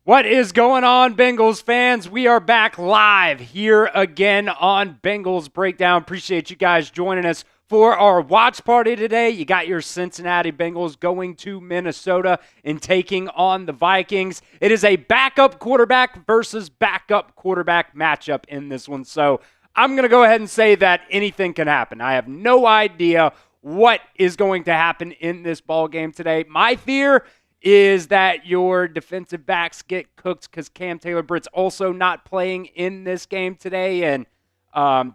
What is going on, Bengals fans? We are back live here again on Bengals Breakdown. Appreciate you guys joining us for our watch party today. You got your Cincinnati Bengals going to Minnesota and taking on the Vikings. It is a backup quarterback versus backup quarterback matchup in this one. So I'm going to go ahead and say that anything can happen. I have no idea what is going to happen in this ball game today. My fear is that your defensive backs get cooked because Cam Taylor-Britt's also not playing in this game today, and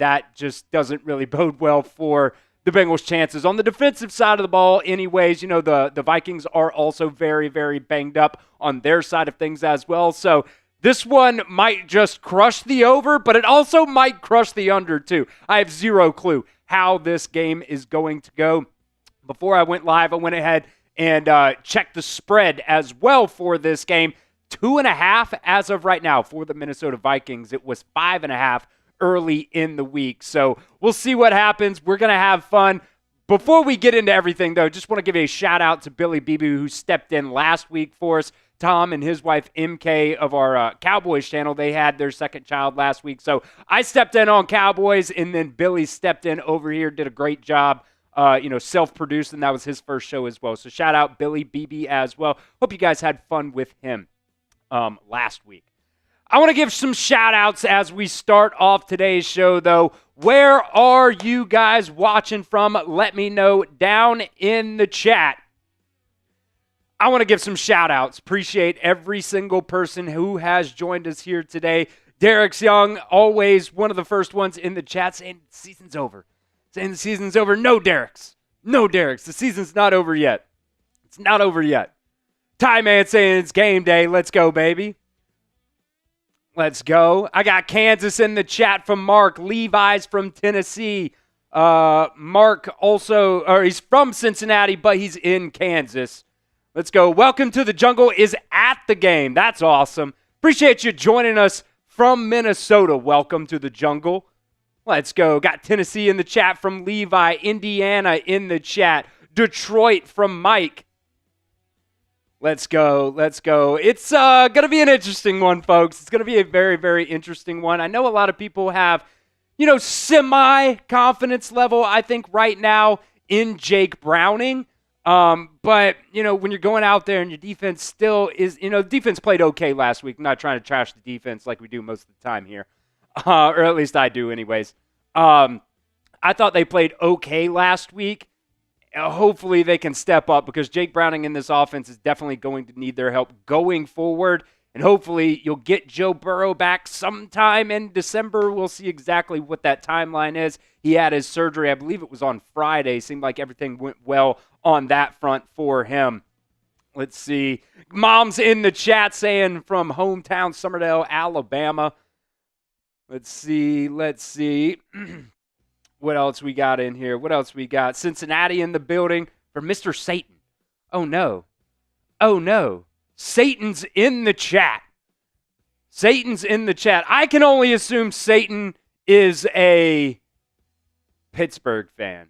that just doesn't really bode well for the Bengals' chances. On the defensive side of the ball, anyways, you know, the Vikings are also very, very banged up on their side of things as well, so this one might just crush the over, but it also might crush the under, too. I have zero clue how this game is going to go. Before I went live, I went ahead and check the spread as well for this game. 2.5 as of right now for the Minnesota Vikings. It was 5.5 early in the week. So we'll see what happens. We're going to have fun. Before we get into everything, though, just want to give a shout out to Billy Beebe, who stepped in last week for us. Tom and his wife MK of our Cowboys channel, they had their second child last week. So I stepped in on Cowboys, and then Billy stepped in over here, did a great job. Self-produced, and that was his first show as well. So shout out Billy Beebe as well. Hope you guys had fun with him last week. I want to give some shout outs as we start off today's show, though. Where are you guys watching from? Let me know down in the chat. I want to give some shout outs. Appreciate every single person who has joined us here today. Derek's Young, always one of the first ones in the chat saying the season's over. Saying the season's over. No Derek's. No Derek's. The season's not over yet. It's not over yet. Ty Man saying it's game day. Let's go, baby. Let's go. I got Kansas in the chat from Mark. Levi's from Tennessee. Mark also, or he's from Cincinnati, but he's in Kansas. Let's go. Welcome to the Jungle is at the game. That's awesome. Appreciate you joining us from Minnesota. Welcome to the Jungle. Let's go. Got Tennessee in the chat from Levi. Indiana in the chat. Detroit from Mike. Let's go. Let's go. It's going to be an interesting one, folks. It's going to be a very, very interesting one. I know a lot of people have, semi-confidence level, I think, right now in Jake Browning. But, when you're going out there and your defense still is, defense played okay last week. I'm not trying to trash the defense like we do most of the time here. Or at least I do anyways. I thought they played okay last week. Hopefully they can step up because Jake Browning in this offense is definitely going to need their help going forward. And hopefully you'll get Joe Burrow back sometime in December. We'll see exactly what that timeline is. He had his surgery, I believe it was on Friday. Seemed like everything went well on that front for him. Let's see. Mom's in the chat saying from hometown Summerdale, Alabama. Let's see. What else we got in here? What else we got? Cincinnati in the building for Mr. Satan. Oh, no. Satan's in the chat. Satan's in the chat. I can only assume Satan is a Pittsburgh fan.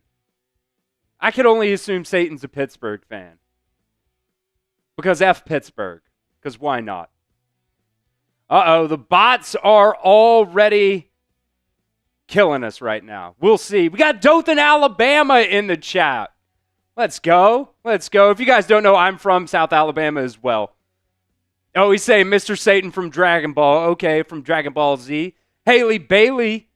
I can only assume Satan's a Pittsburgh fan. Because F Pittsburgh. Because why not? Uh-oh, the bots are already killing us right now. We'll see. We got Dothan, Alabama in the chat. Let's go. If you guys don't know, I'm from South Alabama as well. Oh, he's saying Mr. Satan from Dragon Ball. Okay, from Dragon Ball Z. Haley Bailey.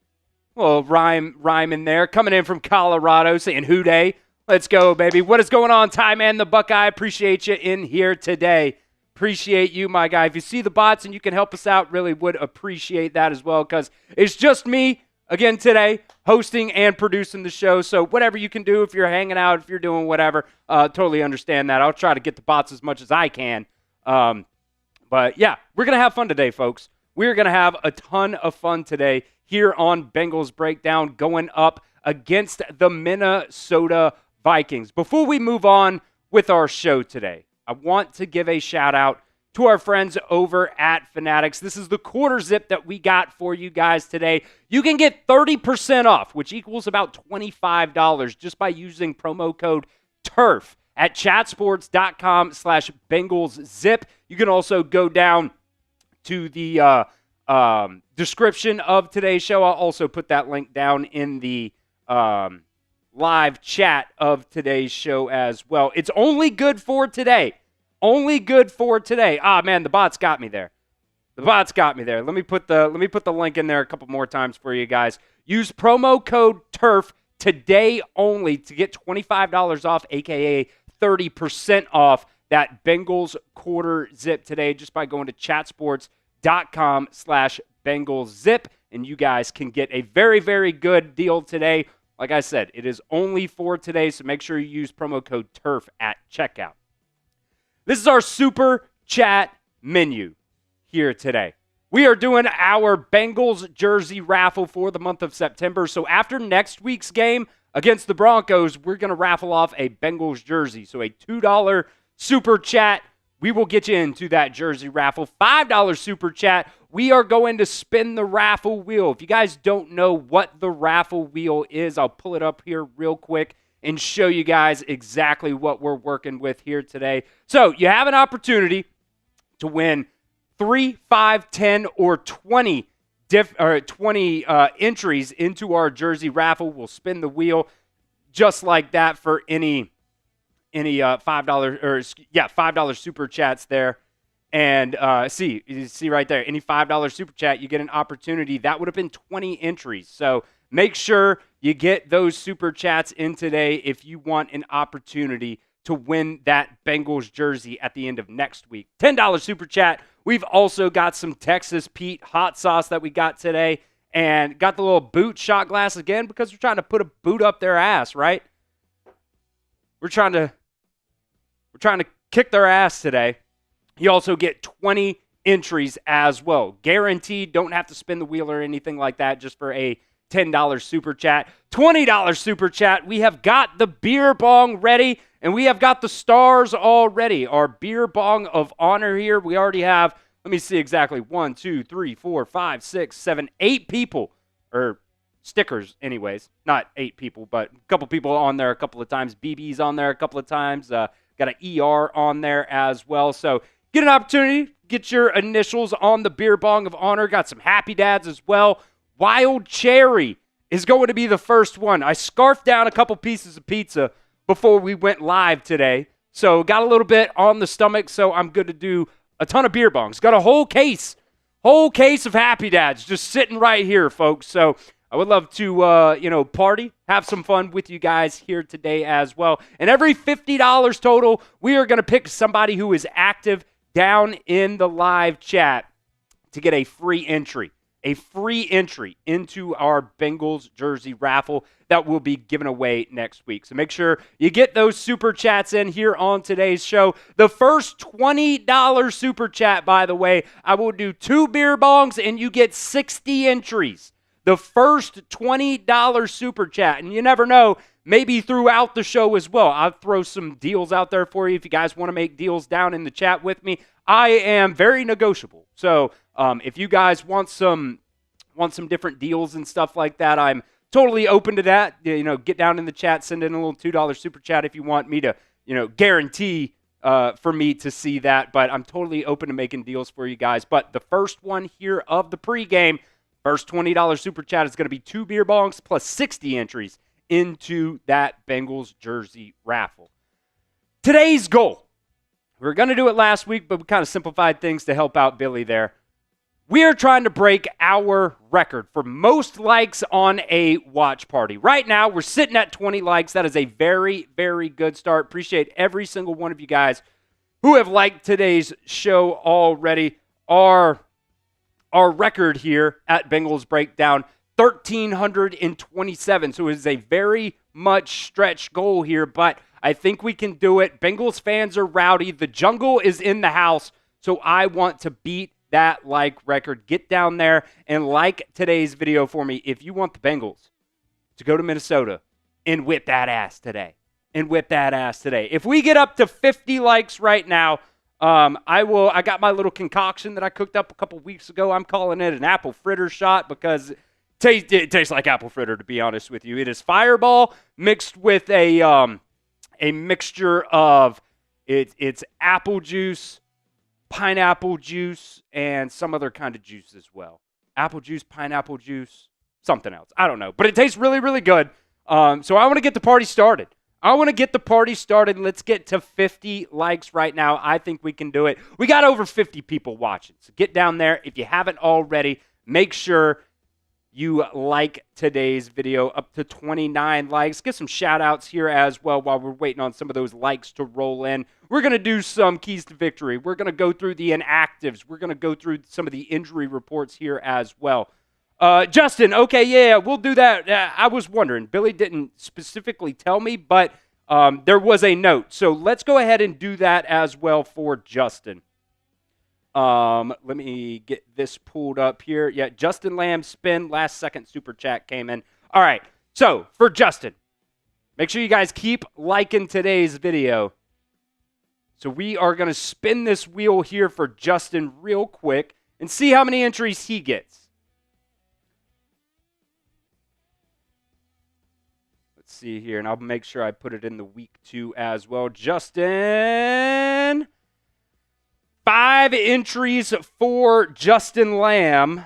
Well, rhyme in there. Coming in from Colorado saying Hooday. Let's go, baby. What is going on, Ty Man the Buckeye? Appreciate you in here today. Appreciate you, my guy. If you see the bots and you can help us out, really would appreciate that as well because it's just me, again, today, hosting and producing the show. So whatever you can do, if you're hanging out, if you're doing whatever, totally understand that. I'll try to get the bots as much as I can. But, yeah, we're going to have fun today, folks. We're going to have a ton of fun today here on Bengals Breakdown going up against the Minnesota Vikings. Before we move on with our show today, I want to give a shout out to our friends over at Fanatics. This is the quarter zip that we got for you guys today. You can get 30% off, which equals about $25 just by using promo code TURF at chatsports.com/BengalsZip. You can also go down to the description of today's show. I'll also put that link down in the live chat of today's show as well. It's only good for today. Only good for today. Ah, man, the bots got me there. The bots got me there. Let me put the link in there a couple more times for you guys. Use promo code TURF today only to get $25 off, aka 30% off that Bengals quarter zip today just by going to chatsports.com/BengalsZip, and you guys can get a very, very good deal today. Like I said, it is only for today, so make sure you use promo code TURF at checkout. This is our Super Chat menu here today. We are doing our Bengals jersey raffle for the month of September. So after next week's game against the Broncos, we're going to raffle off a Bengals jersey. So a $2 Super Chat, we will get you into that jersey raffle. $5 Super Chat, we are going to spin the raffle wheel. If you guys don't know what the raffle wheel is, I'll pull it up here real quick and show you guys exactly what we're working with here today. So you have an opportunity to win 3, 5, 10, or 20 entries into our jersey raffle. We'll spin the wheel just like that for any $5 super chats there. And you see right there, any $5 super chat, you get an opportunity. That would have been 20 entries. So make sure you get those super chats in today if you want an opportunity to win that Bengals jersey at the end of next week. $10 super chat. We've also got some Texas Pete hot sauce that we got today, and got the little boot shot glass again because we're trying to put a boot up their ass, right? We're trying to kick their ass today. You also get 20 entries as well. Guaranteed, don't have to spin the wheel or anything like that, just for a $10 super chat. $20 super chat. We have got the beer bong ready, and we have got the stars already. Our beer bong of honor here. We already have, let me see exactly, 1, 2, 3, 4, 5, 6, 7, 8 people, or stickers anyways. Not 8 people, but a couple people on there a couple of times. BB's on there a couple of times. Got an ER on there as well. So get an opportunity, get your initials on the beer bong of honor. Got some happy dads as well. Wild Cherry is going to be the first one. I scarfed down a couple pieces of pizza before we went live today, so got a little bit on the stomach, so I'm good to do a ton of beer bongs. Got a whole case of Happy Dads just sitting right here, folks. So I would love to, party, have some fun with you guys here today as well. And every $50 total, we are going to pick somebody who is active down in the live chat to get a free entry into our Bengals jersey raffle that will be given away next week. So make sure you get those super chats in here on today's show. The first $20 super chat, by the way, I will do 2 beer bongs and you get 60 entries. The first $20 super chat. And you never know, maybe throughout the show as well. I'll throw some deals out there for you if you guys want to make deals down in the chat with me. I am very negotiable. So if you guys want some different deals and stuff like that, I'm totally open to that. Get down in the chat, send in a little $2 super chat if you want me to, guarantee for me to see that. But I'm totally open to making deals for you guys. But the first one here of the pregame, first $20 super chat is going to be 2 beer bongs plus 60 entries into that Bengals jersey raffle. Today's goal. We were going to do it last week, but we kind of simplified things to help out Billy there. We are trying to break our record for most likes on a watch party. Right now, we're sitting at 20 likes. That is a very, very good start. Appreciate every single one of you guys who have liked today's show already. Our record here at Bengals Breakdown, 1,327. So it is a very much stretch goal here, but I think we can do it. Bengals fans are rowdy. The jungle is in the house, so I want to beat that like record. Get down there and like today's video for me if you want the Bengals to go to Minnesota and whip that ass today. If we get up to 50 likes right now, I got my little concoction that I cooked up a couple weeks ago. I'm calling it an apple fritter shot because it tastes like apple fritter, to be honest with you. It is Fireball mixed with a mixture of it's apple juice, pineapple juice, and some other kind of juice as well. Apple juice, pineapple juice, something else. I don't know. But it tastes really, really good. So I want to get the party started. Let's get to 50 likes right now. I think we can do it. We got over 50 people watching. So get down there. If you haven't already, make sure you like today's video. Up to 29 likes. Get some shout outs here as well while we're waiting on some of those likes to roll in. We're going to do some keys to victory. We're going to go through the inactives. We're going to go through some of the injury reports here as well. Justin, okay, yeah, we'll do that. I was wondering. Billy didn't specifically tell me, but there was a note. So let's go ahead and do that as well for Justin. Let me get this pulled up here. Yeah, Justin Lamb spin, last second super chat came in. All right, so for Justin, make sure you guys keep liking today's video. So we are going to spin this wheel here for Justin real quick and see how many entries he gets. Let's see here, and I'll make sure I put it in the week 2 as well. Justin, 5 entries for Justin Lamb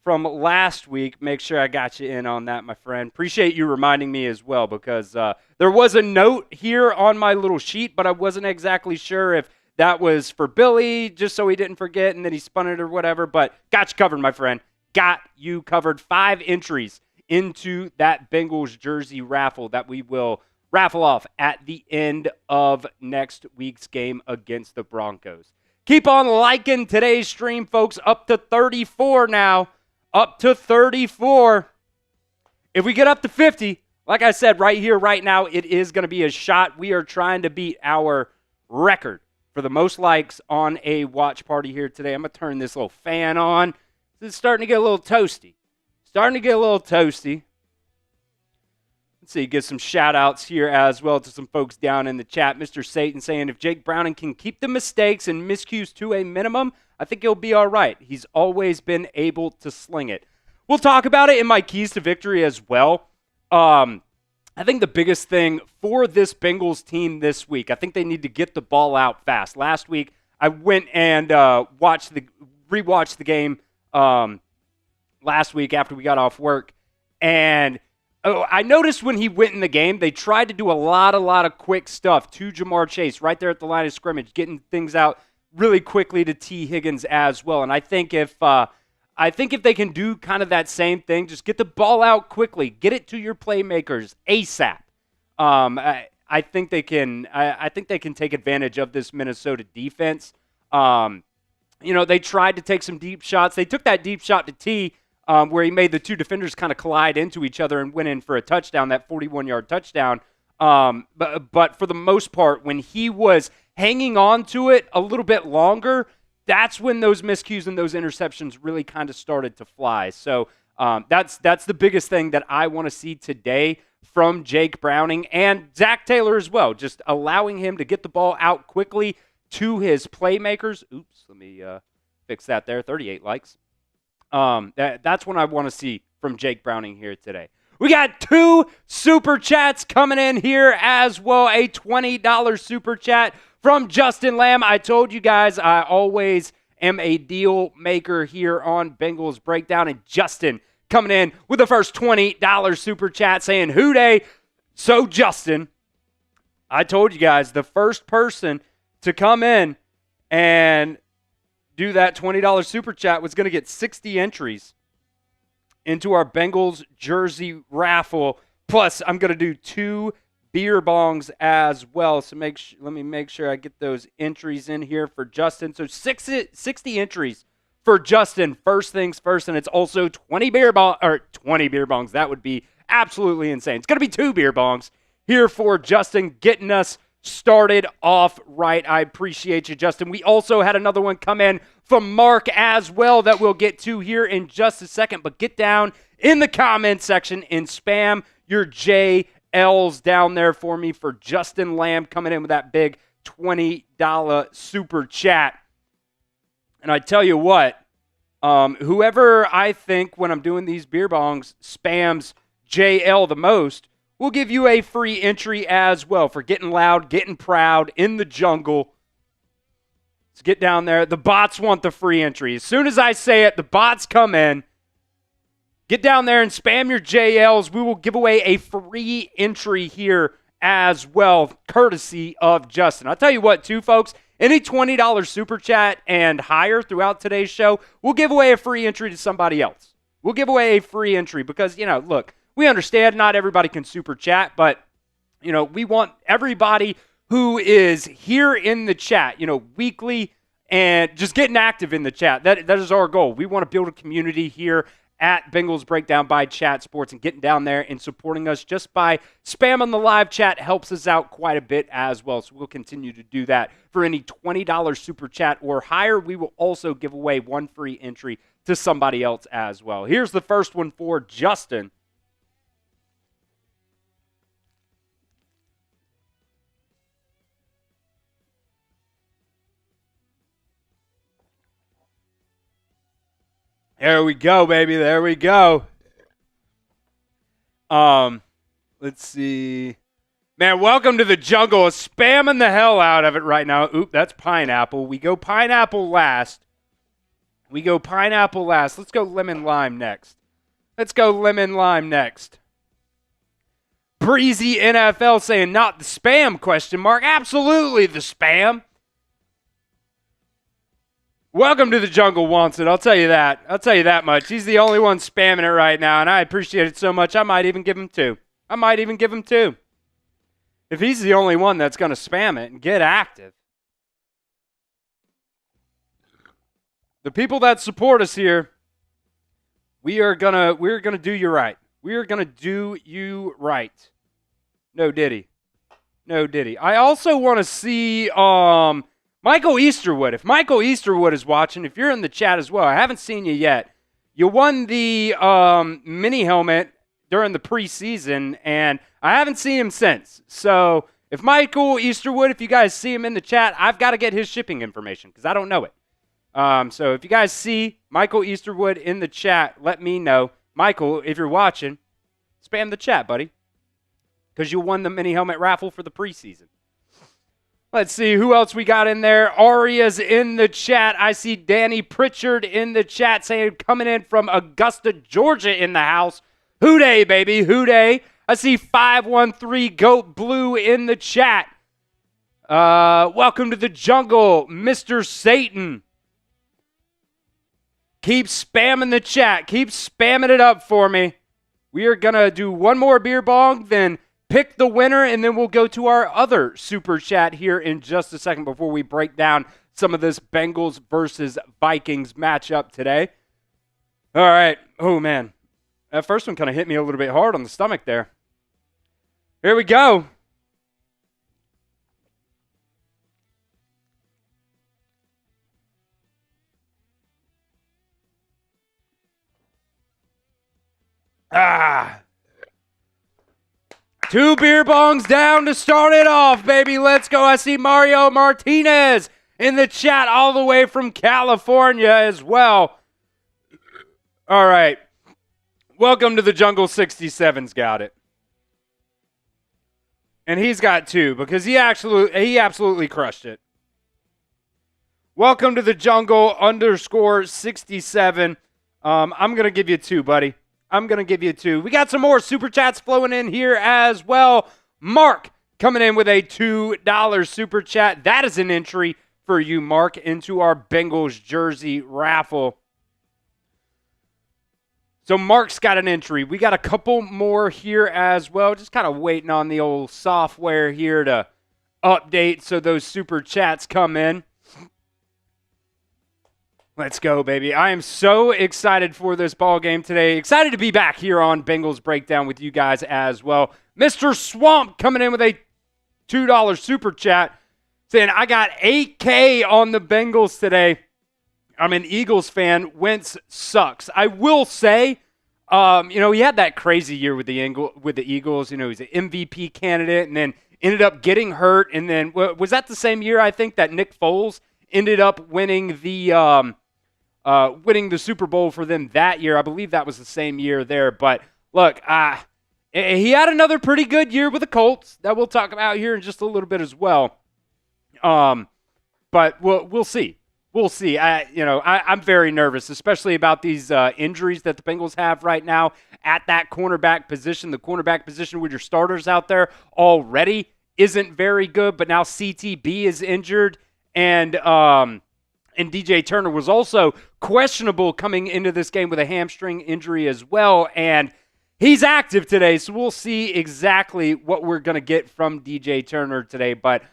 from last week. Make sure I got you in on that, my friend. Appreciate you reminding me as well, because there was a note here on my little sheet, but I wasn't exactly sure if that was for Billy, just so he didn't forget, and then he spun it or whatever. But got you covered, my friend. Got you covered. 5 entries into that Bengals jersey raffle that we will raffle off at the end of next week's game against the Broncos. Keep on liking today's stream, folks. Up to 34 now. Up to 34. If we get up to 50, like I said, right here, right now, it is going to be a shot. We are trying to beat our record for the most likes on a watch party here today. I'm going to turn this little fan on. It's starting to get a little toasty. Let's see, get some shout-outs here as well to some folks down in the chat. Mr. Satan saying, if Jake Browning can keep the mistakes and miscues to a minimum, I think he'll be all right. He's always been able to sling it. We'll talk about it in my keys to victory as well. I think the biggest thing for this Bengals team this week, I think they need to get the ball out fast. Last week, I went and rewatched the game last week after we got off work, and I noticed when he went in the game, they tried to do a lot of quick stuff to Jamar Chase right there at the line of scrimmage, getting things out really quickly to T. Higgins as well. And I think if they can do kind of that same thing, just get the ball out quickly, get it to your playmakers ASAP. I think they can. I think they can take advantage of this Minnesota defense. They tried to take some deep shots. They took that deep shot to T. Where he made the two defenders kind of collide into each other and went in for a touchdown, that 41-yard touchdown. But for the most part, when he was hanging on to it a little bit longer, that's when those miscues and those interceptions really kind of started to fly. So that's the biggest thing that I want to see today from Jake Browning and Zach Taylor as well, just allowing him to get the ball out quickly to his playmakers. Oops, let me fix that there. 38 likes. That's what I want to see from Jake Browning here today. We got 2 super chats coming in here as well. A $20 super chat from Justin Lamb. I told you guys I always am a deal maker here on Bengals Breakdown. And Justin coming in with the first $20 super chat saying, "Who dey?" So Justin, I told you guys the first person to come in and do that $20 super chat was going to get 60 entries into our Bengals jersey raffle. Plus, I'm going to do 2 beer bongs as well. So let me make sure I get those entries in here for Justin. So 60 entries for Justin. First things first, and it's also 20 beer bongs. That would be absolutely insane. It's going to be 2 beer bongs here for Justin, getting us started off right. I appreciate you, Justin. We also had another one come in from Mark as well that we'll get to here in just a second. But get down in the comment section and spam your JLs down there for me for Justin Lamb coming in with that big $20 super chat. And I tell you what, whoever I think when I'm doing these beer bongs spams JL the most, we'll give you a free entry as well for getting loud, getting proud in the jungle. So get down there. The bots want the free entry. As soon as I say it, the bots come in. Get down there and spam your JLs. We will give away a free entry here as well, courtesy of Justin. I'll tell you what, too, folks. Any $20 super chat and higher throughout today's show, we'll give away a free entry to somebody else. We'll give away a free entry because, look, we understand not everybody can super chat, but, we want everybody who is here in the chat, weekly and just getting active in the chat. That is our goal. We want to build a community here at Bengals Breakdown by Chat Sports, and getting down there and supporting us just by spamming the live chat helps us out quite a bit as well. So we'll continue to do that. For any $20 super chat or higher, we will also give away one free entry to somebody else as well. Here's the first one for Justin. There we go, baby. There we go. Let's see. Man, welcome to the jungle. Spamming the hell out of it right now. Oop, that's pineapple. We go pineapple last. Let's go lemon lime next. Breezy NFL saying not the spam question mark. Absolutely the spam. Welcome to the jungle wants it. I'll tell you that much. He's the only one spamming it right now, and I appreciate it so much. I might even give him two. If he's the only one that's going to spam it and get active. The people that support us here, we're gonna do you right. We are gonna do you right. No diddy. I also want to see Michael Easterwood. If Michael Easterwood is watching, if you're in the chat as well, I haven't seen you yet. You won the mini helmet during the preseason, and I haven't seen him since. So if Michael Easterwood, if you guys see him in the chat, I've got to get his shipping information because I don't know it. So if you guys see Michael Easterwood in the chat, let me know. Michael, if you're watching, spam the chat, buddy, because you won the mini helmet raffle for the preseason. Let's see who else we got in there. Aria's in the chat. I see Danny Pritchard in the chat saying coming in from Augusta, Georgia in the house. Hooday, baby, hooday. I see 513 Goat Blue in the chat. Welcome to the jungle, Mr. Satan. Keep spamming the chat. Keep spamming it up for me. We are going to do one more beer bong, then pick the winner, and then we'll go to our other super chat here in just a second before we break down some of this Bengals versus Vikings matchup today. All right. Oh, man. That first one kind of hit me a little bit hard on the stomach there. Here we go. Two beer bongs down to start it off, baby. Let's go. I see Mario Martinez in the chat all the way from California as well. All right. Welcome to the Jungle. 67's got it. And he's got two because he absolutely crushed it. Welcome to the Jungle _67. I'm going to give you two, buddy. We got some more super chats flowing in here as well. Mark coming in with a $2 super chat. That is an entry for you, Mark, into our Bengals jersey raffle. So Mark's got an entry. We got a couple more here as well. Just kind of waiting on the old software here to update so those super chats come in. Let's go, baby. I am so excited for this ball game today. Excited to be back here on Bengals Breakdown with you guys as well. Mr. Swamp coming in with a $2 super chat saying, I got 8K on the Bengals today. I'm an Eagles fan. Wentz sucks. I will say, he had that crazy year with the Eagles. He's an MVP candidate and then ended up getting hurt. And then, was that the same year, I think, that Nick Foles ended up winning the Super Bowl for them that year? I believe that was the same year there. But look, he had another pretty good year with the Colts that we'll talk about here in just a little bit as well. But But we'll see. We'll see. I'm very nervous, especially about these injuries that the Bengals have right now at that cornerback position. The cornerback position with your starters out there already isn't very good, but now CTB is injured, and DJ Turner was also questionable coming into this game with a hamstring injury as well, and he's active today, so we'll see exactly what we're going to get from DJ Turner today, but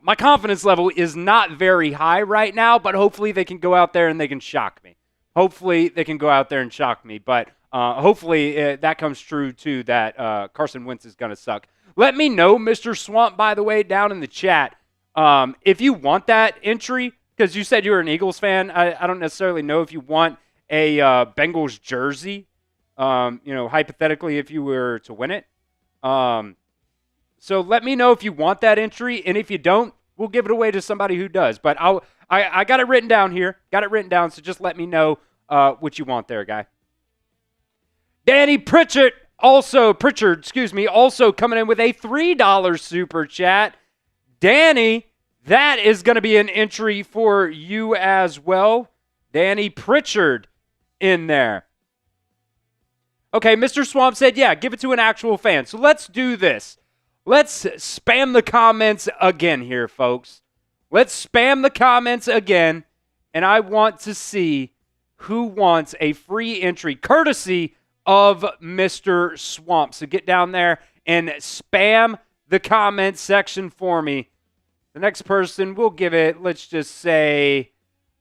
my confidence level is not very high right now, but hopefully they can go out there and they can shock me. Hopefully but hopefully that comes true too, that Carson Wentz is going to suck. Let me know, Mr. Swamp, by the way, down in the chat, if you want that entry, because you said you were an Eagles fan. I don't necessarily know if you want a Bengals jersey, hypothetically, if you were to win it. So let me know if you want that entry, and if you don't, we'll give it away to somebody who does. But I got it written down here. So just let me know what you want there, guy. Danny Pritchard, also coming in with a $3 super chat. Danny, that is going to be an entry for you as well. Danny Pritchard in there. Okay, Mr. Swamp said, yeah, give it to an actual fan. So let's do this. Let's spam the comments again here, folks. Let's spam the comments again, and I want to see who wants a free entry, courtesy of Mr. Swamp. So get down there and spam the comment section for me. The next person, we'll give it, let's just say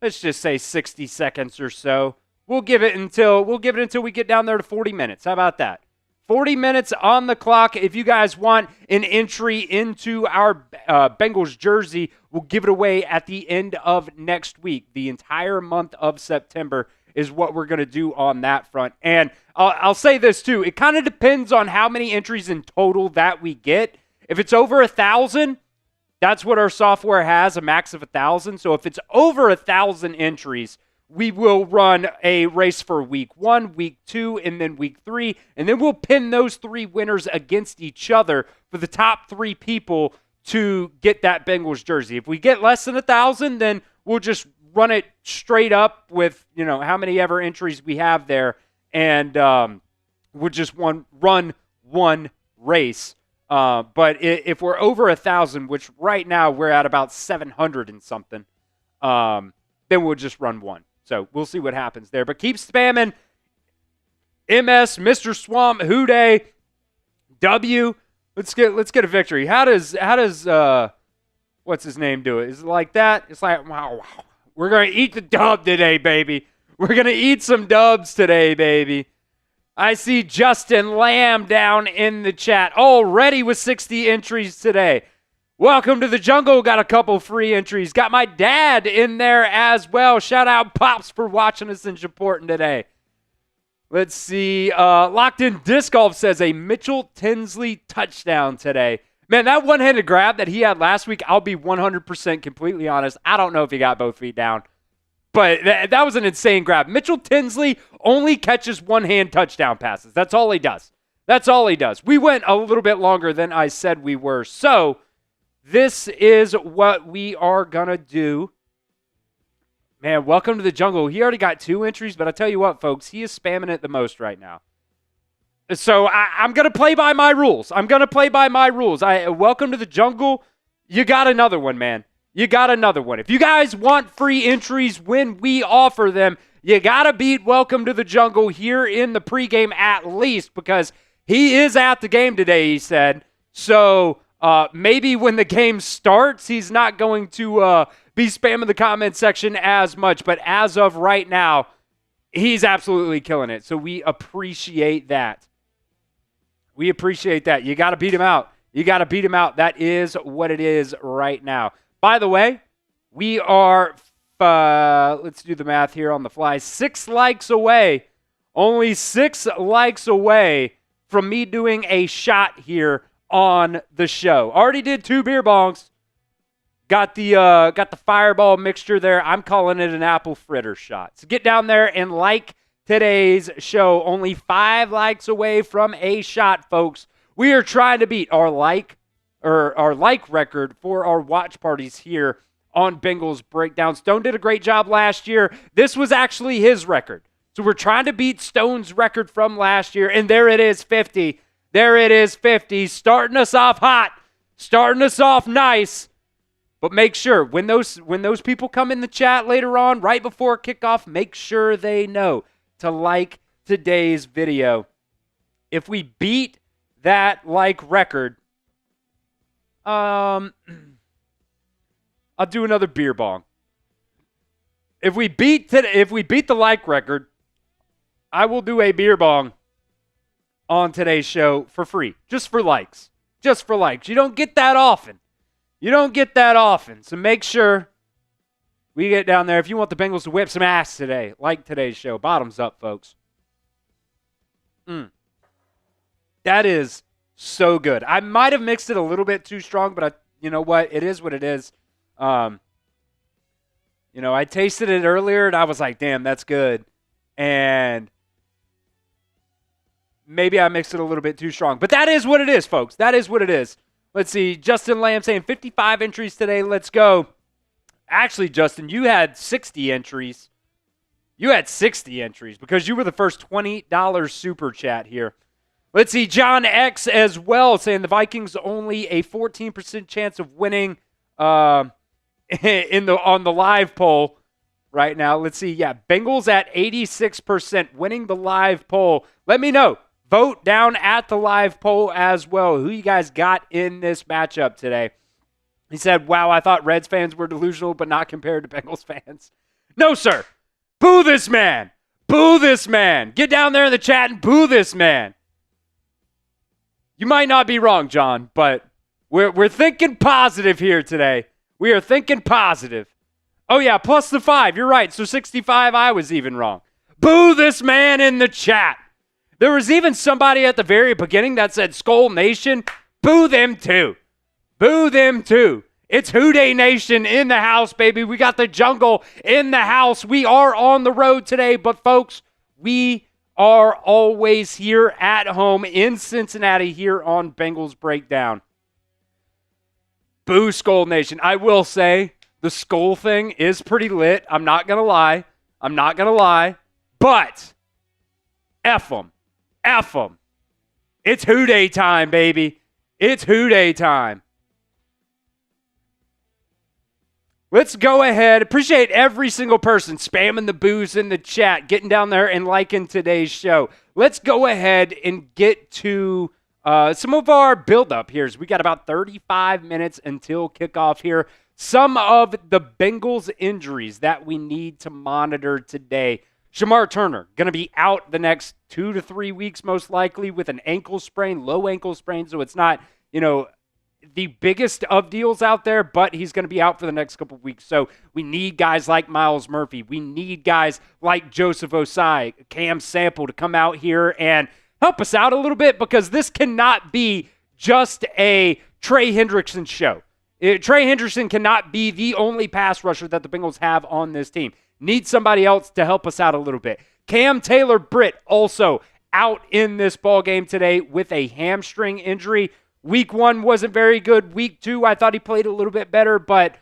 60 seconds or so. We'll give it until we get down there to 40 minutes. How about that? 40 minutes on the clock. If you guys want an entry into our Bengals jersey, we'll give it away at the end of next week. The entire month of September is what we're going to do on that front. And I'll say this too. It kind of depends on how many entries in total that we get. If it's over 1,000, that's what our software has, a max of 1,000. So if it's over 1,000 entries, we will run a race for week 1, week 2, and then week 3. And then we'll pin those 3 winners against each other for the top 3 people to get that Bengals jersey. If we get less than 1,000, then we'll just run it straight up with, how many ever entries we have there. And we'll just run one race. But if we're over 1,000, which right now we're at about 700 and something, then we'll just run one. So we'll see what happens there. But keep spamming. MS, Mr. Swamp, Houday, W. Let's get a victory. How does what's his name do it? Is it like that? It's like, wow. We're going to eat the dub today, baby. We're going to eat some dubs today, baby. I see Justin Lamb down in the chat already with 60 entries today. Welcome to the jungle. Got a couple free entries. Got my dad in there as well. Shout out Pops for watching us and supporting today. Let's see. Locked in Disc Golf says a Mitchell Tinsley touchdown today. Man, that one-handed grab that he had last week, I'll be 100% completely honest. I don't know if he got both feet down. But that was an insane grab. Mitchell Tinsley only catches one-hand touchdown passes. That's all he does. We went a little bit longer than I said we were. So this is what we are going to do. Man, welcome to the jungle. He already got 2 entries, but I'll tell you what, folks, he is spamming it the most right now. So I'm going to play by my rules. Welcome to the jungle. You got another one, man. If you guys want free entries when we offer them, you got to beat Welcome to the Jungle here in the pregame at least, because he is at the game today, he said. So maybe when the game starts, he's not going to be spamming the comment section as much. But as of right now, he's absolutely killing it. So we appreciate that. You got to beat him out. That is what it is right now. By the way, we are, let's do the math here on the fly, 6 likes away, only 6 likes away from me doing a shot here on the show. Already did 2 beer bongs. Got the fireball mixture there. I'm calling it an apple fritter shot. So get down there and like today's show. Only 5 likes away from a shot, folks. We are trying to beat our like record for our watch parties here on Bengals Breakdown. Stone did a great job last year. This was actually his record. So we're trying to beat Stone's record from last year, and there it is, 50. There it is, 50. Starting us off hot. Starting us off nice. But make sure, when those people come in the chat later on, right before kickoff, make sure they know to like today's video. If we beat that like record, I'll do another beer bong. If we beat the like record, I will do a beer bong on today's show for free, just for likes. Just for likes. You don't get that often. So make sure we get down there. If you want the Bengals to whip some ass today, like today's show, bottoms up, folks. That is so good. I might have mixed it a little bit too strong, but you know what? It is what it is. I tasted it earlier, and I was like, damn, that's good. And maybe I mixed it a little bit too strong. But that is what it is, folks. That is what it is. Let's see. Justin Lamb saying 55 entries today. Let's go. Actually, Justin, you had 60 entries. You had 60 entries because you were the first $20 super chat here. Let's see. John X as well saying the Vikings only a 14% chance of winning on the live poll right now. Let's see. Yeah, Bengals at 86% winning the live poll. Let me know. Vote down at the live poll as well. Who you guys got in this matchup today? He said, wow, I thought Reds fans were delusional, but not compared to Bengals fans. No, sir. Boo this man. Boo this man. Get down there in the chat and boo this man. You might not be wrong, John, but we're thinking positive here today. We are thinking positive. Oh, yeah, plus the 5. You're right. So 65, I was even wrong. Boo this man in the chat. There was even somebody at the very beginning that said Skull Nation. Boo them too. Boo them too. It's Houday Nation in the house, baby. We got the jungle in the house. We are on the road today, but folks, we are always here at home in Cincinnati here on Bengals Breakdown. Boo Skull Nation. I will say the skull thing is pretty lit. I'm not going to lie. But F them. F them. It's Houday time, baby. It's Houday time. Let's go ahead. Appreciate every single person spamming the boos in the chat, getting down there and liking today's show. Let's go ahead and get to some of our build-up here. We got about 35 minutes until kickoff here. Some of the Bengals injuries that we need to monitor today. Shamar Turner, going to be out the next 2 to 3 weeks most likely with an ankle sprain, low ankle sprain, so it's not, the biggest of deals out there, but he's going to be out for the next couple of weeks. So we need guys like Myles Murphy. We need guys like Joseph Osai, Cam Sample to come out here and help us out a little bit because this cannot be just a Trey Hendrickson show. Trey Hendrickson cannot be the only pass rusher that the Bengals have on this team. Need somebody else to help us out a little bit. Cam Taylor-Britt also out in this ball game today with a hamstring injury. Week 1 wasn't very good. Week 2, I thought he played a little bit better, but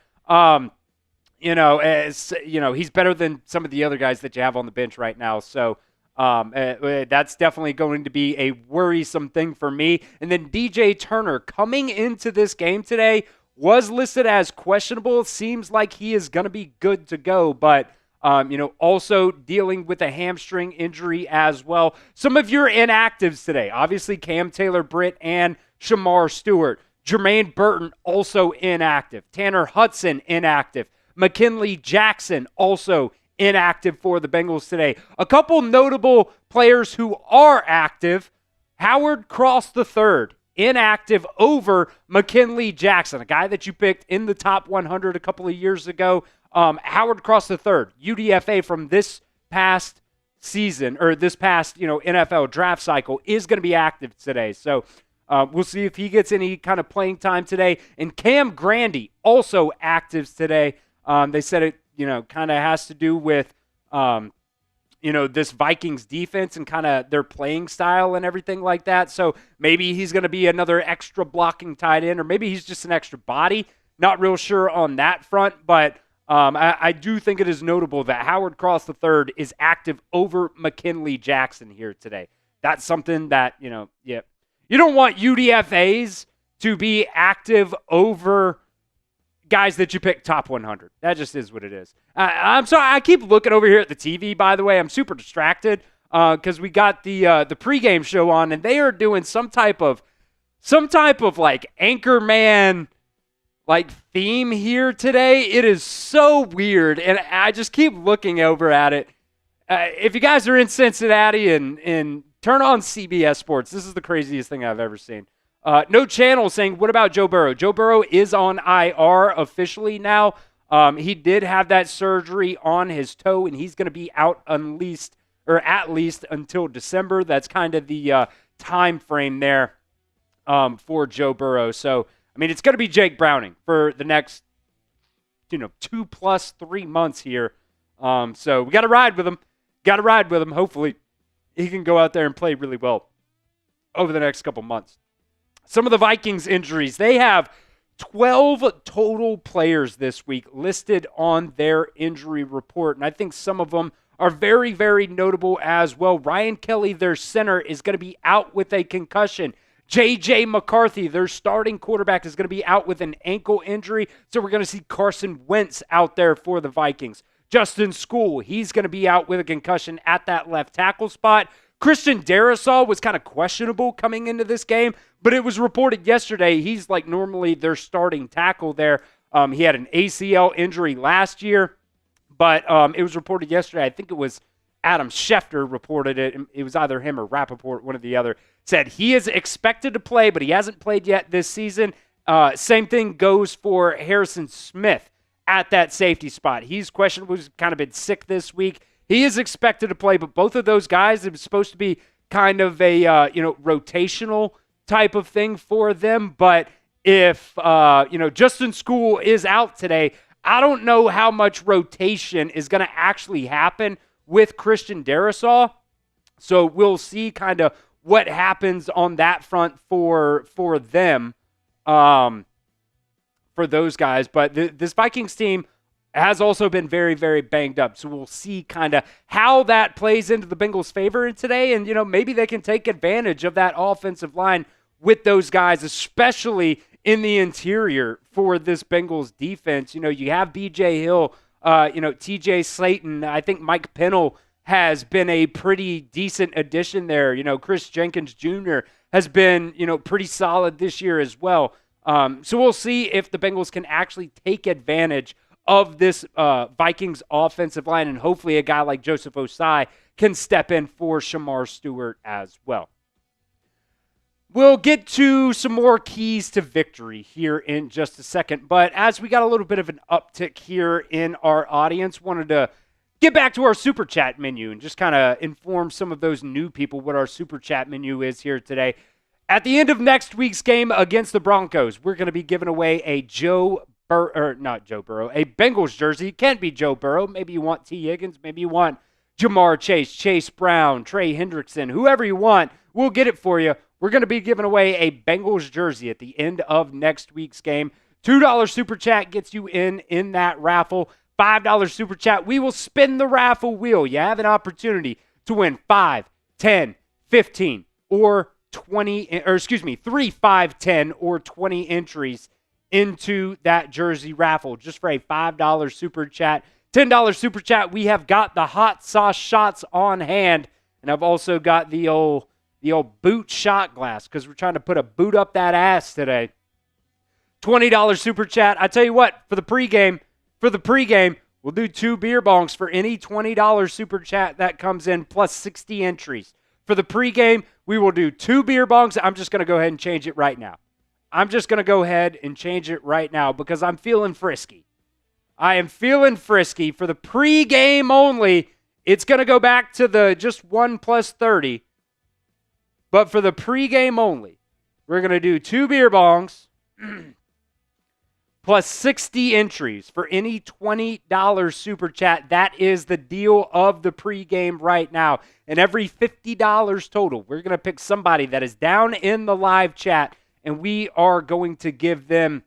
he's better than some of the other guys that you have on the bench right now. So that's definitely going to be a worrisome thing for me. And then DJ Turner coming into this game today was listed as questionable. Seems like he is going to be good to go, but also dealing with a hamstring injury as well. Some of your inactives today, obviously Cam Taylor-Britt and Shamar Stewart. Jermaine Burton also inactive. Tanner Hudson inactive. McKinley Jackson also inactive for the Bengals today. A couple notable players who are active. Howard Cross III inactive over McKinley Jackson, a guy that you picked in the top 100 a couple of years ago. Howard Cross III, UDFA from this past season, or this past NFL draft cycle, is going to be active today. So we'll see if he gets any kind of playing time today. And Cam Grandy also active today. They said it kind of has to do with this Vikings defense and kind of their playing style and everything like that. So maybe he's going to be another extra blocking tight end, or maybe he's just an extra body not real sure on that front, but I do think it is notable that Howard Cross III is active over McKinley Jackson here today. That's something that, you don't want UDFAs to be active over guys that you pick top 100. That just is what it is. I'm sorry, I keep looking over here at the TV, by the way. I'm super distracted because we got the pregame show on, and they are doing some type of like Anchorman like theme here today. It is so weird, and I just keep looking over at it. If you guys are in Cincinnati and turn on CBS Sports, this is the craziest thing I've ever seen. No channel saying, what about Joe Burrow? Joe Burrow is on IR officially now. He did have that surgery on his toe, and he's going to be out at least until December. That's kind of the time frame there for Joe Burrow. So, I mean, it's going to be Jake Browning for the next, 2+3 months here. So we got to ride with him. Hopefully he can go out there and play really well over the next couple months. Some of the Vikings injuries, they have 12 total players this week listed on their injury report, and I think some of them are very, very notable as well. Ryan Kelly, their center, is going to be out with a concussion. J.J. McCarthy, their starting quarterback, is going to be out with an ankle injury, so we're going to see Carson Wentz out there for the Vikings. Justin School, he's going to be out with a concussion at that left tackle spot. Christian Darrisaw was kind of questionable coming into this game, but it was reported yesterday he's like normally their starting tackle there. He had an ACL injury last year, but it was reported yesterday. I think it was Adam Schefter reported it. It was either him or Rappaport, one or the other, said he is expected to play, but he hasn't played yet this season. Same thing goes for Harrison Smith at that safety spot. He's questionable. He's kind of been sick this week. He is expected to play, but both of those guys, it was supposed to be kind of a rotational type of thing for them. But if Justin School is out today, I don't know how much rotation is going to actually happen with Christian Darrisaw. So we'll see kind of what happens on that front for them, for those guys. But this Vikings team has also been very, very banged up. So we'll see kind of how that plays into the Bengals' favor today. And, maybe they can take advantage of that offensive line with those guys, especially in the interior for this Bengals defense. You have B.J. Hill, T.J. Slayton. I think Mike Pennell has been a pretty decent addition there. Chris Jenkins Jr. has been, pretty solid this year as well. So we'll see if the Bengals can actually take advantage of this Vikings offensive line, and hopefully a guy like Joseph Osai can step in for Shamar Stewart as well. We'll get to some more keys to victory here in just a second, but as we got a little bit of an uptick here in our audience, wanted to get back to our Super Chat menu and just kind of inform some of those new people what our Super Chat menu is here today. At the end of next week's game against the Broncos, we're going to be giving away a a Bengals jersey. It can't be Joe Burrow. Maybe you want T. Higgins. Maybe you want Jamar Chase, Chase Brown, Trey Hendrickson, whoever you want. We'll get it for you. We're going to be giving away a Bengals jersey at the end of next week's game. $2 Super Chat gets you in that raffle. $5 Super Chat, we will spin the raffle wheel. You have an opportunity to win 5, 10, 15, or 20, 3, 5, 10, or 20 entries into that jersey raffle just for a $5 Super Chat. $10 Super Chat, we have got the hot sauce shots on hand, and I've also got the old boot shot glass because we're trying to put a boot up that ass today. $20 Super Chat, I tell you what, for the pregame, we'll do 2 beer bongs for any $20 Super Chat that comes in plus 60 entries. For the pregame, we will do 2 beer bongs. I'm just going to go ahead and change it right now. Because I'm feeling frisky. I am feeling frisky. For the pregame only, it's going to go back to the just 1 plus 30. But for the pregame only, we're going to do 2 beer bongs plus 60 entries for any $20 Super Chat. That is the deal of the pregame right now. And every $50 total, we're going to pick somebody that is down in the live chat, and we are going to give them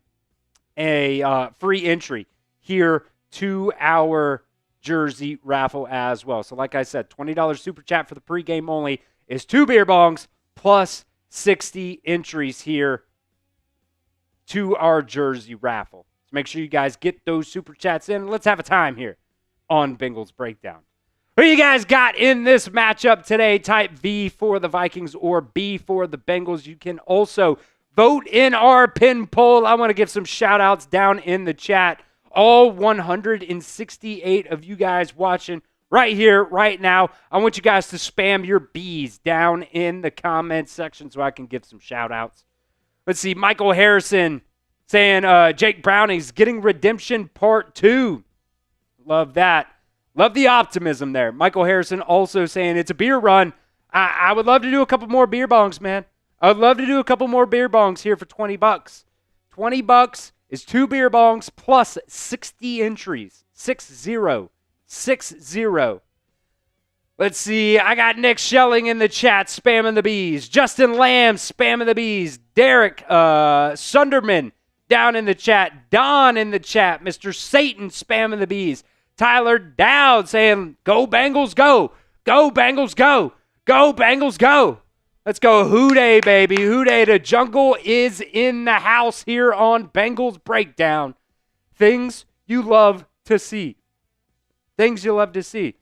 a free entry here to our jersey raffle as well. So like I said, $20 super chat for the pregame only is 2 beer bongs plus 60 entries here to our jersey raffle. So make sure you guys get those super chats in. Let's have a time here on Bengals Breakdown. Who you guys got in this matchup today? Type V for the Vikings or B for the Bengals. You can also vote in our pin poll. I want to give some shout outs down in the chat. All 168 of you guys watching right here, right now. I want you guys to spam your B's down in the comments section so I can give some shout outs. Let's see. Michael Harrison saying Jake Browning's getting redemption part 2. Love that. Love the optimism there. Michael Harrison also saying it's a beer run. I would love to do a couple more beer bongs, man. I would love to do a couple more beer bongs here for $20. $20 is 2 beer bongs plus 60 entries. 60. 60. Let's see. I got Nick Schelling in the chat spamming the bees. Justin Lamb spamming the bees. Derek Sunderman down in the chat. Don in the chat. Mr. Satan spamming the bees. Tyler Dowd saying, go Bengals, go. Go Bengals, go. Go Bengals, go. Let's go Houday, baby. Houday, the jungle is in the house here on Bengals Breakdown. Things you love to see. Things you love to see.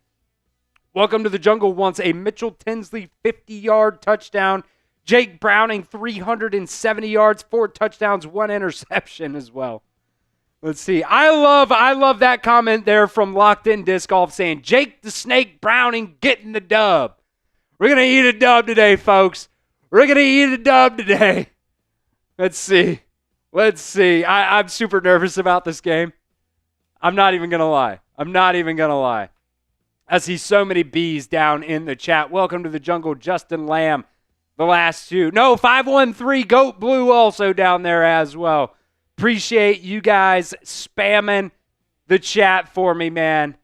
Welcome to the jungle once a Mitchell Tinsley 50-yard touchdown. Jake Browning 370 yards, 4 touchdowns, 1 interception as well. Let's see. I love that comment there from Locked In Disc Golf saying, Jake the Snake Browning getting the dub. We're going to eat a dub today, folks. We're going to eat a dub today. Let's see. I'm super nervous about this game. I'm not even going to lie. I see so many B's down in the chat. Welcome to the jungle, Justin Lamb. The last 2. No, 513 Goat Blue also down there as well. Appreciate you guys spamming the chat for me, man.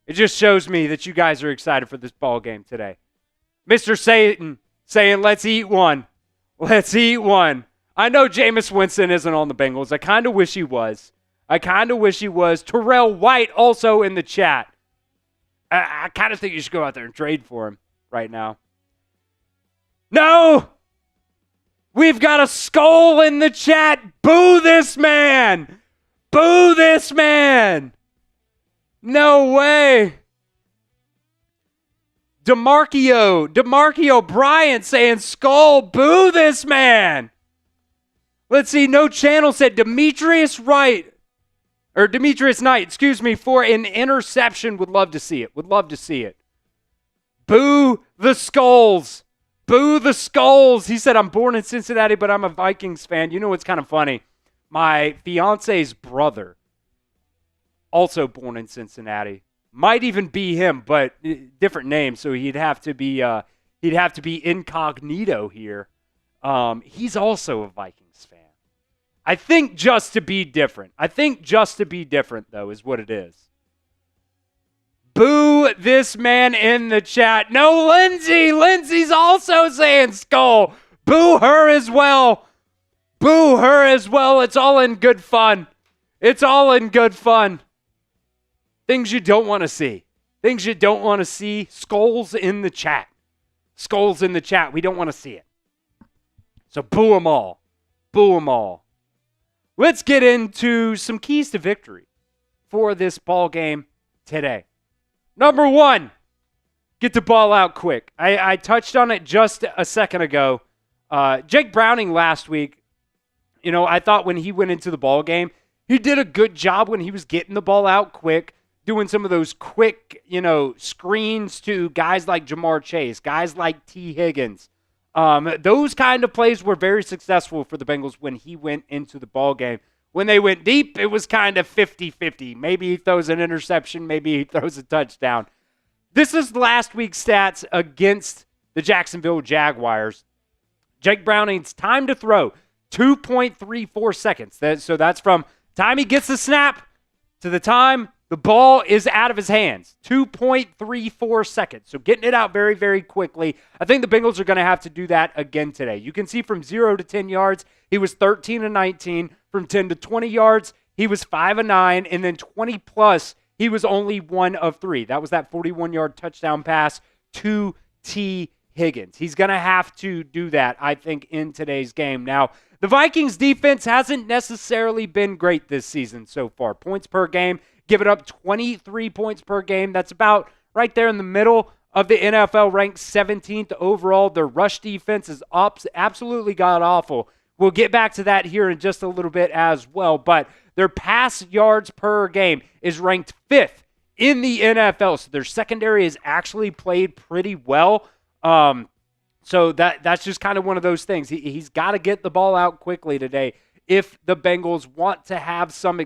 It just shows me that you guys are excited for this ball game today. Mr. Satan saying, let's eat one. Let's eat one. I know Jameis Winston isn't on the Bengals. I kind of wish he was. Terrell White also in the chat. I kind of think you should go out there and trade for him right now. No! We've got a skull in the chat. Boo this man. Boo this man. No way. DeMarcio Bryant saying skull. Boo this man. Let's see. No Channel said Demetrius Knight, for an interception. Would love to see it. Boo the Skulls. Boo the Skulls. He said, I'm born in Cincinnati, but I'm a Vikings fan. You know what's kind of funny? My fiance's brother, also born in Cincinnati, might even be him, but different name, so he'd have to be incognito here. He's also a Vikings fan. I think just to be different, though, is what it is. Boo this man in the chat. No, Lindsay. Lindsay's also saying skull. Boo her as well. It's all in good fun. Things you don't want to see. Skulls in the chat. We don't want to see it. So boo them all. Let's get into some keys to victory for this ball game today. Number 1, get the ball out quick. I touched on it just a second ago. Jake Browning last week, I thought when he went into the ball game, he did a good job when he was getting the ball out quick, doing some of those quick, screens to guys like Jamar Chase, guys like T. Higgins. Those kind of plays were very successful for the Bengals when he went into the ball game. When they went deep, it was kind of 50-50. Maybe he throws an interception, maybe he throws a touchdown. This is last week's stats against the Jacksonville Jaguars. Jake Browning's time to throw, 2.34 seconds. So that's from time he gets the snap to the time the ball is out of his hands. 2.34 seconds. So getting it out very, very quickly. I think the Bengals are going to have to do that again today. You can see from 0 to 10 yards, he was 13 of 19 from 10 to 20 yards, he was 5 of 9, and then 20 plus, he was only 1 of 3. That was that 41-yard touchdown pass to T. Higgins. He's going to have to do that, I think, in today's game. Now, the Vikings defense hasn't necessarily been great this season so far. Points per game, giving up 23 points per game. That's about right there in the middle of the NFL, ranked 17th overall. Their rush defense is absolutely god-awful. We'll get back to that here in just a little bit as well. But their pass yards per game is ranked 5th in the NFL. So their secondary has actually played pretty well. So that's just kind of one of those things. He's got to get the ball out quickly today if the Bengals want to have some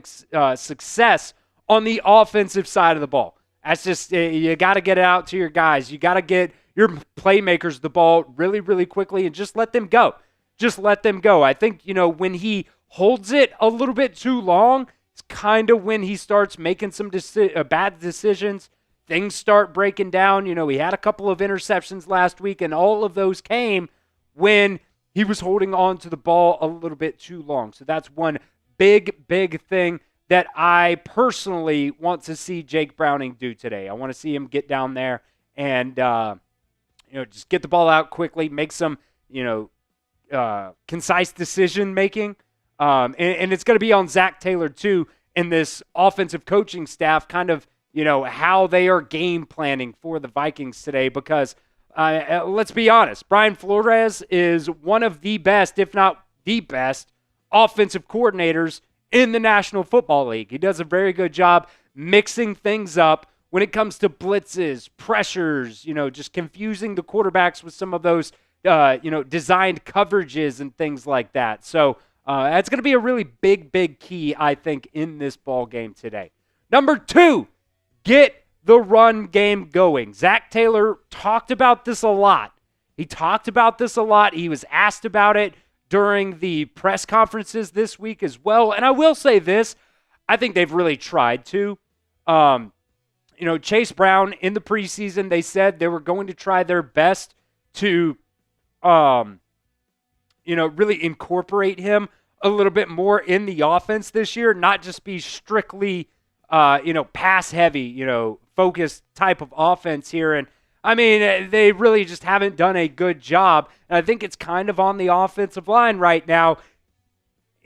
success on the offensive side of the ball. That's just, you got to get it out to your guys. You got to get your playmakers the ball really, really quickly and just let them go. Just let them go. I think, when he holds it a little bit too long, it's kind of when he starts making some bad decisions. Things start breaking down. He had a couple of interceptions last week, and all of those came when he was holding on to the ball a little bit too long. So that's one big, big thing that I personally want to see Jake Browning do today. I want to see him get down there and, just get the ball out quickly, make some, concise decision making. And it's going to be on Zach Taylor, too, and this offensive coaching staff kind of, how they are game planning for the Vikings today because, let's be honest, Brian Flores is one of the best, if not the best, offensive coordinators in the National Football League. He does a very good job mixing things up when it comes to blitzes, pressures, just confusing the quarterbacks with some of those, designed coverages and things like that. So that's going to be a really big, big key, I think, in this ball game today. Number 2, get the run game going. Zach Taylor talked about this a lot. He was asked about it during the press conferences this week as well. And I will say this, I think they've really tried to. Chase Brown in the preseason, they said they were going to try their best to, really incorporate him a little bit more in the offense this year, not just be strictly, pass heavy, focused type of offense here. And I mean, they really just haven't done a good job. And I think it's kind of on the offensive line right now,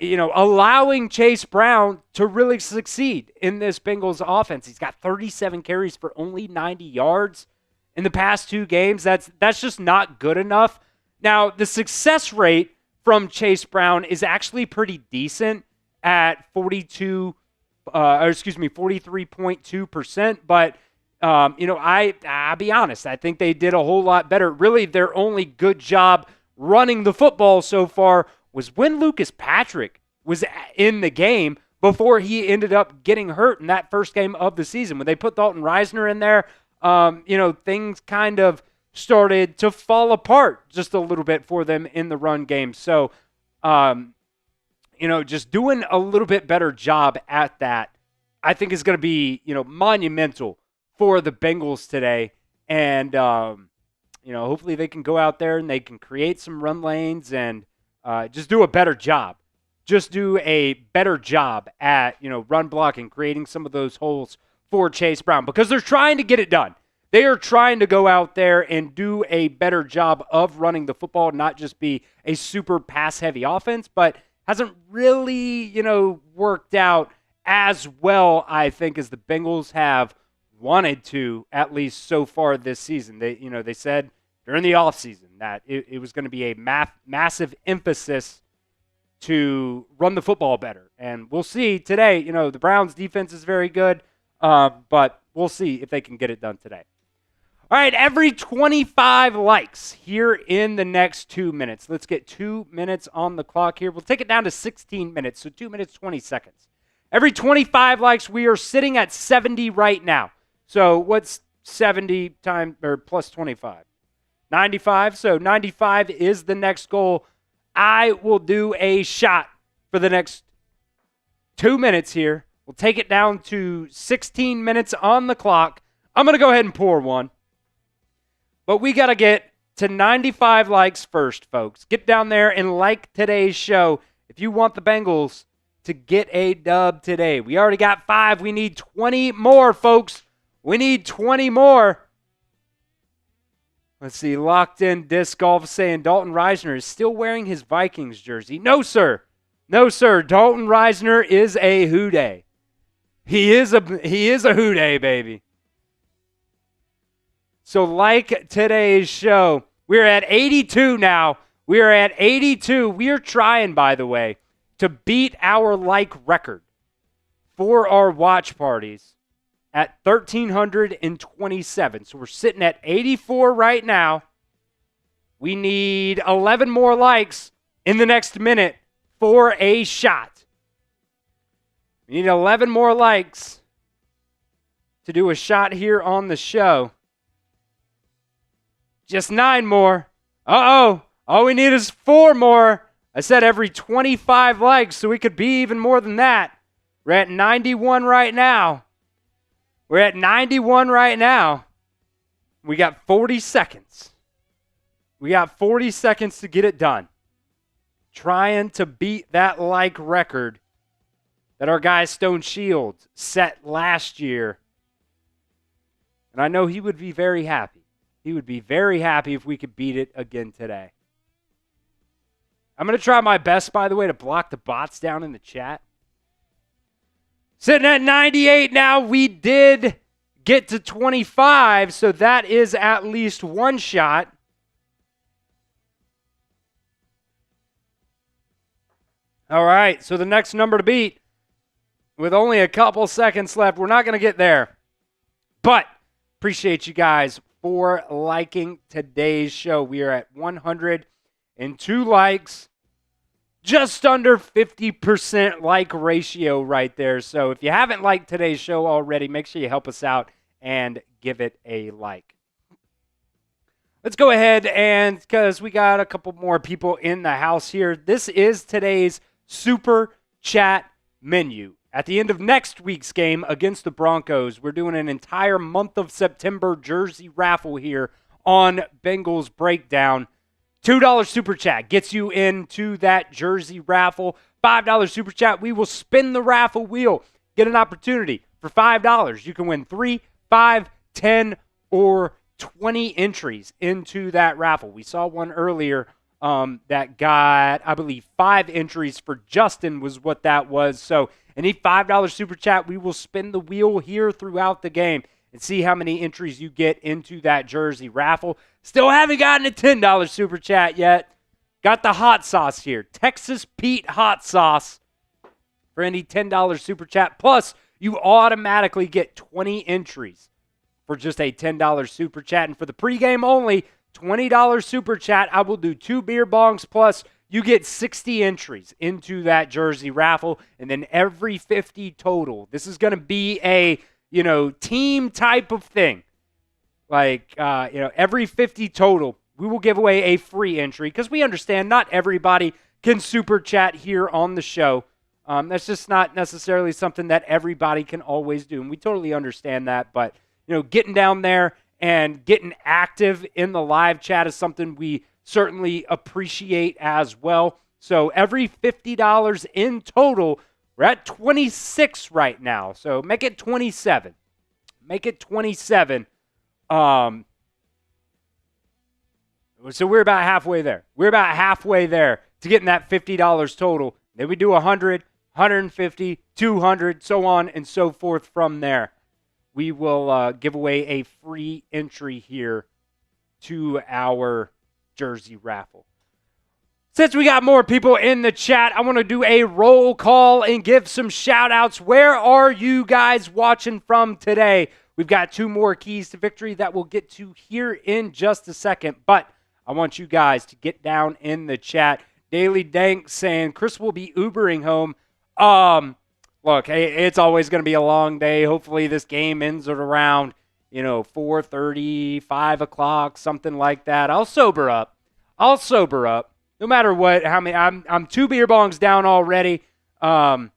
allowing Chase Brown to really succeed in this Bengals offense. He's got 37 carries for only 90 yards in the past 2 games. That's just not good enough. Now, the success rate from Chase Brown is actually pretty decent at 43.2%. But I'll be honest, I think they did a whole lot better. Really, their only good job running the football so far was when Lucas Patrick was in the game before he ended up getting hurt in that first game of the season. When they put Dalton Reisner in there, things kind of started to fall apart just a little bit for them in the run game. So, just doing a little bit better job at that, I think is going to be, monumental for the Bengals today. And, hopefully they can go out there and they can create some run lanes and just do a better job. Just do a better job at, run blocking, creating some of those holes for Chase Brown because they're trying to get it done. They are trying to go out there and do a better job of running the football, not just be a super pass-heavy offense, but hasn't really, worked out as well, I think, as the Bengals have wanted to, at least so far this season. They said during the offseason that it was going to be a massive emphasis to run the football better. And we'll see today. The Browns' defense is very good, but we'll see if they can get it done today. All right, every 25 likes here in the next 2 minutes. Let's get 2 minutes on the clock here. We'll take it down to 16 minutes, so 2 minutes, 20 seconds. Every 25 likes, we are sitting at 70 right now. So what's 70 times or plus 25? 95. So 95 is the next goal. I will do a shot for the next 2 minutes here. We'll take it down to 16 minutes on the clock. I'm going to go ahead and pour one. But we got to get to 95 likes first, folks. Get down there and like today's show if you want the Bengals to get a dub today. We already got 5. We need 20 more, folks. We need 20 more. Let's see. Locked in Disc Golf saying Dalton Reisner is still wearing his Vikings jersey. No, sir. No, sir. Dalton Reisner is a Houday. He is a Houday, baby. So like today's show, we're at 82 now. We are at 82. We are trying, by the way, to beat our like record for our watch parties at 1,327. So we're sitting at 84 right now. We need 11 more likes in the next minute for a shot. We need 11 more likes to do a shot here on the show. Just 9 more. Uh-oh. All we need is 4 more. I said every 25 likes, so we could be even more than that. We're at 91 right now. We're at 91 right now. We got 40 seconds. We got 40 seconds to get it done. Trying to beat that like record that our guy Stone Shields set last year. And I know he would be very happy. He would be very happy if we could beat it again today. I'm going to try my best, by the way, to block the bots down in the chat. Sitting at 98 now. We did get to 25, so that is at least one shot. All right, so the next number to beat, with only a couple seconds left, we're not going to get there. But appreciate you guys for liking today's show. We are at 102 likes, just under 50% like ratio right there. So if you haven't liked today's show already, make sure you help us out and give it a like. Let's go ahead and, because we got a couple more people in the house here, this is today's Super Chat menu. At the end of next week's game against the Broncos, we're doing an entire month of September jersey raffle here on Bengals Breakdown. $2 Super Chat gets you into that jersey raffle. $5 Super Chat, we will spin the raffle wheel. Get an opportunity for $5. You can win 3, 5, 10, or 20 entries into that raffle. We saw one earlier that got, I believe, 5 entries for Justin was what that was. So any $5 Super Chat, we will spin the wheel here throughout the game and see how many entries you get into that jersey raffle. Still haven't gotten a $10 Super Chat yet. Got the hot sauce here. Texas Pete hot sauce for any $10 Super Chat. Plus, you automatically get 20 entries for just a $10 Super Chat. And for the pregame only, $20 Super Chat, I will do 2 beer bongs plus you get 60 entries into that jersey raffle. And then every 50 total, this is going to be a, team type of thing. Like, every 50 total, we will give away a free entry because we understand not everybody can Super Chat here on the show. That's just not necessarily something that everybody can always do. And we totally understand that. But, getting down there and getting active in the live chat is something we certainly appreciate as well. So every $50 in total, we're at 26 right now. So make it 27. Make it 27. So we're about halfway there. We're about halfway there to getting that $50 total. Then we do 100, 150, 200, so on and so forth from there. We will give away a free entry here to our jersey raffle. Since we got more people in the chat, I want to do a roll call and give some shout outs. Where are you guys watching from today? We've got 2 more keys to victory that we'll get to here in just a second, but I want you guys to get down in the chat. Daily Dank saying Chris will be Ubering home. Look, hey, it's always going to be a long day. Hopefully this game ends at around, 4:30, 5 o'clock, something like that. I'll sober up. No matter what, how many, I'm 2 beer bongs down already. Who's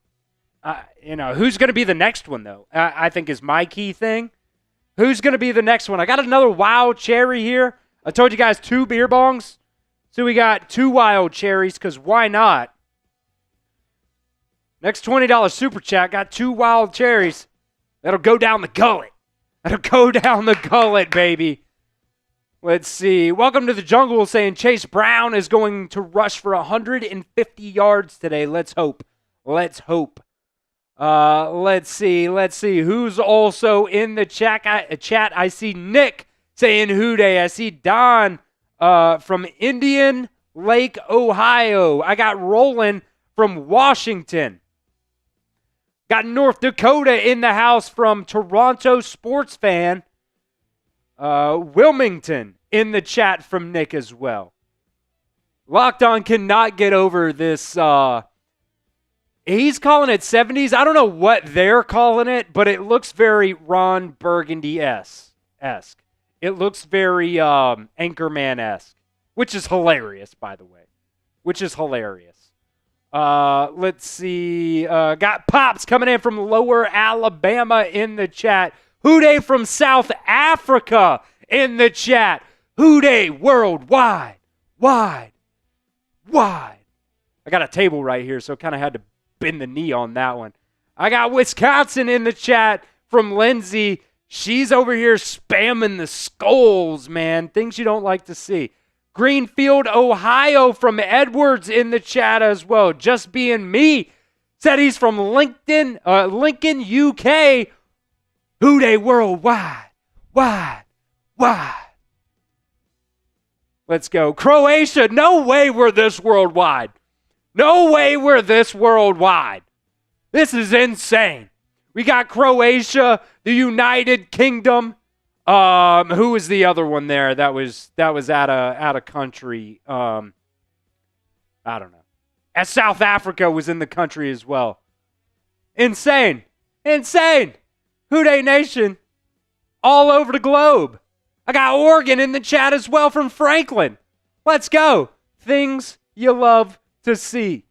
going to be the next one, though? I think is my key thing. Who's going to be the next one? I got another wild cherry here. I told you guys 2 beer bongs. So we got 2 wild cherries, because why not? Next $20 super chat got 2 wild cherries. That'll go down the gullet. That'll go down the gullet, baby. Let's see. Welcome to the jungle, saying Chase Brown is going to rush for 150 yards today. Let's hope. Let's hope. Let's see who's also in the chat. I see Nick saying Who Day. I see Don from Indian Lake, Ohio. I got Roland from Washington. Got North Dakota in the house from Toronto sports fan. Wilmington in the chat from Nick as well. Locked On cannot get over this. He's calling it 70s. I don't know what they're calling it, but it looks very Ron Burgundy-esque. It looks very Anchorman-esque, which is hilarious, by the way. Which is hilarious. Let's see. Got Pops coming in from Lower Alabama in the chat. Houday from South Africa in the chat. Houday worldwide. Wide. I got a table right here, so kind of had to bend the knee on that one. I got Wisconsin in the chat from Lindsay. She's over here spamming the skulls, man. Things you don't like to see. Greenfield, Ohio from Edwards in the chat as well. Just being me. Said he's from Lincoln, UK. Houday worldwide. Wide. Let's go. Croatia. No way we're this worldwide. No way we're this worldwide. This is insane. We got Croatia, the United Kingdom. Who was the other one there that was out of country? I don't know. As South Africa was in the country as well. Insane. Houday Nation all over the globe. I got Oregon in the chat as well from Franklin. Let's go. Things you love to see.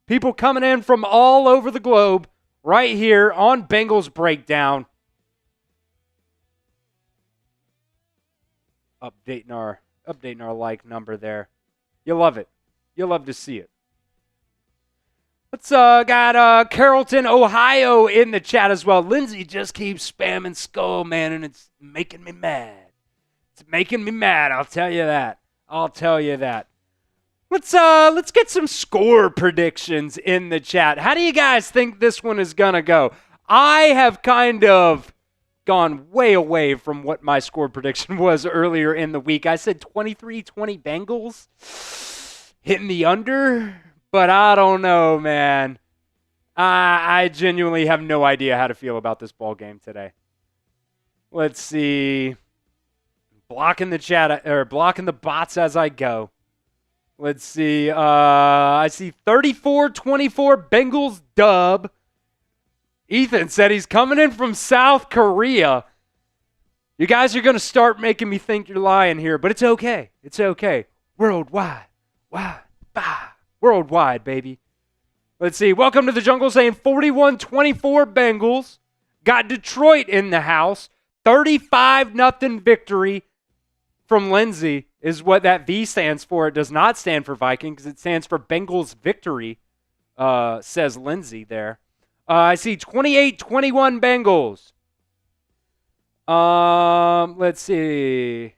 People coming in from all over the globe right here on Bengals Breakdown. Updating our like number there. You love it. You love to see it. Let's got Carrollton, Ohio in the chat as well. Lindsay just keeps spamming skull, man, and it's making me mad. I'll tell you that. Let's get some score predictions in the chat. How do you guys think this one is gonna go? I have kind of gone way away from what my score prediction was earlier in the week. I said 23-20 Bengals hitting the under, but I don't know, man. I genuinely have no idea how to feel about this ball game today. Let's see. Blocking the chat or blocking the bots as I go. Let's see. I see 34-24 Bengals dub. Ethan said he's coming in from South Korea. You guys are going to start making me think you're lying here, but it's okay. It's okay. Worldwide. Worldwide, baby. Let's see. Welcome to the jungle saying 41-24 Bengals. Got Detroit in the house. 35-0 victory from Lindsay is what that V stands for. It does not stand for Viking because it stands for Bengals victory, says Lindsay there. I see 28-21 Bengals. Let's see.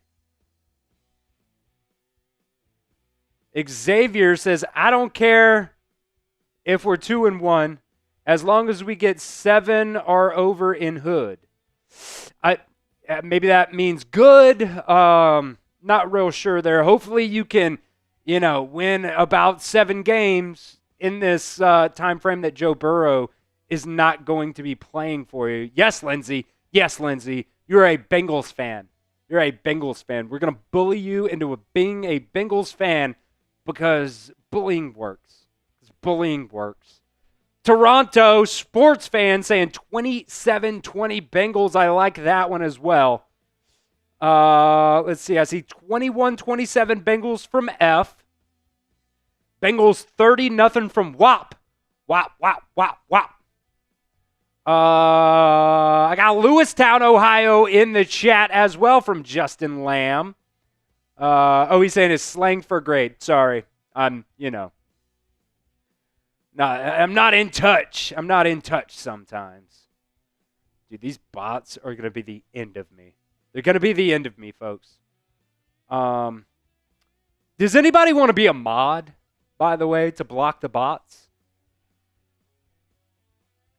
Xavier says, I don't care if we're 2-1 as long as we get 7 or over in Hood. Maybe that means good. Not real sure there. Hopefully you can, win about 7 games in this time frame that Joe Burrow is not going to be playing for you. Yes, Lindsay. You're a Bengals fan. We're going to bully you into being a Bengals fan because bullying works. Toronto sports fan saying 27-20 Bengals. I like that one as well. Let's see. I see 21-27 Bengals from F. Bengals 30-0 from WAP. WAP. I got Lewistown, Ohio in the chat as well from Justin Lamb. He's saying it's slang for grade. Sorry. No, I'm not in touch. I'm not in touch sometimes. Dude, these bots are going to be the end of me. They're going to be the end of me, folks. Does anybody want to be a mod, by the way, to block the bots?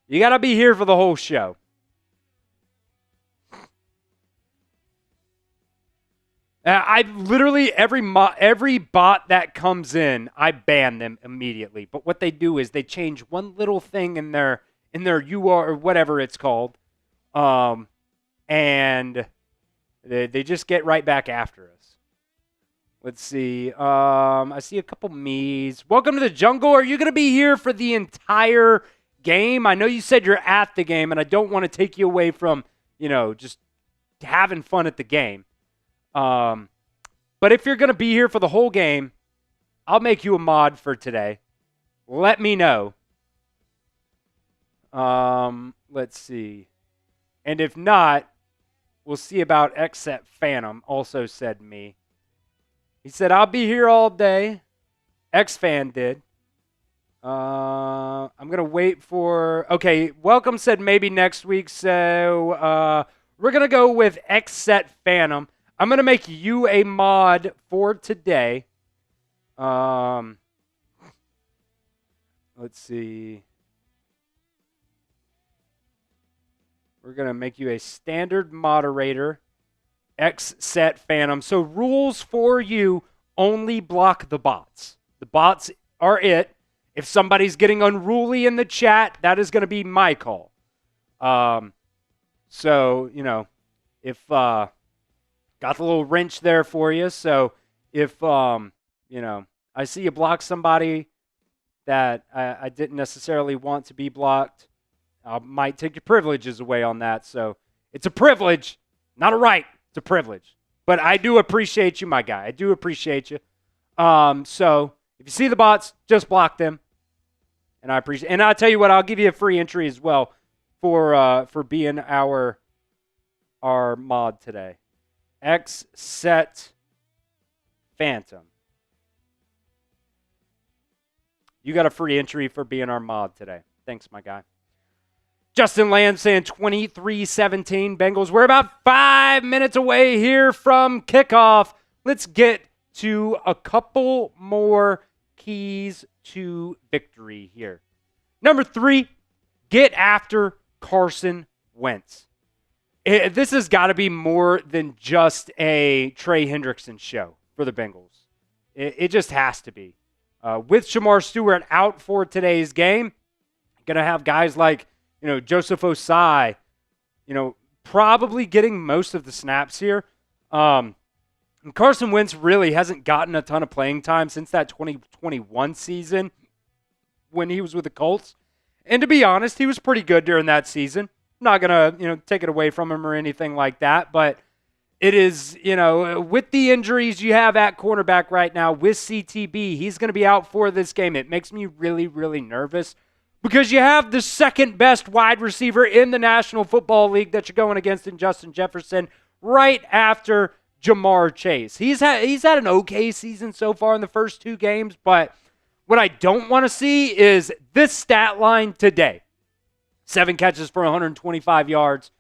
You got to be here for the whole show. I literally, every bot that comes in, I ban them immediately. But what they do is they change one little thing in their URL or whatever it's called, and they just get right back after us. Let's see. I see a couple me's. Welcome to the jungle. Are you going to be here for the entire game? I know you said you're at the game, and I don't want to take you away from, just having fun at the game. But if you're going to be here for the whole game, I'll make you a mod for today. Let me know. Let's see. And if not, we'll see about XSet Phantom, also said me. He said, I'll be here all day. X-Fan did. I'm going to wait for... Okay, Welcome said maybe next week, so we're going to go with XSet Phantom. I'm going to make you a mod for today. Let's see. We're going to make you a standard moderator. XSet Phantom. So rules for you, only block the bots. The bots are it. If somebody's getting unruly in the chat, that is going to be my call. So, if... got the little wrench there for you. So if, I see you block somebody that I didn't necessarily want to be blocked, I might take your privileges away on that. So it's a privilege, not a right. It's a privilege. But I do appreciate you, my guy. I do appreciate you. So if you see the bots, just block them. And I appreciate. And I'll tell you what, I'll give you a free entry as well for being our mod today. XSet Phantom. You got a free entry for being our mod today. Thanks, my guy. Justin Land saying 23-17 Bengals. We're about 5 minutes away here from kickoff. Let's get to a couple more keys to victory here. Number 3, get after Carson Wentz. This has got to be more than just a Trey Hendrickson show for the Bengals. It just has to be. With Shamar Stewart out for today's game, going to have guys like, Joseph Osai, probably getting most of the snaps here. And Carson Wentz really hasn't gotten a ton of playing time since that 2021 season when he was with the Colts. And to be honest, he was pretty good during that season. Not going to, take it away from him or anything like that, but it is, with the injuries you have at cornerback right now with CTB, he's going to be out for this game. It makes me really, really nervous because you have the second best wide receiver in the National Football League that you're going against in Justin Jefferson right after Jamar Chase. He's had an okay season so far in the first 2 games, but what I don't want to see is this stat line today. 7 catches for 125 yards,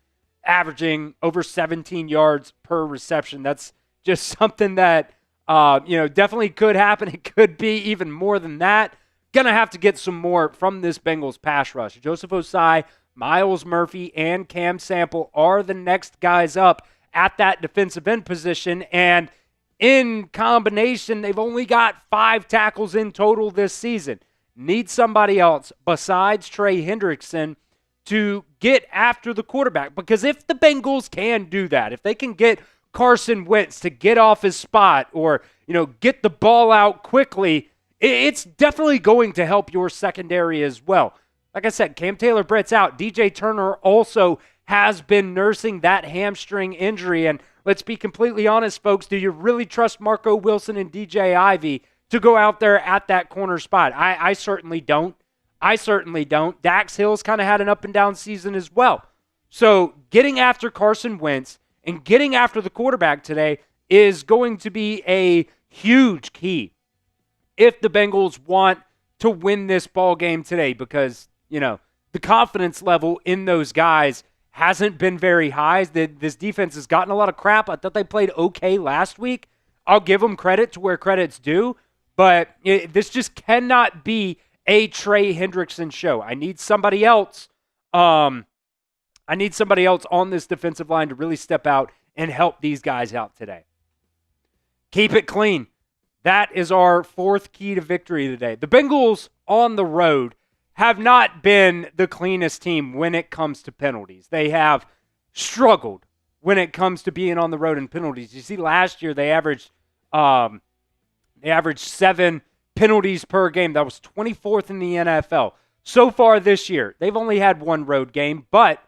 averaging over 17 yards per reception. That's just something that, definitely could happen. It could be even more than that. Going to have to get some more from this Bengals pass rush. Joseph Osai, Myles Murphy, and Cam Sample are the next guys up at that defensive end position. And in combination, they've only got 5 tackles in total this season. Need somebody else besides Trey Hendrickson to get after the quarterback. Because if the Bengals can do that, if they can get Carson Wentz to get off his spot or, get the ball out quickly, it's definitely going to help your secondary as well. Like I said, Cam Taylor-Britt's out. DJ Turner also has been nursing that hamstring injury. And let's be completely honest, folks, do you really trust Marco Wilson and DJ Ivey to go out there at that corner spot? I certainly don't. Dax Hill's kind of had an up and down season as well. So getting after Carson Wentz and getting after the quarterback today is going to be a huge key if the Bengals want to win this ball game today because, the confidence level in those guys hasn't been very high. This defense has gotten a lot of crap. I thought they played okay last week. I'll give them credit to where credit's due, but this just cannot be a Trey Hendrickson show. I need somebody else. I need somebody else on this defensive line to really step out and help these guys out today. Keep it clean. That is our fourth key to victory today. The Bengals on the road have not been the cleanest team when it comes to penalties. They have struggled when it comes to being on the road in penalties. You see, last year they averaged 7 penalties per game. That was 24th in the NFL. So far this year, they've only had one road game, but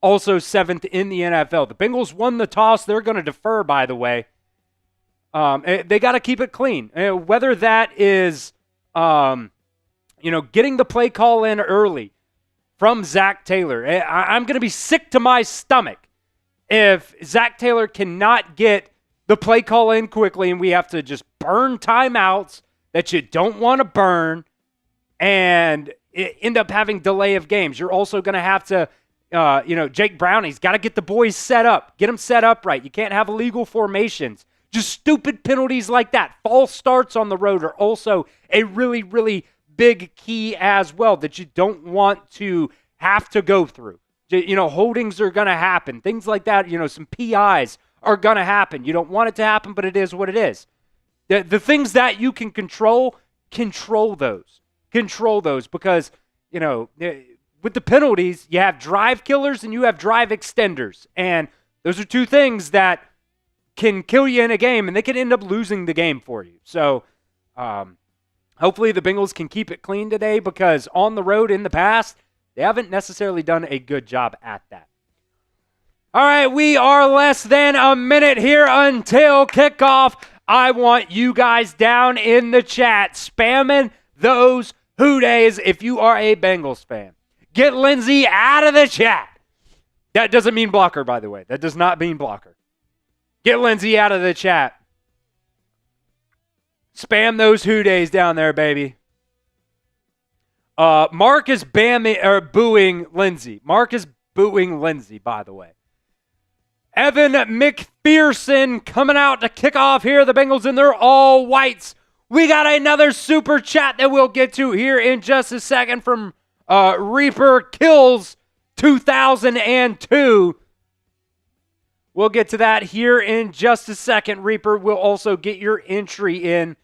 also 7th in the NFL. The Bengals won the toss. They're going to defer, by the way. They got to keep it clean. Whether that is, getting the play call in early from Zach Taylor. I'm going to be sick to my stomach if Zach Taylor cannot get the play call in quickly and we have to just burn timeouts that you don't want to burn and end up having delay of games. You're also going to have to, Jake Browning's got to get the boys set up. Get them set up right. You can't have illegal formations. Just stupid penalties like that. False starts on the road are also a really, really big key as well that you don't want to have to go through. Holdings are going to happen. Things like that, some PIs are going to happen. You don't want it to happen, but it is what it is. The things that you can control those. Control those because, with the penalties, you have drive killers and you have drive extenders. And those are two things that can kill you in a game, and they can end up losing the game for you. So, hopefully the Bengals can keep it clean today because on the road in the past, they haven't necessarily done a good job at that. All right, we are less than a minute here until kickoff. I want you guys down in the chat spamming those hoo-days if you are a Bengals fan. Get Lindsay out of the chat. That doesn't mean blocker, by the way. That does not mean blocker. Get Lindsay out of the chat. Spam those hoo-days down there, baby. Mark is booing Lindsay. Mark is booing Lindsay, by the way. Evan McPherson coming out to kick off here. The Bengals in their all whites. We got another super chat that we'll get to here in just a second from Reaper Kills 2002. We'll get to that here in just a second. Reaper will also get your entry in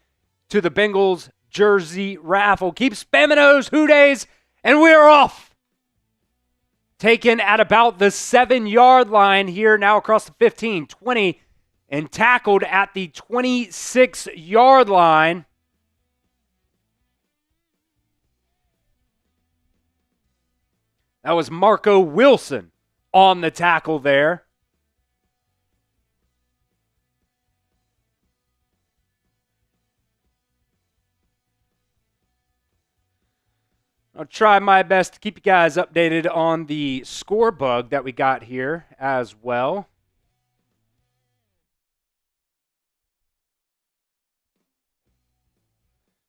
to the Bengals jersey raffle. Keep spamming those hoo-days, and we're off. Taken at about the 7-yard line here, now across the 15, 20, and tackled at the 26-yard line. That was Marco Wilson on the tackle there. I'll try my best to keep you guys updated on the score bug that we got here as well.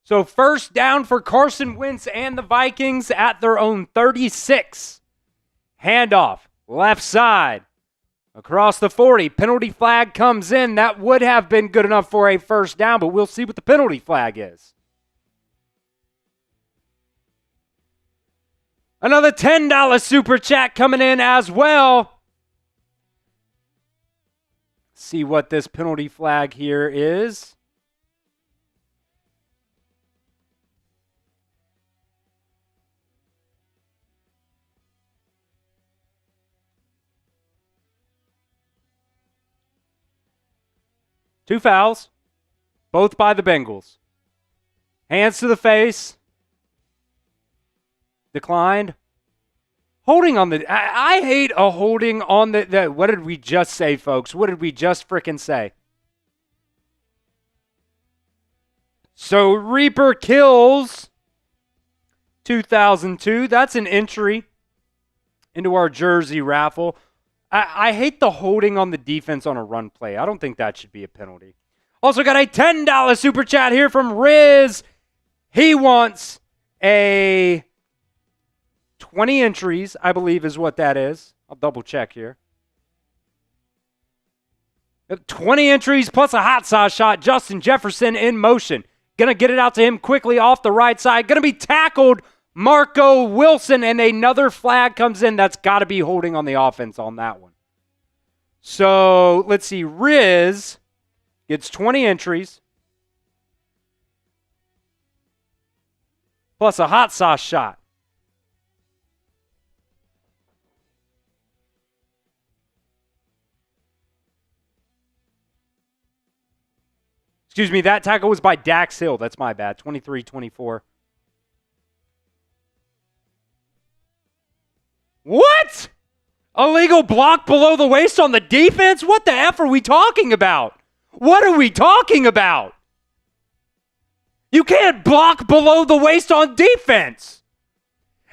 So first down for Carson Wentz and the Vikings at their own 36. Handoff, left side, across the 40. Penalty flag comes in. That would have been good enough for a first down, but we'll see what the penalty flag is. Another $10 super chat coming in as well. See what this penalty flag here is. Two fouls, both by the Bengals. Hands to the face. Declined. Holding on the... I hate a holding on the... What did we just say, folks? What did we just frickin' say? So, Reaper Kills 2002. That's an entry into our jersey raffle. I hate the holding on the defense on a run play. I don't think that should be a penalty. Also got a $10 super chat here from Riz. He wants a 20 entries, I believe is what that is. I'll double check here. 20 entries plus a hot sauce shot. Justin Jefferson in motion. Going to get it out to him quickly off the right side. Going to be tackled. Marco Wilson, and another flag comes in. That's got to be holding on the offense on that one. So let's see. Riz gets 20 entries plus a hot sauce shot. Excuse me, that tackle was by Dax Hill. That's my bad. 23-24. What? Illegal block below the waist on the defense? What the F are we talking about? What are we talking about? You can't block below the waist on defense.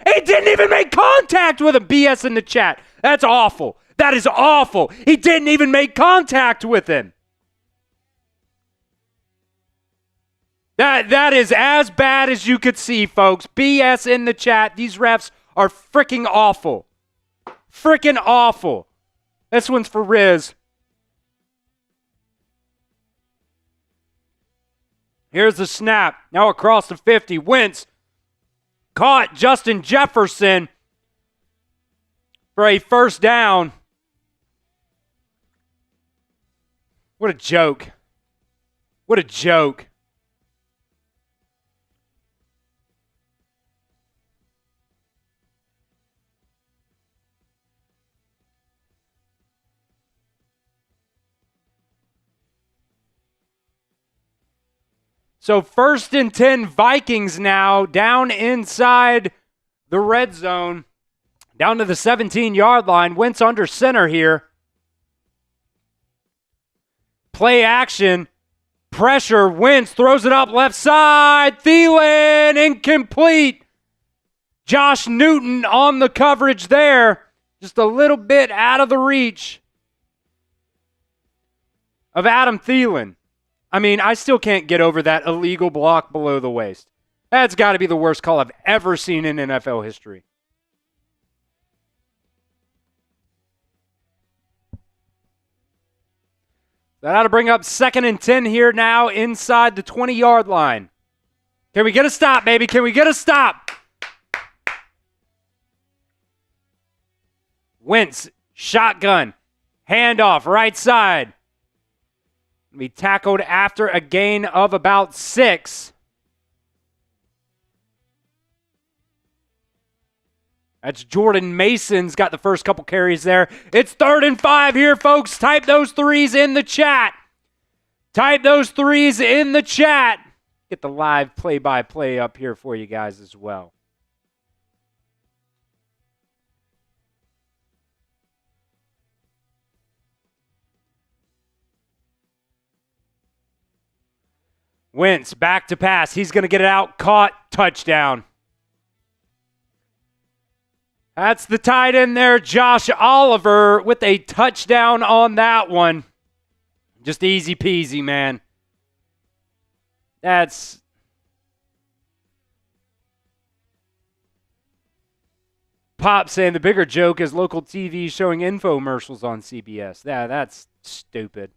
He didn't even make contact with him. BS in the chat. That's awful. That is awful. He didn't even make contact with him. That is as bad as you could see, folks. BS in the chat. These refs are freaking awful. Freaking awful. This one's for Riz. Here's the snap. Now across the 50. Wentz caught Justin Jefferson for a first down. What a joke. What a joke. So 1st and 10 Vikings now down inside the red zone, down to the 17-yard line. Wentz under center here. Play action, pressure, Wentz throws it up left side. Thielen incomplete. Josh Newton on the coverage there. Just a little bit out of the reach of Adam Thielen. I mean, I still can't get over that illegal block below the waist. That's got to be the worst call I've ever seen in NFL history. That ought to bring up 2nd and 10 here now inside the 20-yard line. Can we get a stop, baby? Can we get a stop? Wentz, shotgun, handoff, right side. Be tackled after a gain of about 6. That's Jordan Mason's got the first couple carries there. It's 3rd and 5 here, folks. Type those 3s in the chat. Type those 3s in the chat. Get the live play-by-play up here for you guys as well. Wentz back to pass. He's going to get it out. Caught. Touchdown. That's the tight end there, Josh Oliver, with a touchdown on that one. Just easy peasy, man. That's... Pop saying the bigger joke is local TV showing infomercials on CBS. Yeah, that's stupid.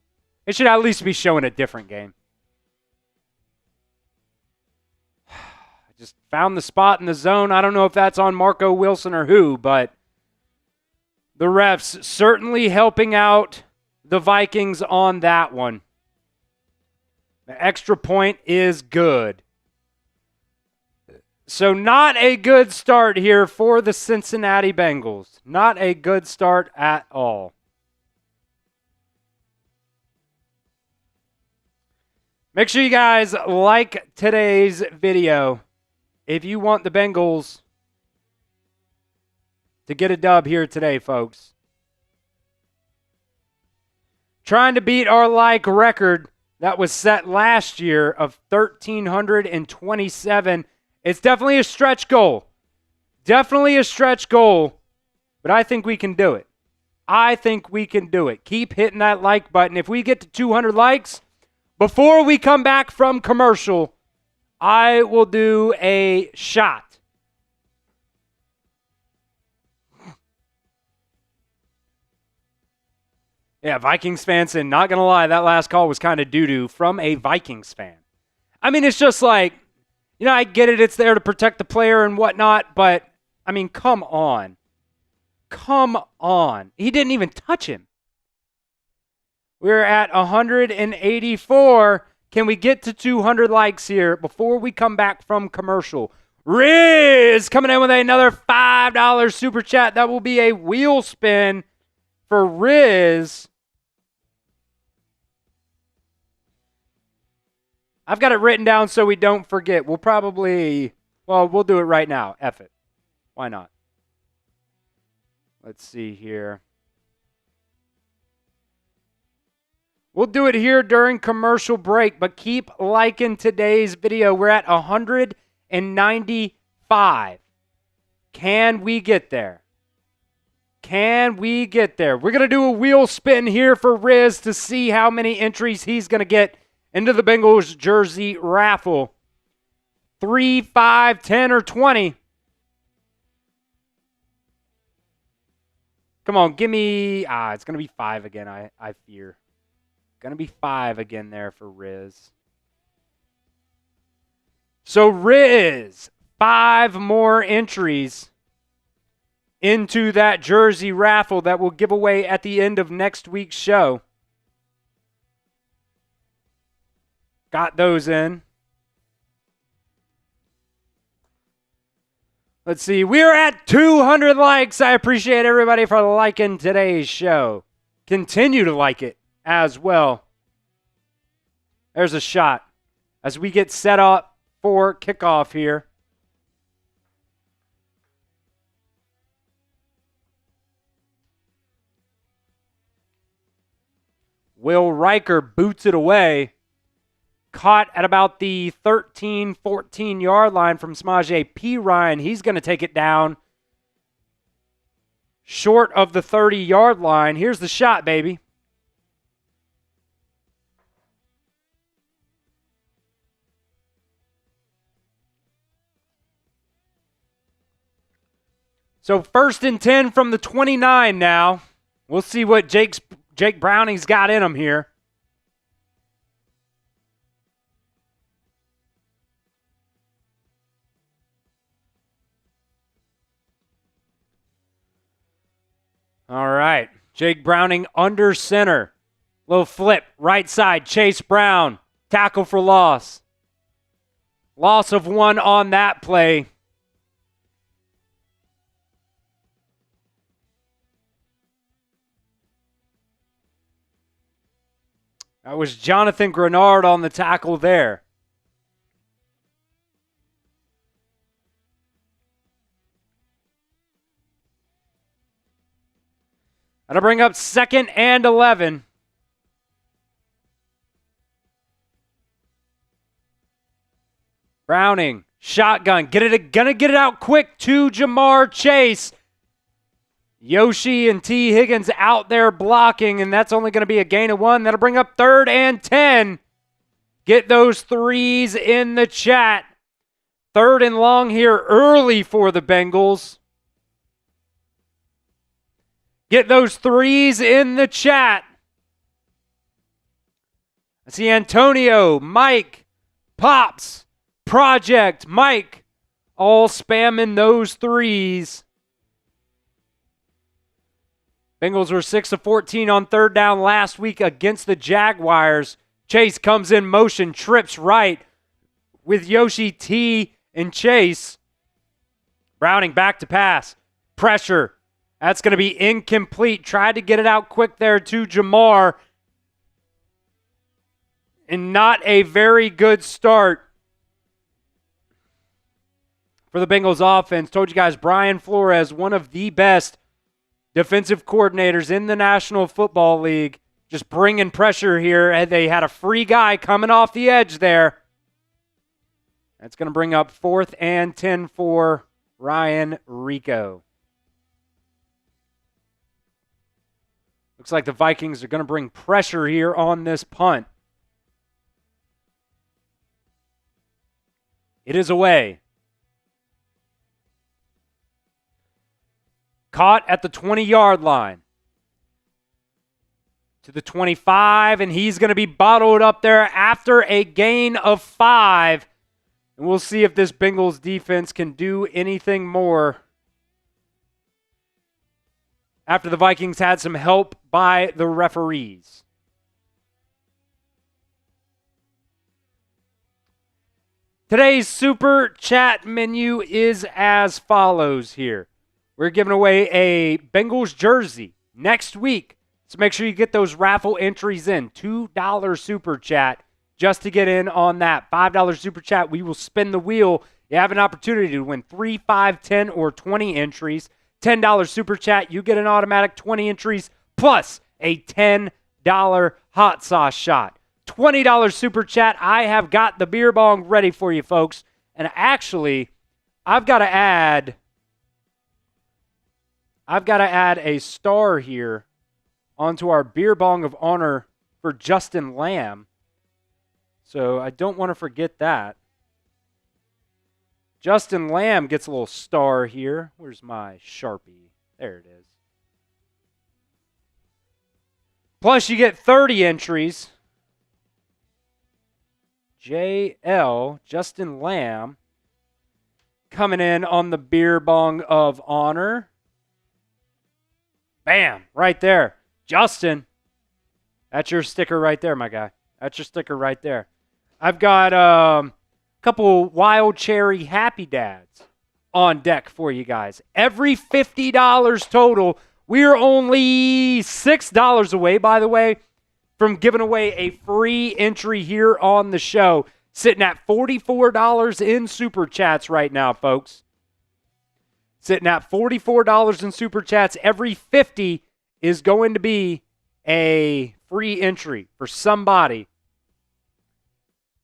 It should at least be showing a different game. Just found the spot in the zone. I don't know if that's on Marco Wilson or who, but the refs certainly helping out the Vikings on that one. The extra point is good. So not a good start here for the Cincinnati Bengals. Not a good start at all. Make sure you guys like today's video if you want the Bengals to get a dub here today, folks. Trying to beat our like record that was set last year of 1,327. It's definitely a stretch goal. Definitely a stretch goal, but I think we can do it. I think we can do it. Keep hitting that like button. If we get to 200 likes, before we come back from commercial, I will do a shot. Yeah, Vikings fans, and not going to lie, that last call was kind of doo-doo from a Vikings fan. I mean, it's just like, I get it. It's there to protect the player and whatnot, but, I mean, come on. Come on. He didn't even touch him. We're at 184. Can we get to 200 likes here before we come back from commercial? Riz coming in with another $5 super chat. That will be a wheel spin for Riz. I've got it written down so we don't forget. We'll do it right now. F it. Why not? Let's see here. We'll do it here during commercial break, but keep liking today's video. We're at 195. Can we get there? Can we get there? We're going to do a wheel spin here for Riz to see how many entries he's going to get into the Bengals jersey raffle. 3, 5, 10, or 20. Come on, give me... it's going to be 5 again, I fear. Going to be 5 again there for Riz. So Riz, 5 more entries into that jersey raffle that we'll give away at the end of next week's show. Got those in. Let's see. We're at 200 likes. I appreciate everybody for liking today's show. Continue to like it as well. There's a shot as we get set up for kickoff here. Will Riker boots it away. Caught at about the 13, 14-yard line from Samaje Perine. He's going to take it down short of the 30-yard line. Here's the shot, baby. So 1st and 10 from the 29 now. We'll see what Jake Browning's got in him here. All right. Jake Browning under center. Little flip. Right side. Chase Brown. Tackle for loss. Loss of 1 on that play. That was Jonathan Grenard on the tackle there. That'll bring up 2nd and 11. Browning, shotgun, gonna get it out quick to Jamar Chase. Yoshi and T. Higgins out there blocking, and that's only going to be a gain of 1. That'll bring up 3rd and 10. Get those 3s in the chat. 3rd and long here early for the Bengals. Get those 3s in the chat. I see Antonio, Mike, Pops, Project, Mike, all spamming those 3s. Bengals were 6 of 14 on 3rd down last week against the Jaguars. Chase comes in motion, trips right with Yoshi, T, and Chase. Browning back to pass. Pressure. That's going to be incomplete. Tried to get it out quick there to Jamar. And not a very good start for the Bengals offense. Told you guys, Brian Flores, one of the best defensive coordinators in the National Football League, just bringing pressure here. And they had a free guy coming off the edge there. That's going to bring up 4th and 10 for Ryan Rico. Looks like the Vikings are going to bring pressure here on this punt. It is away. Caught at the 20-yard line. To the 25, and he's going to be bottled up there after a gain of 5. And we'll see if this Bengals defense can do anything more after the Vikings had some help by the referees. Today's Super Chat menu is as follows here. We're giving away a Bengals jersey next week. So make sure you get those raffle entries in. $2 Super Chat just to get in on that. $5 Super Chat, we will spin the wheel. You have an opportunity to win 3, 5, 10, or 20 entries. $10 Super Chat, you get an automatic 20 entries plus a $10 hot sauce shot. $20 Super Chat, I have got the beer bong ready for you folks. And actually, I've got to add a star here onto our beer bong of honor for Justin Lamb. So I don't want to forget that. Justin Lamb gets a little star here. Where's my Sharpie? There it is. Plus you get 30 entries. JL, Justin Lamb, coming in on the beer bong of honor. Bam, right there. Justin, that's your sticker right there, my guy. That's your sticker right there. I've got a couple Wild Cherry Happy Dads on deck for you guys. Every $50 total, we're only $6 away, by the way, from giving away a free entry here on the show. Sitting at $44 in Super Chats right now, folks. Sitting at $44 in Super Chats. Every 50 is going to be a free entry for somebody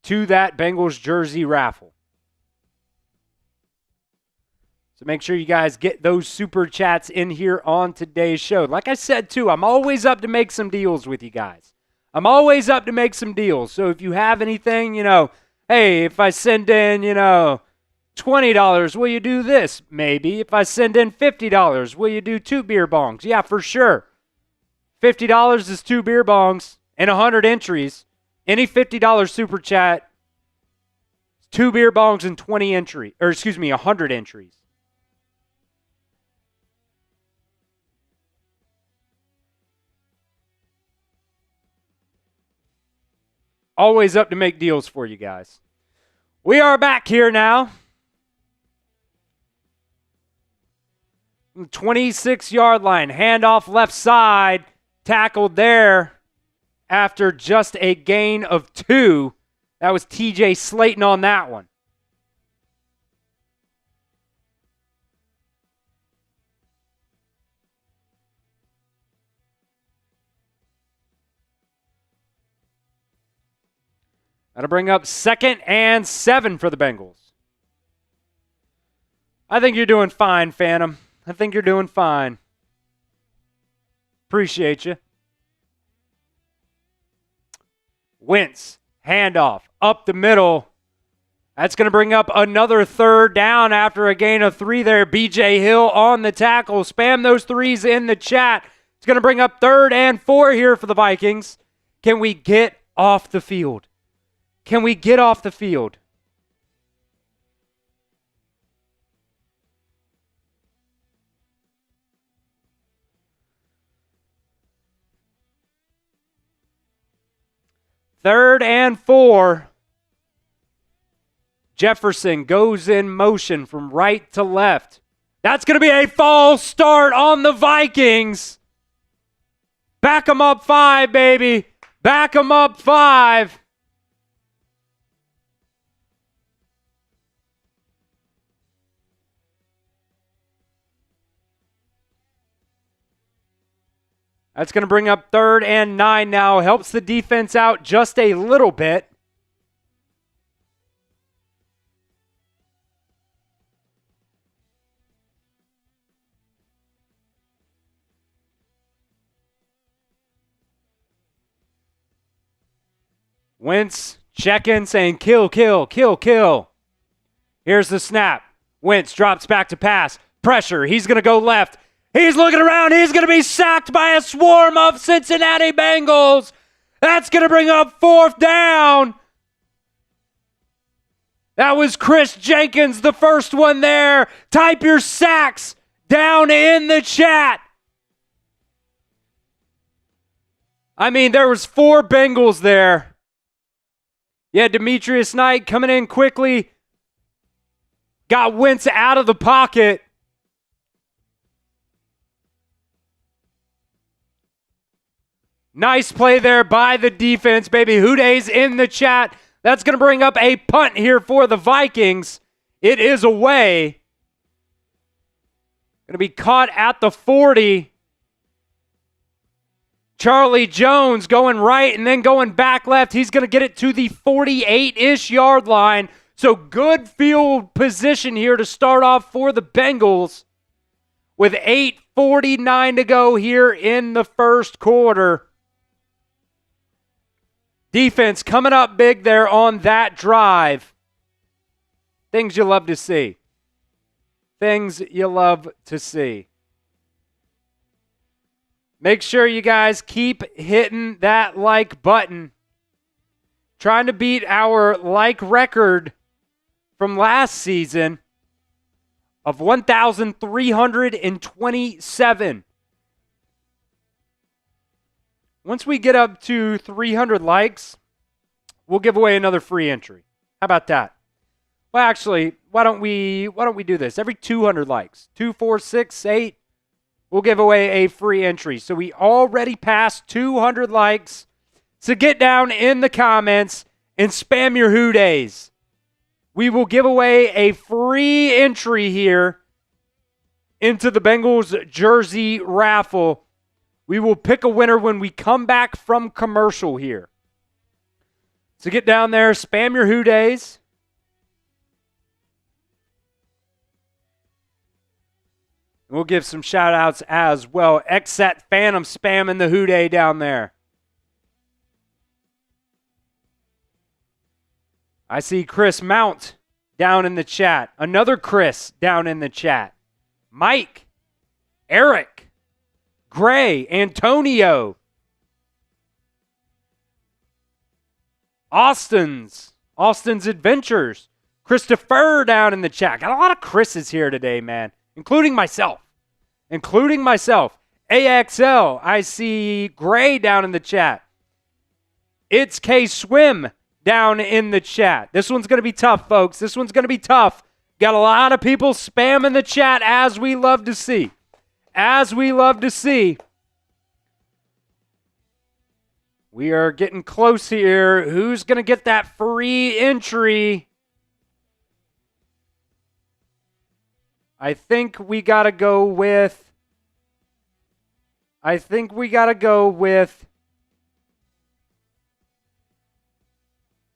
to that Bengals jersey raffle. So make sure you guys get those Super Chats in here on today's show. Like I said, too, I'm always up to make some deals with you guys. I'm always up to make some deals. So if you have anything, hey, if I send in, $20, will you do this? Maybe. If I send in $50, will you do 2 beer bongs? Yeah, for sure. $50 is 2 beer bongs and 100 entries. Any $50 Super Chat, 2 beer bongs and 100 entries. Always up to make deals for you guys. We are back here now. 26-yard line, handoff left side, tackled there after just a gain of 2. That was TJ Slayton on that one. That'll bring up 2nd and 7 for the Bengals. I think you're doing fine, Phantom. I think you're doing fine. Appreciate you. Wentz, handoff, up the middle. That's going to bring up another 3rd down after a gain of 3 there. BJ Hill on the tackle. Spam those 3s in the chat. It's going to bring up 3rd and 4 here for the Vikings. Can we get off the field? Can we get off the field? Third and 4. Jefferson goes in motion from right to left. That's going to be a false start on the Vikings. Back them up 5, baby. Back them up 5. That's going to bring up 3rd and 9 now. Helps the defense out just a little bit. Wentz checking, saying kill, kill, kill, kill. Here's the snap. Wentz drops back to pass. Pressure. He's going to go left. He's looking around. He's going to be sacked by a swarm of Cincinnati Bengals. That's going to bring up 4th down. That was Chris Jenkins, the first one there. Type your sacks down in the chat. I mean, there was 4 Bengals there. Yeah, Demetrius Knight coming in quickly. Got Wentz out of the pocket. Nice play there by the defense, baby. Huday's in the chat. That's going to bring up a punt here for the Vikings. It is away. Going to be caught at the 40. Charlie Jones going right and then going back left. He's going to get it to the 48-ish yard line. So good field position here to start off for the Bengals with 8:49 to go here in the first quarter. Defense coming up big there on that drive. Things you love to see. Things you love to see. Make sure you guys keep hitting that like button. Trying to beat our like record from last season of 1,327. Once we get up to 300 likes, we'll give away another free entry. How about that? Well, actually, why don't we do this? Every 200 likes, 2, 4, 6, 8, we'll give away a free entry. So we already passed 200 likes. So get down in the comments and spam your Who Days. We will give away a free entry here into the Bengals jersey raffle. We will pick a winner when we come back from commercial here. So get down there, spam your Who Days. We'll give some shout outs as well. Xset Phantom spamming the Who Day down there. I see Chris Mount down in the chat. Another Chris down in the chat. Mike, Eric, Gray, Antonio, Austin's Adventures, Christopher down in the chat. Got a lot of Chris's here today, man, including myself. AXL, I see Gray down in the chat. It's K Swim down in the chat. This one's going to be tough, folks. This one's going to be tough. Got a lot of people spamming the chat, as we love to see. We are getting close here. Who's going to get that free entry? I think we got to go with...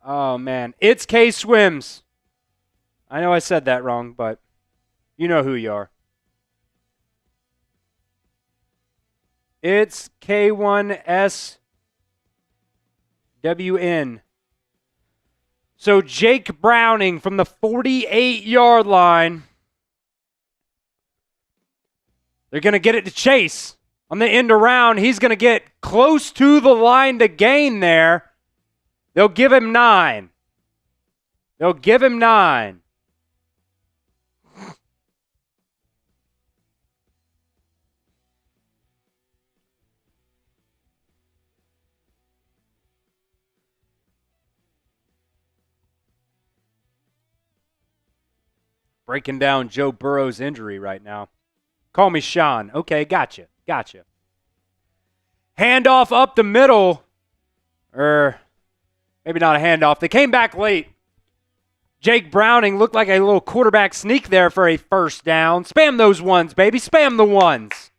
Oh, man. It's K Swims. I know I said that wrong, but you know who you are. It's K1SWN. So Jake Browning from the 48-yard line. They're going to get it to Chase on the end around. He's going to get close to the line to gain there. They'll give him 9. Breaking down Joe Burrow's injury right now. Call me Sean. Okay, gotcha. Handoff up the middle. Maybe not a handoff. They came back late. Jake Browning looked like a little quarterback sneak there for a first down. Spam those ones, baby. Spam the ones.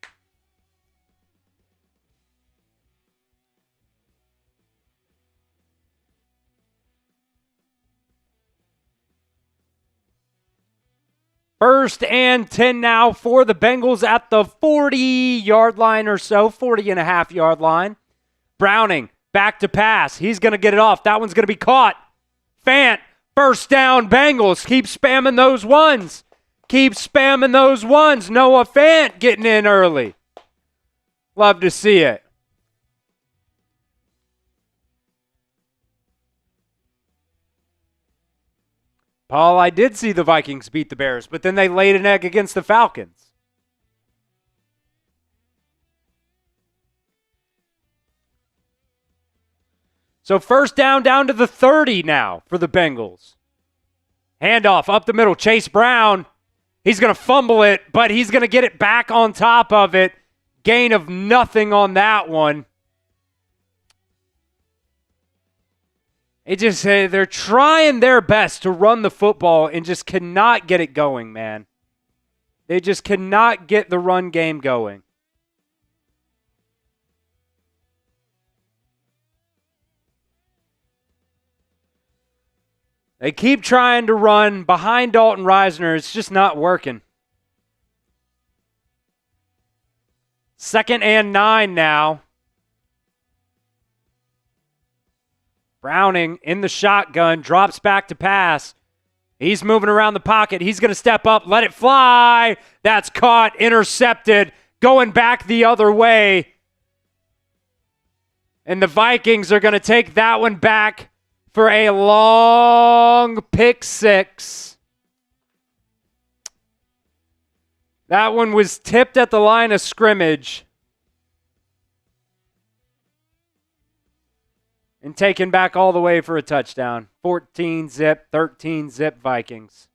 First and 10 now for the Bengals at the 40-yard line or so, 40-and-a-half-yard line. Browning back to pass. He's going to get it off. That one's going to be caught. Fant First down, Bengals. Keep spamming those ones. Keep spamming those ones. Noah Fant getting in early. Love to see it. Paul, I did see the Vikings beat the Bears, but then they laid an egg against the Falcons. So first down to the 30 now for the Bengals. Handoff up the middle. Chase Brown. He's going to fumble it, but he's going to get it back on top of it. Gain of nothing on that one. They're trying their best to run the football and just cannot get it going, man. They just cannot get the run game going. They keep trying to run behind Dalton Risner. It's just not working. 2nd and 9 now. Browning in the shotgun, drops back to pass. He's moving around the pocket. He's going to step up, let it fly. That's caught, intercepted, going back the other way. And the Vikings are going to take that one back for a long pick six. That one was tipped at the line of scrimmage and taken back all the way for a touchdown. 14-zip, 13-zip Vikings.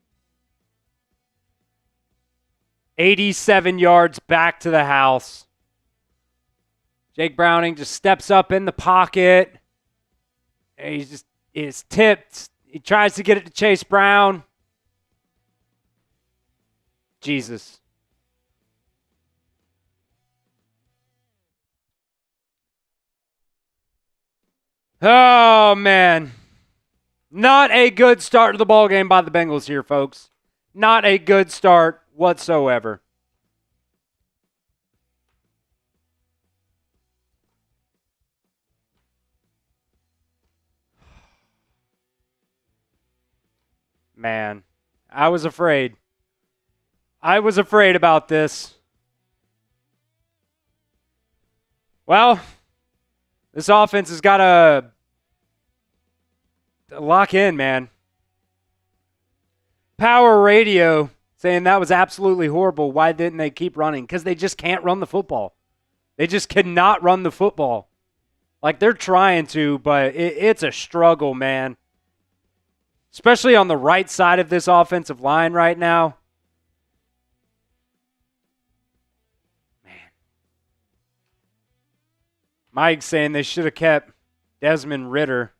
87 yards back to the house. Jake Browning just steps up in the pocket. And he just is tipped. He tries to get it to Chase Brown. Jesus. Oh, man. Not a good start to the ballgame by the Bengals here, folks. Not a good start whatsoever. Man, I was afraid. I was afraid about this. Well, this offense has got to lock in, man. Power Radio saying that was absolutely horrible. Why didn't they keep running? Because they just can't run the football. They just cannot run the football. Like, they're trying to, but it's a struggle, man. Especially on the right side of this offensive line right now. Man. Mike's saying they should have kept Desmond Ridder.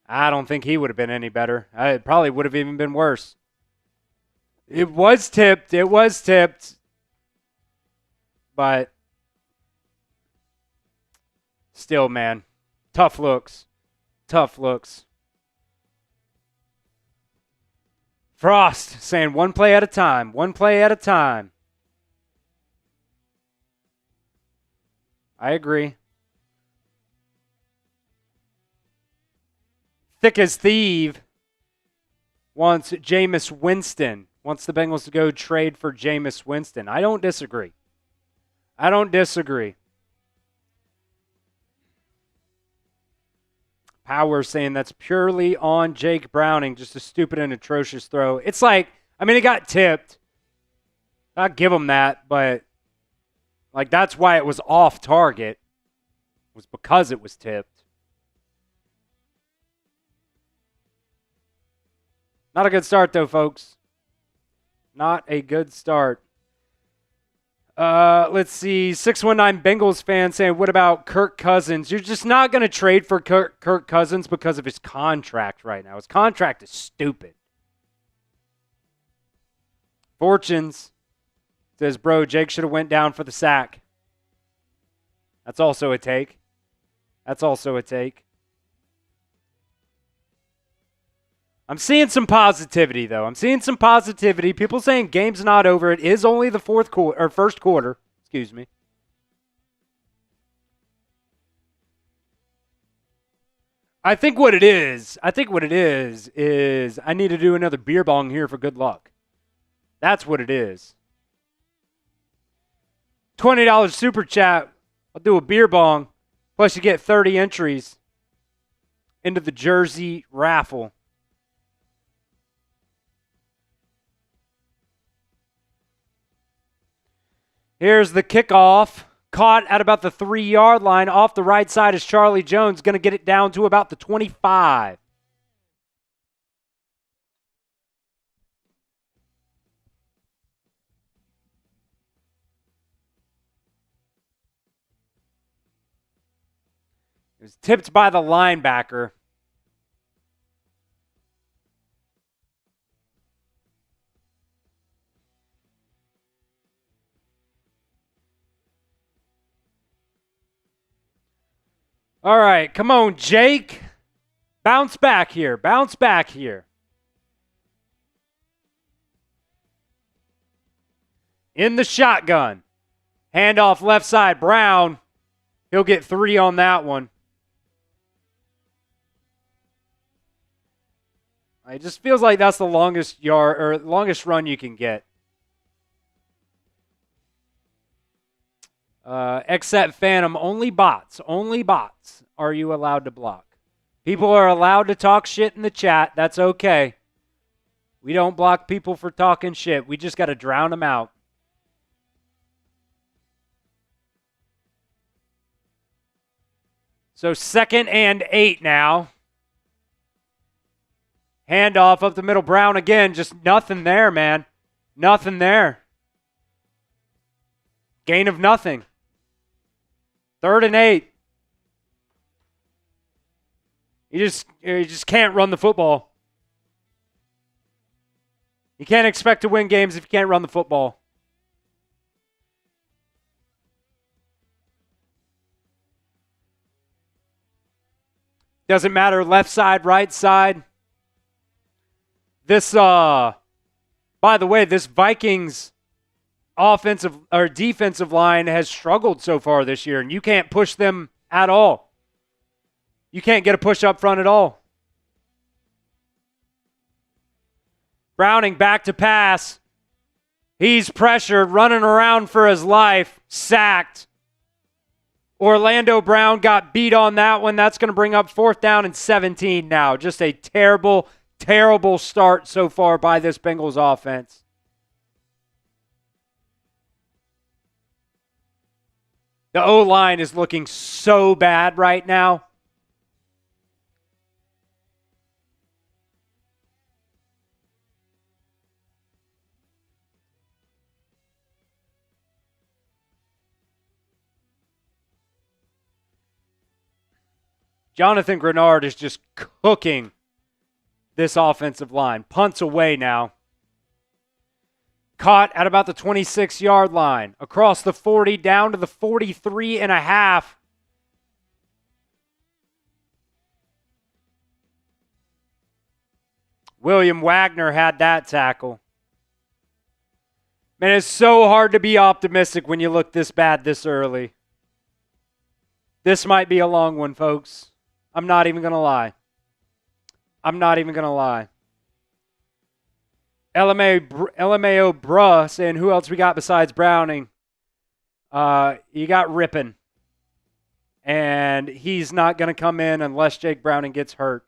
I don't think he would have been any better. It probably would have even been worse. It was tipped. It was tipped. But still, man. Tough looks. Tough looks. Frost saying one play at a time. One play at a time. I agree. Thick as Thief wants Jameis Winston. Wants the Bengals to go trade for Jameis Winston. I don't disagree. I don't disagree. Power saying that's purely on Jake Browning. Just a stupid and atrocious throw. It's like, I mean, it got tipped. I'll give him that, but like that's why it was off target. It was because it was tipped. Not a good start, though, folks. Not a good start. Let's see. 619 Bengals fan saying, what about Kirk Cousins? You're just not going to trade for Kirk Cousins because of his contract right now. His contract is stupid. Fortunes says, bro, Jake should have went down for the sack. That's also a take. That's also a take. I'm seeing some positivity, though. I'm seeing some positivity. People saying game's not over. It is only the first quarter. Excuse me. I think what it is I need to do another beer bong here for good luck. That's what it is. $20 super chat. I'll do a beer bong. Plus you get 30 entries into the jersey raffle. Here's the kickoff. Caught at about the 3-yard line. Off the right side is Charlie Jones. Going to get it down to about the 25. It was tipped by the linebacker. All right, come on, Jake. Bounce back here. Bounce back here. In the shotgun. Handoff left side. Brown. He'll get 3 on that one. It just feels like that's the longest run you can get. Except Phantom, only bots are you allowed to block. People are allowed to talk shit in the chat. That's okay. We don't block people for talking shit. We just got to drown them out. So 2nd and 8 now. Handoff up the middle. Brown again. Just nothing there, man. Nothing there. Gain of nothing. 3rd and 8. You just can't run the football. You can't expect to win games if you can't run the football. Doesn't matter left side, right side. This, by the way, this Vikings offensive or defensive line has struggled so far this year, and you can't push them at all. You can't get a push up front at all. Browning back to pass. He's pressured, running around for his life, sacked. Orlando Brown got beat on that one. That's going to bring up 4th down and 17 now. Just a terrible, terrible start so far by this Bengals offense. The O-line is looking so bad right now. Jonathan Grenard is just cooking this offensive line. Punts away now. Caught at about the 26-yard line. Across the 40, down to the 43 and a half. William Wagner had that tackle. Man, it's so hard to be optimistic when you look this bad this early. This might be a long one, folks. I'm not even going to lie. I'm not even going to lie. LMAO bruh saying, who else we got besides Browning? You got Rippin. And he's not going to come in unless Jake Browning gets hurt,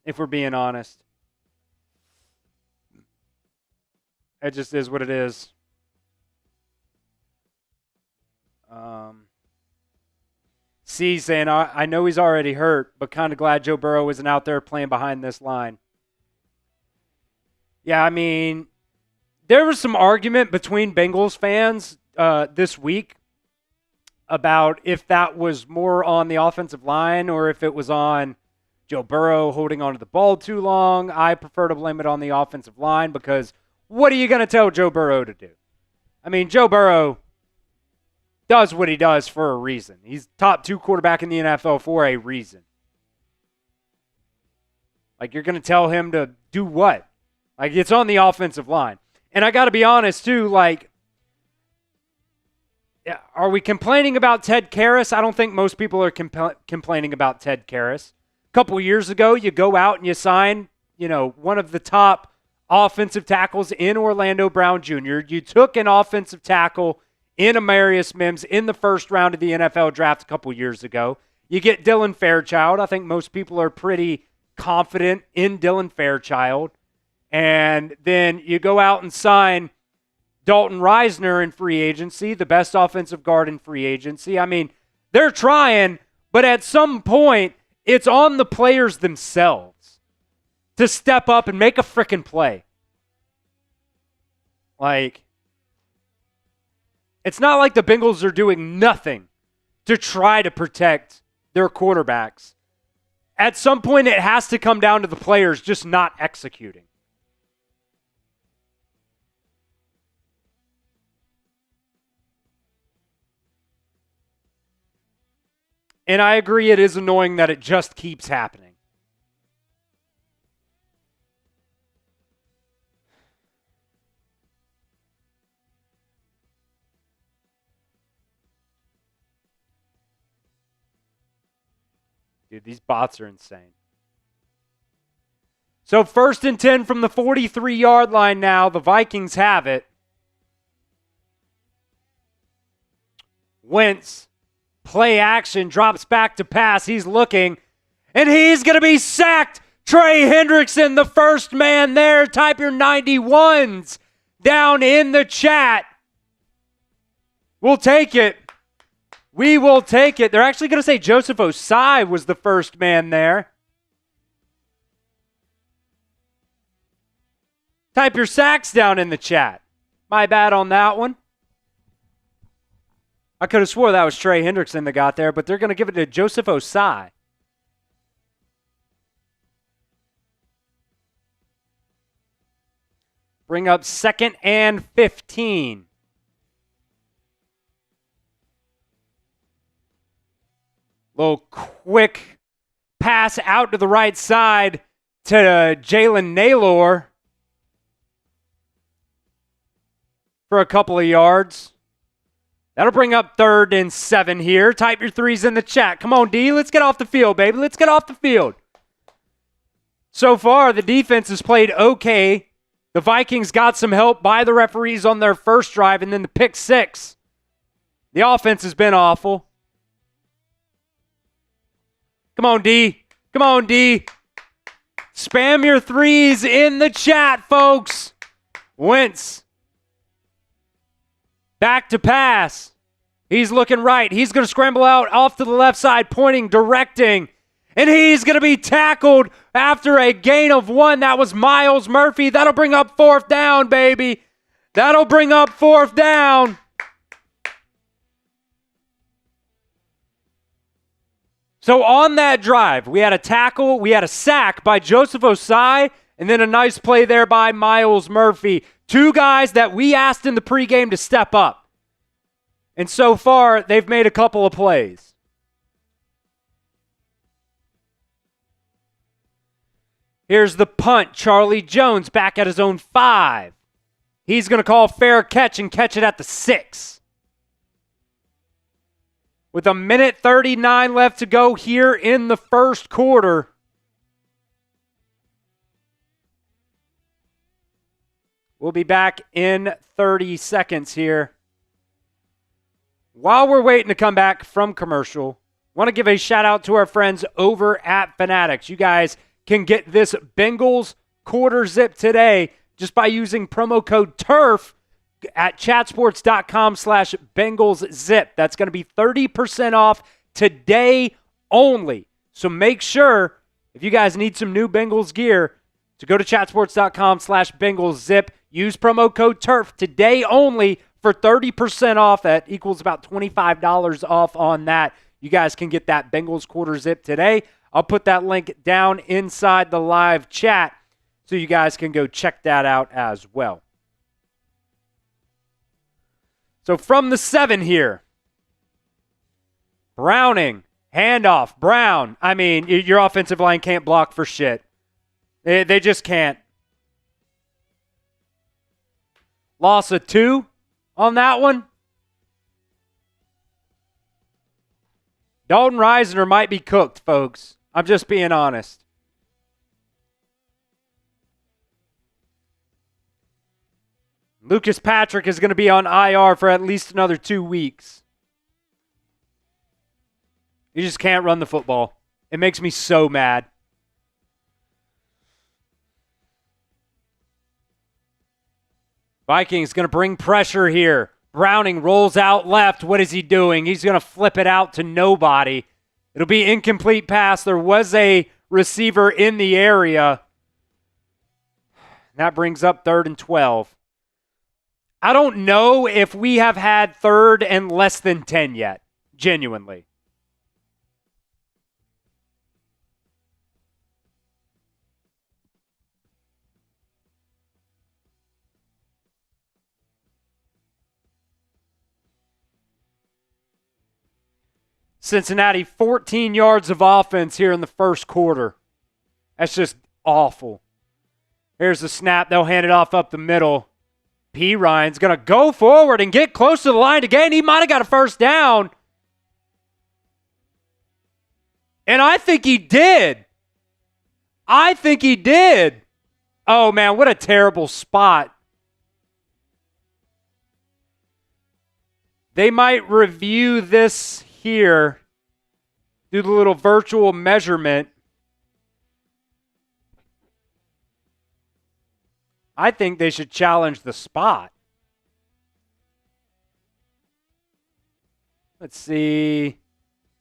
if we're being honest. It just is what it is. C saying, I know he's already hurt, but kind of glad Joe Burrow isn't out there playing behind this line. Yeah, I mean, there was some argument between Bengals fans this week about if that was more on the offensive line or if it was on Joe Burrow holding onto the ball too long. I prefer to blame it on the offensive line because what are you going to tell Joe Burrow to do? I mean, Joe Burrow does what he does for a reason. He's top 2 quarterback in the NFL for a reason. Like, you're going to tell him to do what? Like, it's on the offensive line. And I got to be honest, too, like, are we complaining about Ted Karras? I don't think most people are complaining about Ted Karras. couple years ago, you go out and you sign, one of the top offensive tackles in Orlando Brown Jr. You took an offensive tackle in Amarius Mims in the first round of the NFL draft a couple years ago. You get Dylan Fairchild. I think most people are pretty confident in Dylan Fairchild. And then you go out and sign Dalton Risner in free agency, the best offensive guard in free agency. I mean, they're trying, but at some point, it's on the players themselves to step up and make a frickin' play. Like, it's not like the Bengals are doing nothing to try to protect their quarterbacks. At some point, it has to come down to the players just not executing. And I agree, it is annoying that it just keeps happening. Dude, these bots are insane. So 1st and 10 from the 43-yard line now. The Vikings have it. Wentz, play action, drops back to pass. He's looking, and he's going to be sacked. Trey Hendrickson, the first man there. Type your 91s down in the chat. We'll take it. We will take it. They're actually going to say Joseph Osai was the first man there. Type your sacks down in the chat. My bad on that one. I could have swore that was Trey Hendrickson that got there, but they're going to give it to Joseph Osai. Bring up 2nd and 15. Little quick pass out to the right side to Jalen Naylor for a couple of yards. That'll bring up 3rd and 7 here. Type your 3s in the chat. Come on, D. Let's get off the field, baby. Let's get off the field. So far, the defense has played okay. The Vikings got some help by the referees on their first drive and then the pick 6. The offense has been awful. Come on, D. Come on, D. Spam your 3s in the chat, folks. Wentz. Back to pass. He's looking right. He's going to scramble out off to the left side, pointing, directing. And he's going to be tackled after a gain of 1. That was Myles Murphy. That'll bring up 4th down, baby. That'll bring up 4th down. So on that drive, we had a tackle, we had a sack by Joseph Osai, and then a nice play there by Myles Murphy. 2 guys that we asked in the pregame to step up. And so far, they've made a couple of plays. Here's the punt. Charlie Jones back at his own 5. He's going to call fair catch and catch it at the 6. With 1:39 left to go here in the first quarter. We'll be back in 30 seconds here. While we're waiting to come back from commercial, want to give a shout out to our friends over at Fanatics. You guys can get this Bengals quarter zip today just by using promo code TURF at chatsports.com/BengalsZip. That's going to be 30% off today only. So make sure, if you guys need some new Bengals gear, to go to chatsports.com/BengalsZip. Use promo code TURF today only for 30% off. That equals about $25 off on that. You guys can get that Bengals quarter zip today. I'll put that link down inside the live chat so you guys can go check that out as well. So from the 7 here, Browning, handoff, Brown. I mean, your offensive line can't block for shit. They just can't. Loss of 2 on that one. Dalton Risner might be cooked, folks. I'm just being honest. Lucas Patrick is going to be on IR for at least another 2 weeks. You just can't run the football. It makes me so mad. Vikings going to bring pressure here. Browning rolls out left. What is he doing? He's going to flip it out to nobody. It'll be incomplete pass. There was a receiver in the area. That brings up 3rd and 12. I don't know if we have had 3rd and less than 10 yet, genuinely. Cincinnati, 14 yards of offense here in the first quarter. That's just awful. Here's the snap. They'll hand it off up the middle. P. Ryan's going to go forward and get close to the line to gain. He might have got a first down. And I think he did. Oh, man, what a terrible spot. They might review this here, do the little virtual measurement. I think they should challenge the spot. Let's see.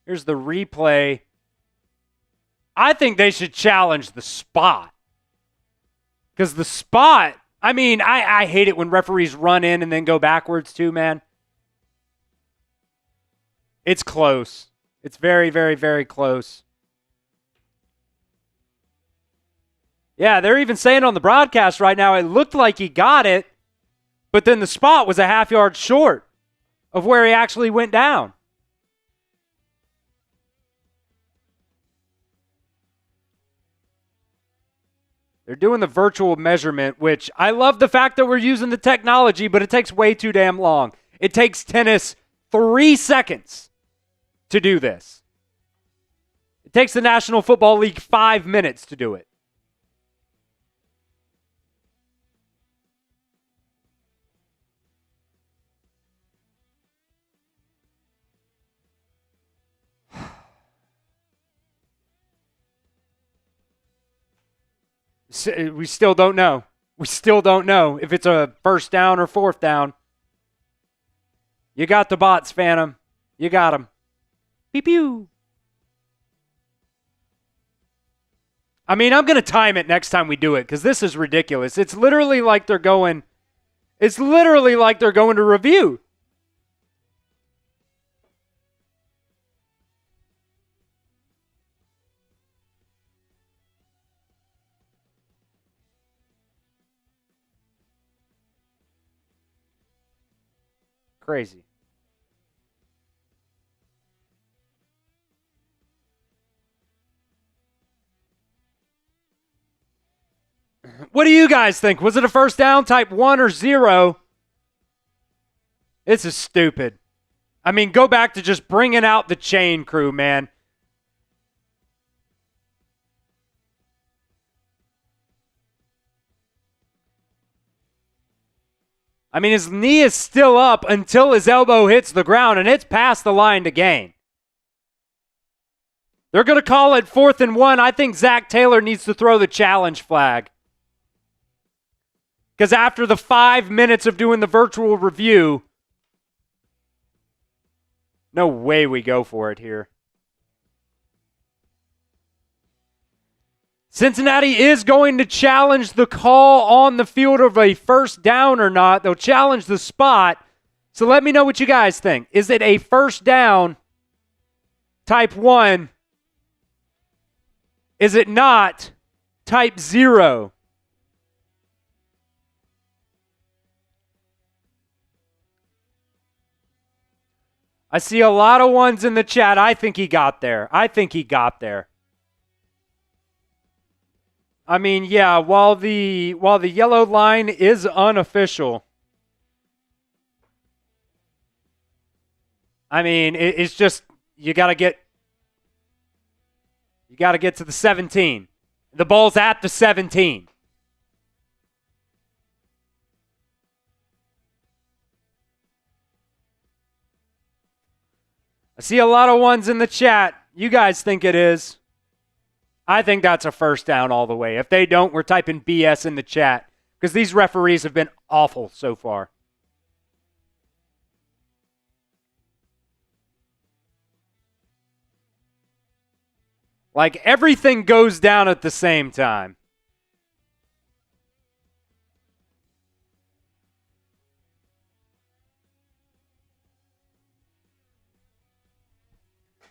Here's the replay. I think they should challenge the spot. Because the spot, I mean, I hate it when referees run in and then go backwards too, man. It's close. It's very, very, very close. Yeah, they're even saying on the broadcast right now, it looked like he got it, but then the spot was a half yard short of where he actually went down. They're doing the virtual measurement, which I love the fact that we're using the technology, but it takes way too damn long. It takes tennis 3 seconds to do this. It takes the National Football League 5 minutes to do it. We still don't know. We still don't know if it's a first down or fourth down. You got the bots, Phantom. You got them. Pew pew. I mean, I'm going to time it next time we do it because this is ridiculous. It's literally like they're going to review. Crazy. What do you guys think? Was it a first down, type 1 or 0? This is stupid. I mean, go back to just bringing out the chain crew, man. I mean, his knee is still up until his elbow hits the ground, and it's past the line to gain. They're going to call it 4th and 1. I think Zach Taylor needs to throw the challenge flag. Because after the 5 minutes of doing the virtual review, no way we go for it here. Cincinnati is going to challenge the call on the field of a first down or not. They'll challenge the spot. So let me know what you guys think. Is it a first down, type 1? Is it not, type 0? I see a lot of ones in the chat. I think he got there. I mean, yeah, while the yellow line is unofficial, I mean, it's just, you got to get You got to get to the 17. The ball's at the 17. I see a lot of ones in the chat. You guys think it is. I think that's a first down all the way. If they don't, we're typing BS in the chat because these referees have been awful so far. Like, everything goes down at the same time.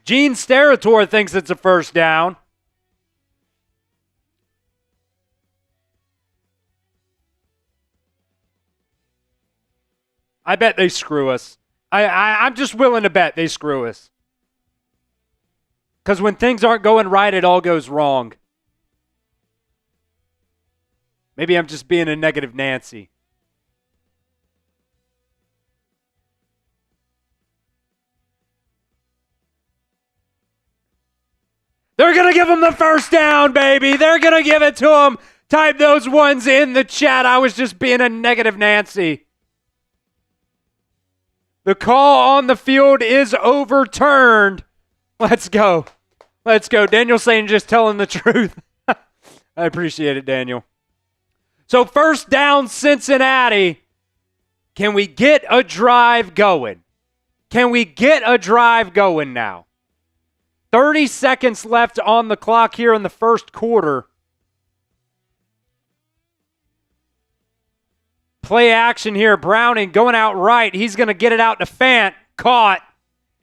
Gene Steratore thinks it's a first down. I bet they screw us. I'm just willing to bet they screw us. Because when things aren't going right, it all goes wrong. Maybe I'm just being a negative Nancy. They're going to give him the first down, baby. They're going to give it to him. Type those ones in the chat. I was just being a negative Nancy. The call on the field is overturned. Let's go. Let's go. Daniel saying just telling the truth. I appreciate it, Daniel. So first down, Cincinnati. Can we get a drive going? Can we get a drive going now? 30 seconds left on the clock here in the first quarter. Play action here. Browning going out right. He's going to get it out to Fant. Caught.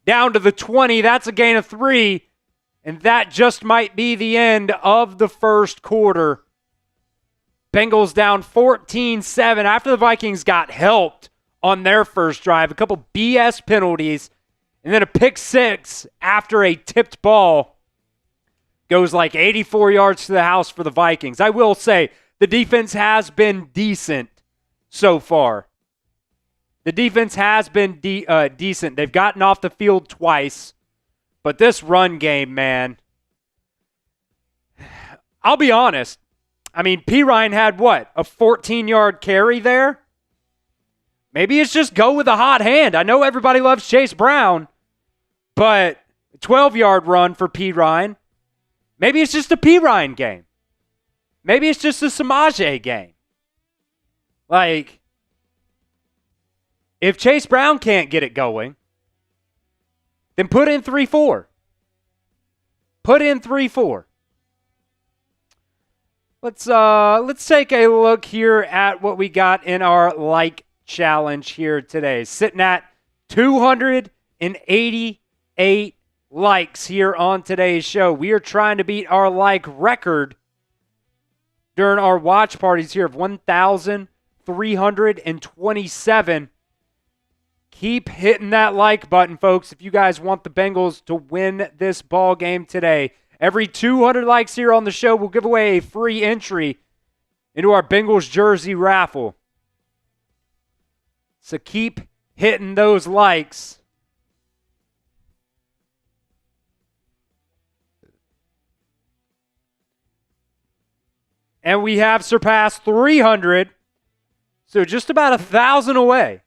Down to the 20. That's a gain of 3. And that just might be the end of the first quarter. Bengals down 14-7 after the Vikings got helped on their first drive. A couple BS penalties. And then a pick six after a tipped ball. Goes like 84 yards to the house for the Vikings. I will say, the defense has been decent so far. The defense has been decent. They've gotten off the field twice. But this run game, man, I'll be honest. I mean, P. Ryan had what? A 14-yard carry there? Maybe it's just go with a hot hand. I know everybody loves Chase Brown, but a 12-yard run for P. Ryan. Maybe it's just a P. Ryan game. Maybe it's just a Samaje game. Like, if Chase Brown can't get it going, then put in 3-4. Put in 3-4. Let's take a look here at what we got in our like challenge here today. Sitting at 288 likes here on today's show. We are trying to beat our like record during our watch parties here of 1,327. Keep hitting that like button, folks, if you guys want the Bengals to win this ball game today. Every 200 likes here on the show, we'll give away a free entry into our Bengals jersey raffle. So keep hitting those likes. And we have surpassed 300, so just about 1,000 away.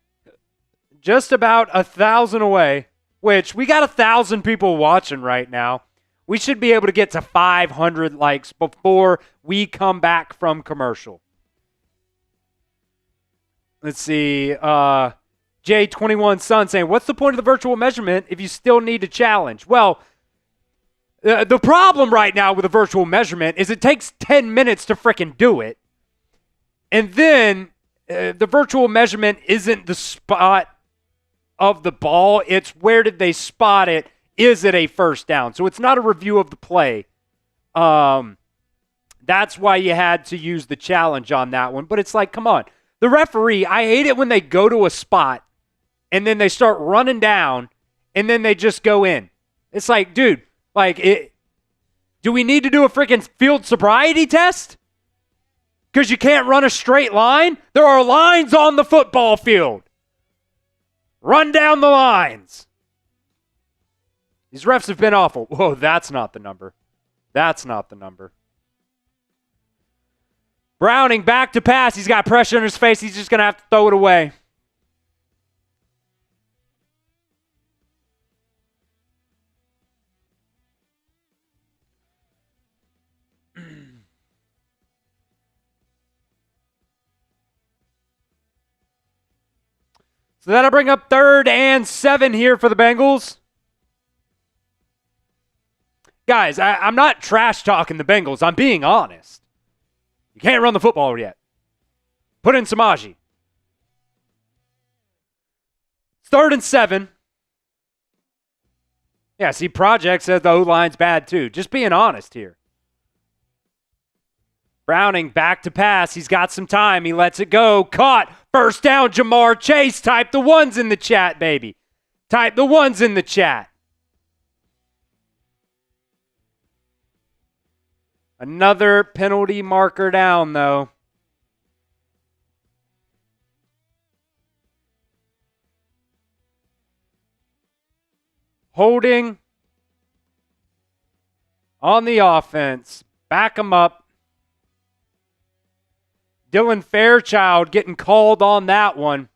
Just about 1,000 away, which we got 1,000 people watching right now. We should be able to get to 500 likes before we come back from commercial. Let's see. J21 Sun saying, what's the point of the virtual measurement if you still need to challenge? Well, the problem right now with the virtual measurement is it takes 10 minutes to frickin' do it. And then the virtual measurement isn't the spot of the ball. It's where did they spot it? Is it a first down? So it's not a review of the play. That's why you had to use the challenge on that one. But it's like, come on. The referee, I hate it when they go to a spot and then they start running down and then they just go in. It's like, dude, do we need to do a freaking field sobriety test? Because you can't run a straight line? There are lines on the football field. Run down the lines. These refs have been awful. Whoa, that's not the number. That's not the number. Browning back to pass. He's got pressure in his face. He's just going to have to throw it away. So that'll bring up 3rd and 7 here for the Bengals. Guys, I'm not trash talking the Bengals. I'm being honest. You can't run the football yet. Put in Samaji. 3rd and 7. Yeah, see, Project says the O-line's bad too. Just being honest here. Browning back to pass. He's got some time. He lets it go. Caught. First down, Jamar Chase. Type the ones in the chat, baby. Type the ones in the chat. Another penalty marker down, though. Holding on the offense. Back him up. Dylan Fairchild getting called on that one.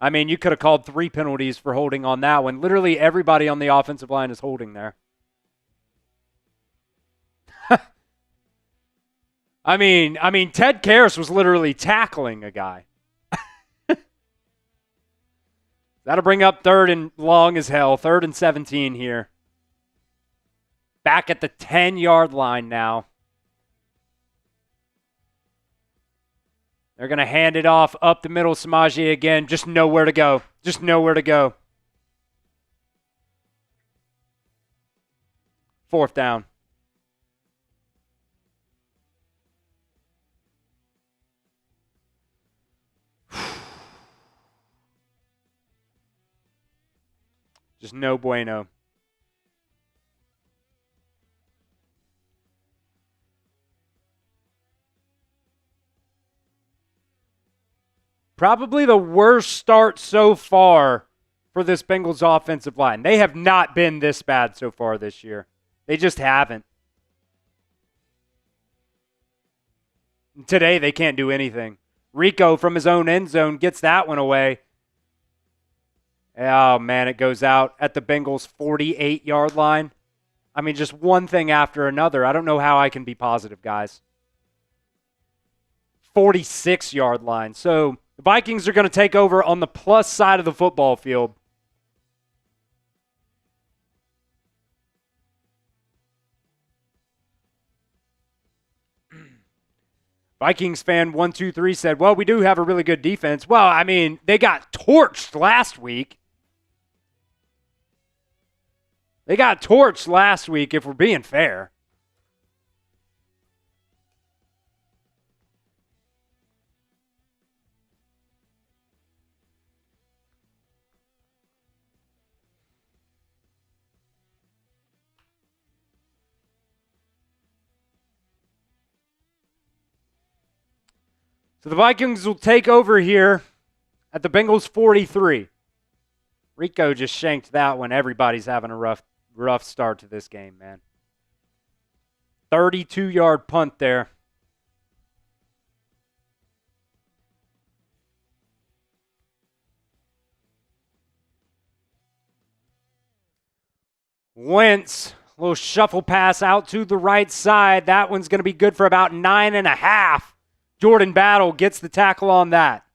You could have called 3 penalties for holding on that one. Literally everybody on the offensive line is holding there. Ted Karras was literally tackling a guy. That'll bring up 3rd and long as hell. 3rd and 17 here. Back at the 10-yard line now. They're going to hand it off up the middle. Samaji again. Just nowhere to go. Just nowhere to go. 4th down. Just no bueno. Probably the worst start so far for this Bengals offensive line. They have not been this bad so far this year. They just haven't. Today, they can't do anything. Rico from his own end zone gets that one away. Oh, man, it goes out at the Bengals' 48-yard line. Just one thing after another. I don't know how I can be positive, guys. 46-yard line. So the Vikings are going to take over on the plus side of the football field. Vikings fan 123 said, well, we do have a really good defense. Well, they got torched last week. They got torched last week, if we're being fair. So the Vikings will take over here at the Bengals 43. Rico just shanked that one. Everybody's having a rough start to this game, man. 32-yard punt there. Wentz, little shuffle pass out to the right side. That one's going to be good for about 9.5. Jordan Battle gets the tackle on that.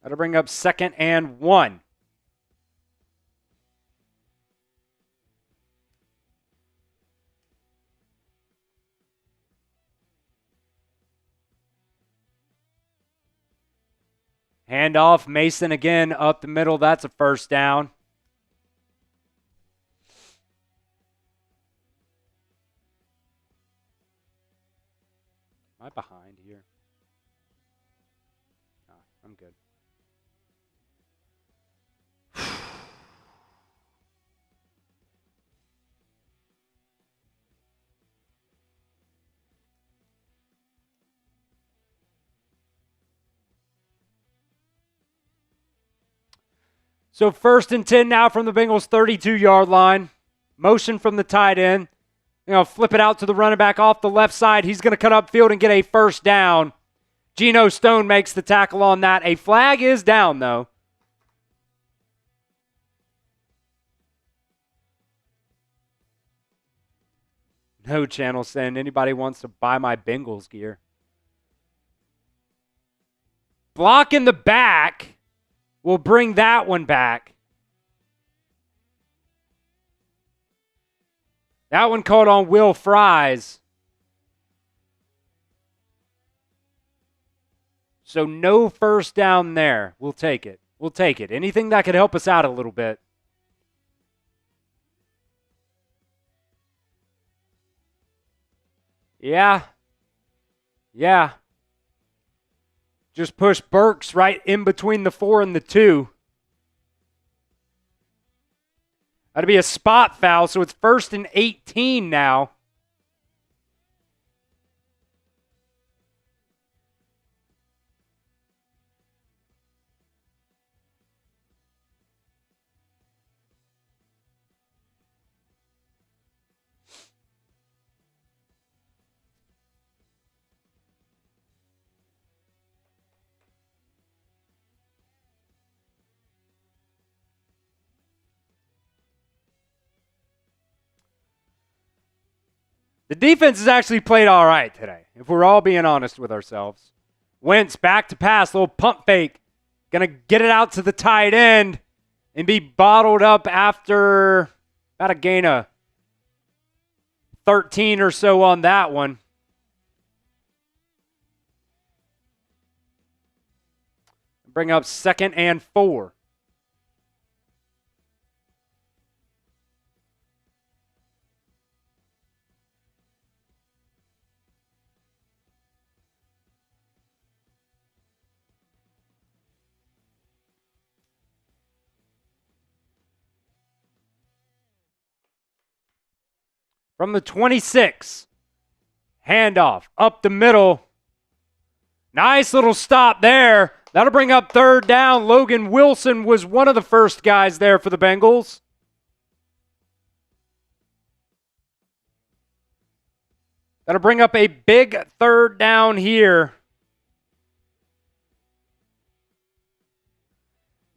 That'll bring up 2nd and 1. Handoff, Mason again up the middle. That's a first down. Am I behind here? Oh, I'm good. So 1st and 10 now from the Bengals 32-yard line. Motion from the tight end. Flip it out to the running back off the left side. He's going to cut upfield and get a first down. Geno Stone makes the tackle on that. A flag is down, though. No channel saying anybody wants to buy my Bengals gear. Block in the back. We'll bring that one back. That one called on Will Fries. So no first down there. We'll take it. We'll take it. Anything that could help us out a little bit. Yeah. Just push Burks right in between the 4 and the 2. That'll be a spot foul, so it's 1st and 18 now. The defense has actually played all right today, if we're all being honest with ourselves. Wentz back to pass, little pump fake. Going to get it out to the tight end and be bottled up after about a gain of 13 or so on that one. Bring up 2nd and 4. From the 26, handoff up the middle. Nice little stop there. That'll bring up 3rd down. Logan Wilson was one of the first guys there for the Bengals. That'll bring up a big 3rd down here.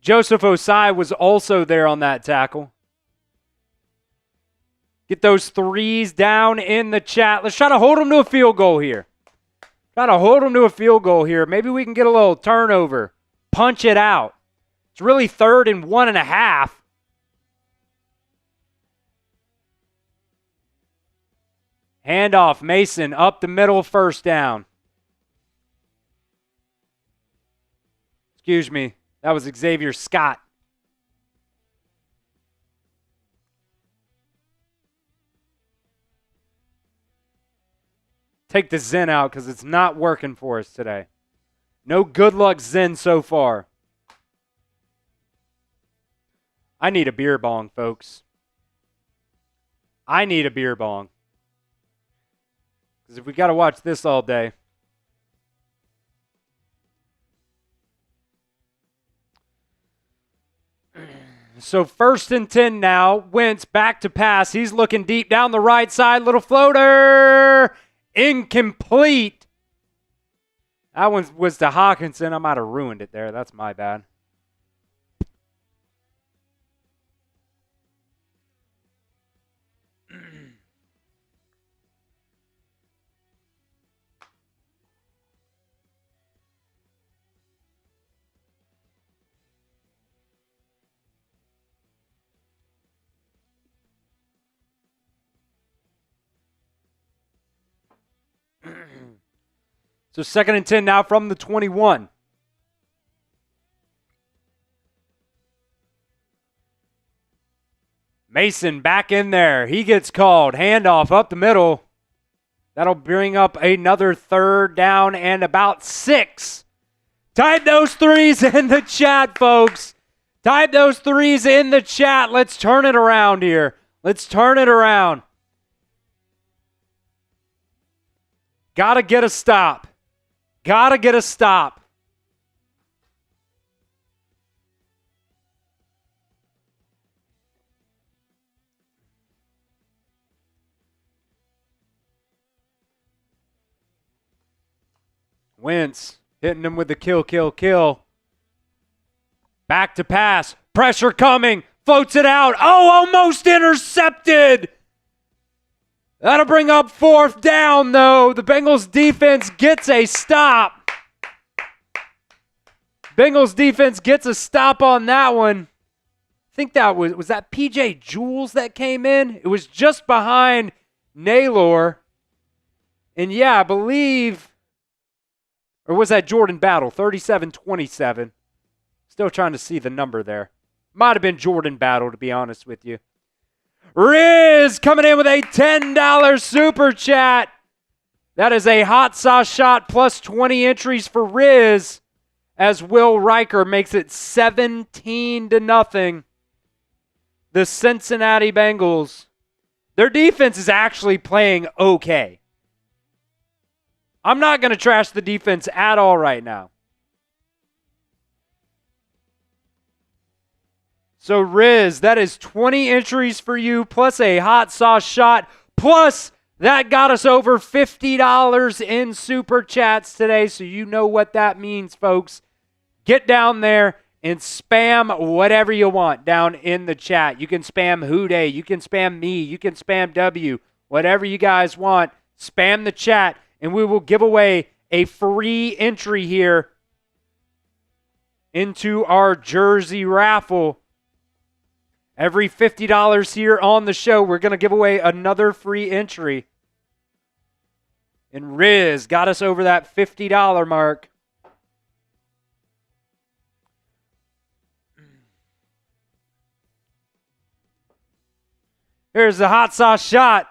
Joseph Osai was also there on that tackle. Get those 3s down in the chat. Let's try to hold them to a field goal here. Maybe we can get a little turnover. Punch it out. It's really 3rd and 1.5. Handoff, Mason, up the middle, 1st down. Excuse me. That was Xavier Scott. Take the Zen out because it's not working for us today. No good luck Zen so far. I need a beer bong, folks. I need a beer bong. Because if we got to watch this all day. So 1st and 10 now. Wentz back to pass. He's looking deep down the right side. Little floater. Incomplete. That one was to Hawkinson. I might have ruined it there. That's my bad. So 2nd and 10 now from the 21. Mason back in there. He gets called. Handoff up the middle. That'll bring up another 3rd down and about 6. Type those 3s in the chat, folks. Type those 3s in the chat. Let's turn it around here. Let's turn it around. Gotta get a stop. Gotta get a stop. Wentz hitting him with the kill. Back to pass. Pressure coming. Floats it out. Oh, almost intercepted. That'll bring up 4th down, though. The Bengals defense gets a stop. Bengals defense gets a stop on that one. I think that was that PJ Jules that came in? It was just behind Naylor. And yeah, I believe, or was that Jordan Battle? 37-27. Still trying to see the number there. Might have been Jordan Battle, to be honest with you. Riz coming in with a $10 super chat. That is a hot sauce shot plus 20 entries for Riz as Will Riker makes it 17-0. The Cincinnati Bengals. Their defense is actually playing okay. I'm not going to trash the defense at all right now. So, Riz, that is 20 entries for you, plus a hot sauce shot, plus that got us over $50 in super chats today, so you know what that means, folks. Get down there and spam whatever you want down in the chat. You can spam Houday, you can spam me, you can spam W, whatever you guys want. Spam the chat, and we will give away a free entry here into our jersey raffle. Every $50 here on the show, we're going to give away another free entry. And Riz got us over that $50 mark. Here's the hot sauce shot.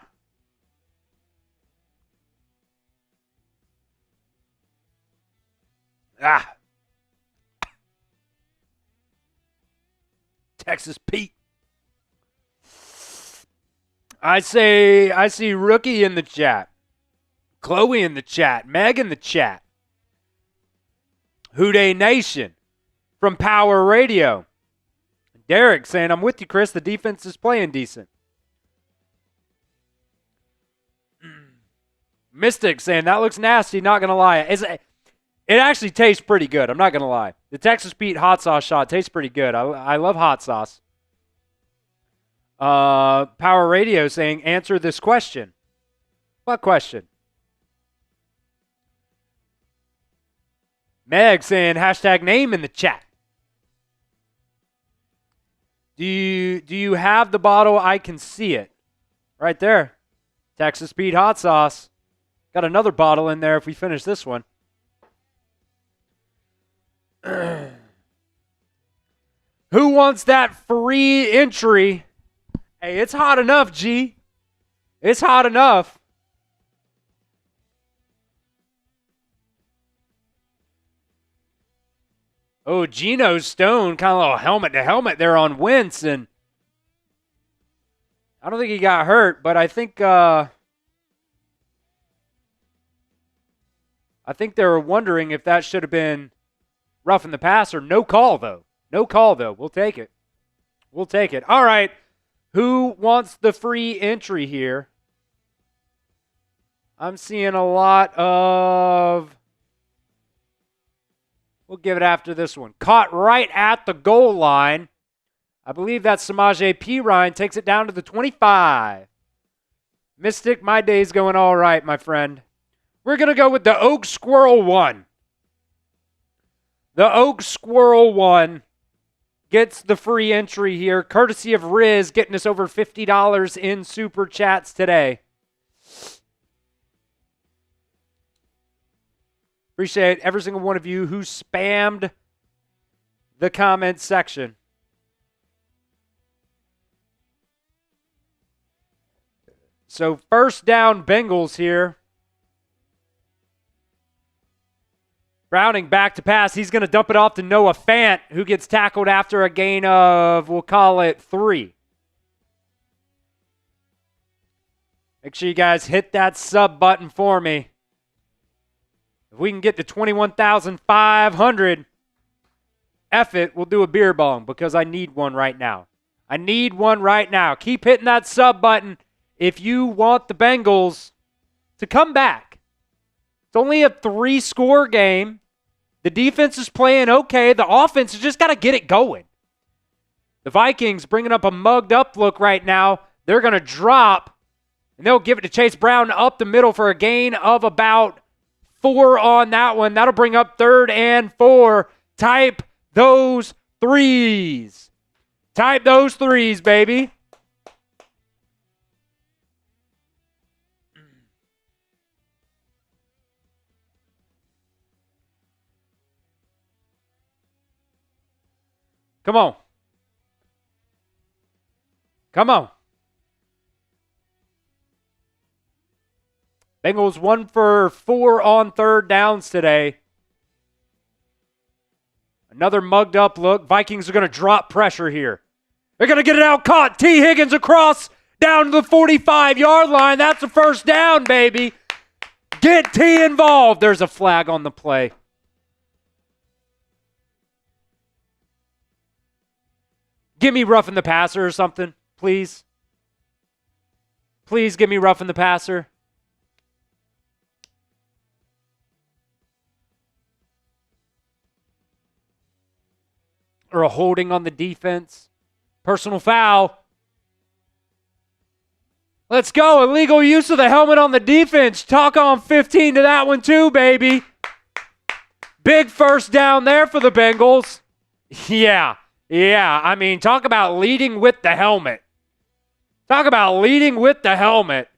Texas Pete. I see Rookie in the chat. Chloe in the chat. Meg in the chat. Houday Nation from Power Radio. Derek saying, I'm with you, Chris. The defense is playing decent. Mystic saying, that looks nasty, not going to lie. It actually tastes pretty good. I'm not going to lie. The Texas Pete hot sauce shot tastes pretty good. I love hot sauce. Power Radio saying, answer this question. What question? Meg saying, hashtag name in the chat. Do you have the bottle? I can see it. Right there. Texas Pete hot sauce. Got another bottle in there if we finish this one. Who wants that free entry? Hey, it's hot enough, G. It's hot enough. Oh, Geno Stone, kind of a little helmet to helmet there on Wentz, and I don't think he got hurt, but I think they were wondering if that should have been rough in the pass or no call, though. No call, though. We'll take it. We'll take it. All right. Who wants the free entry here? I'm seeing a lot of... We'll give it after this one. Caught right at the goal line. I believe that's Samaje Perine. Takes it down to the 25. Mystic, my day's going all right, my friend. We're going to go with the Oak Squirrel 1. The Oak Squirrel 1 gets the free entry here, courtesy of Riz, getting us over $50 in super chats today. Appreciate every single one of you who spammed the comment section. So first down Bengals here. Browning back to pass. He's going to dump it off to Noah Fant, who gets tackled after a gain of, we'll call it 3. Make sure you guys hit that sub button for me. If we can get to 21,500, F it, we'll do a beer bong because I need one right now. I need one right now. Keep hitting that sub button if you want the Bengals to come back It's only a 3-score game. The defense is playing okay. The offense has just got to get it going. The Vikings bringing up a mugged up look right now. They're going to drop, and they'll give it to Chase Brown up the middle for a gain of about 4 on that one. That'll bring up 3rd and 4. Type those threes. Type those threes, baby. Come on. Come on. Bengals 1 for 4 on 3rd downs today. Another mugged up look. Vikings are going to drop pressure here. They're going to get it out. Caught. T. Higgins across down to the 45-yard line. That's a 1st down, baby. Get T involved. There's a flag on the play. Give me roughing the passer or something, please. Please give me roughing the passer. Or a holding on the defense. Personal foul. Let's go. Illegal use of the helmet on the defense. Talk on 15 to that one too, baby. Big 1st down there for the Bengals. Yeah. I mean, talk about leading with the helmet. Talk about leading with the helmet.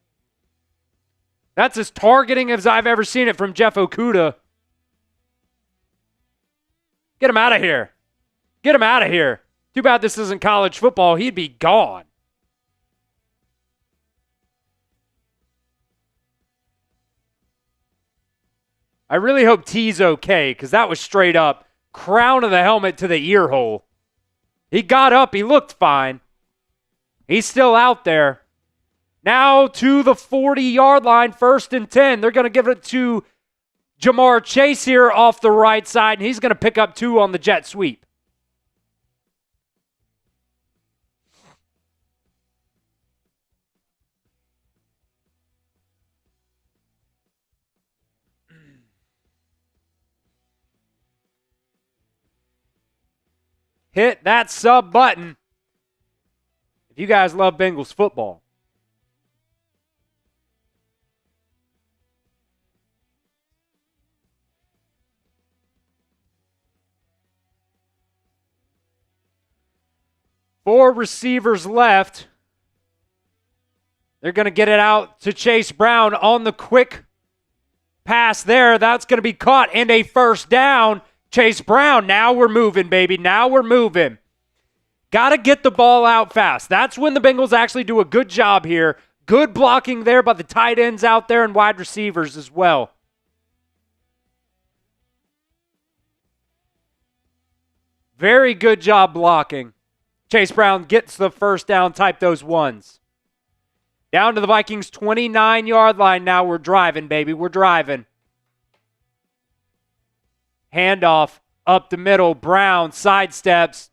That's as targeting as I've ever seen it from Jeff Okudah. Get him out of here. Get him out of here. Too bad this isn't college football. He'd be gone. I really hope T's okay, because that was straight up crown of the helmet to the ear hole. He got up. He looked fine. He's still out there. Now to the 40-yard line, 1st and 10. They're going to give it to Jamar Chase here off the right side, and he's going to pick up 2 on the jet sweep. Hit that sub button if you guys love Bengals football. Four receivers left. They're going to get it out to Chase Brown on the quick pass there. That's going to be caught and a 1st down. Chase Brown, now we're moving, baby. Now we're moving. Got to get the ball out fast. That's when the Bengals actually do a good job here. Good blocking there by the tight ends out there and wide receivers as well. Very good job blocking. Chase Brown gets the 1st down. Type those ones. Down to the Vikings' 29-yard line now. We're driving, baby. We're driving. Handoff up the middle. Brown sidesteps.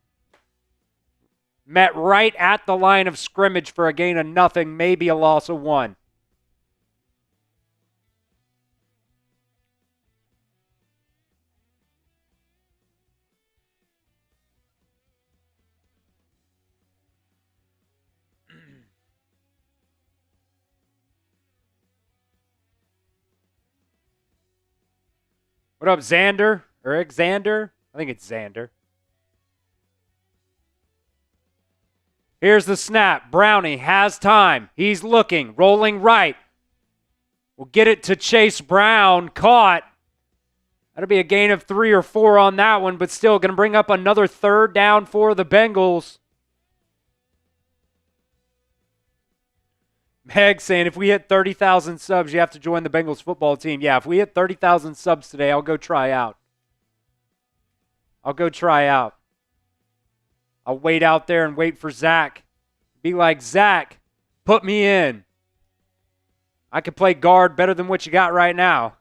Met right at the line of scrimmage for a gain of nothing, maybe a loss of 1. What up, Xander? Or Xander? I think it's Xander. Here's the snap. Brownie has time. He's looking. Rolling right. We'll get it to Chase Brown. Caught. That'll be a gain of 3 or 4 on that one, but still going to bring up another 3rd down for the Bengals. Meg saying if we hit 30,000 subs, you have to join the Bengals football team. Yeah, if we hit 30,000 subs today, I'll go try out. I'll go try out. I'll wait out there and wait for Zach. Be like, Zach, put me in. I could play guard better than what you got right now.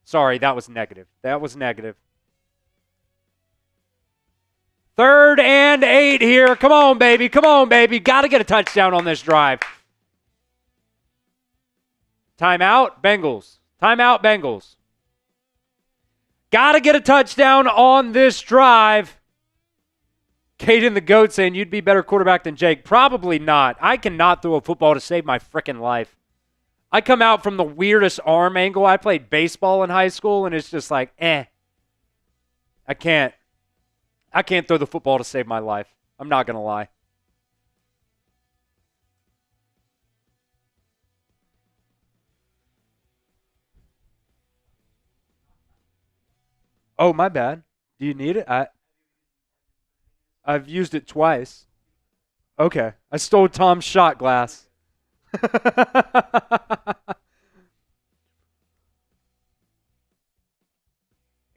Sorry, that was negative. That was negative. 3rd and 8 here. Come on, baby. Come on, baby. Got to get a touchdown on this drive. Timeout, Bengals. Timeout, Bengals. Got to get a touchdown on this drive. Caden the GOAT saying you'd be better quarterback than Jake. Probably not. I cannot throw a football to save my freaking life. I come out from the weirdest arm angle. I played baseball in high school, and it's just like, I can't throw the football to save my life. I'm not going to lie. Oh, my bad. Do you need it? I've used it twice. Okay. I stole Tom's shot glass.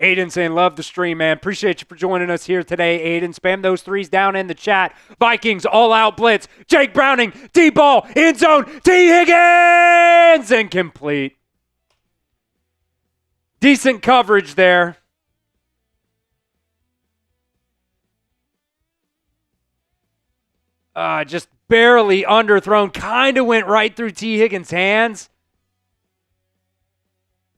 Aiden saying, love the stream, man. Appreciate you for joining us here today, Aiden. Spam those threes down in the chat. Vikings all-out blitz. Jake Browning, deep ball, end zone. T. Higgins, incomplete. Decent coverage there. Just barely underthrown. Kind of went right through T. Higgins' hands.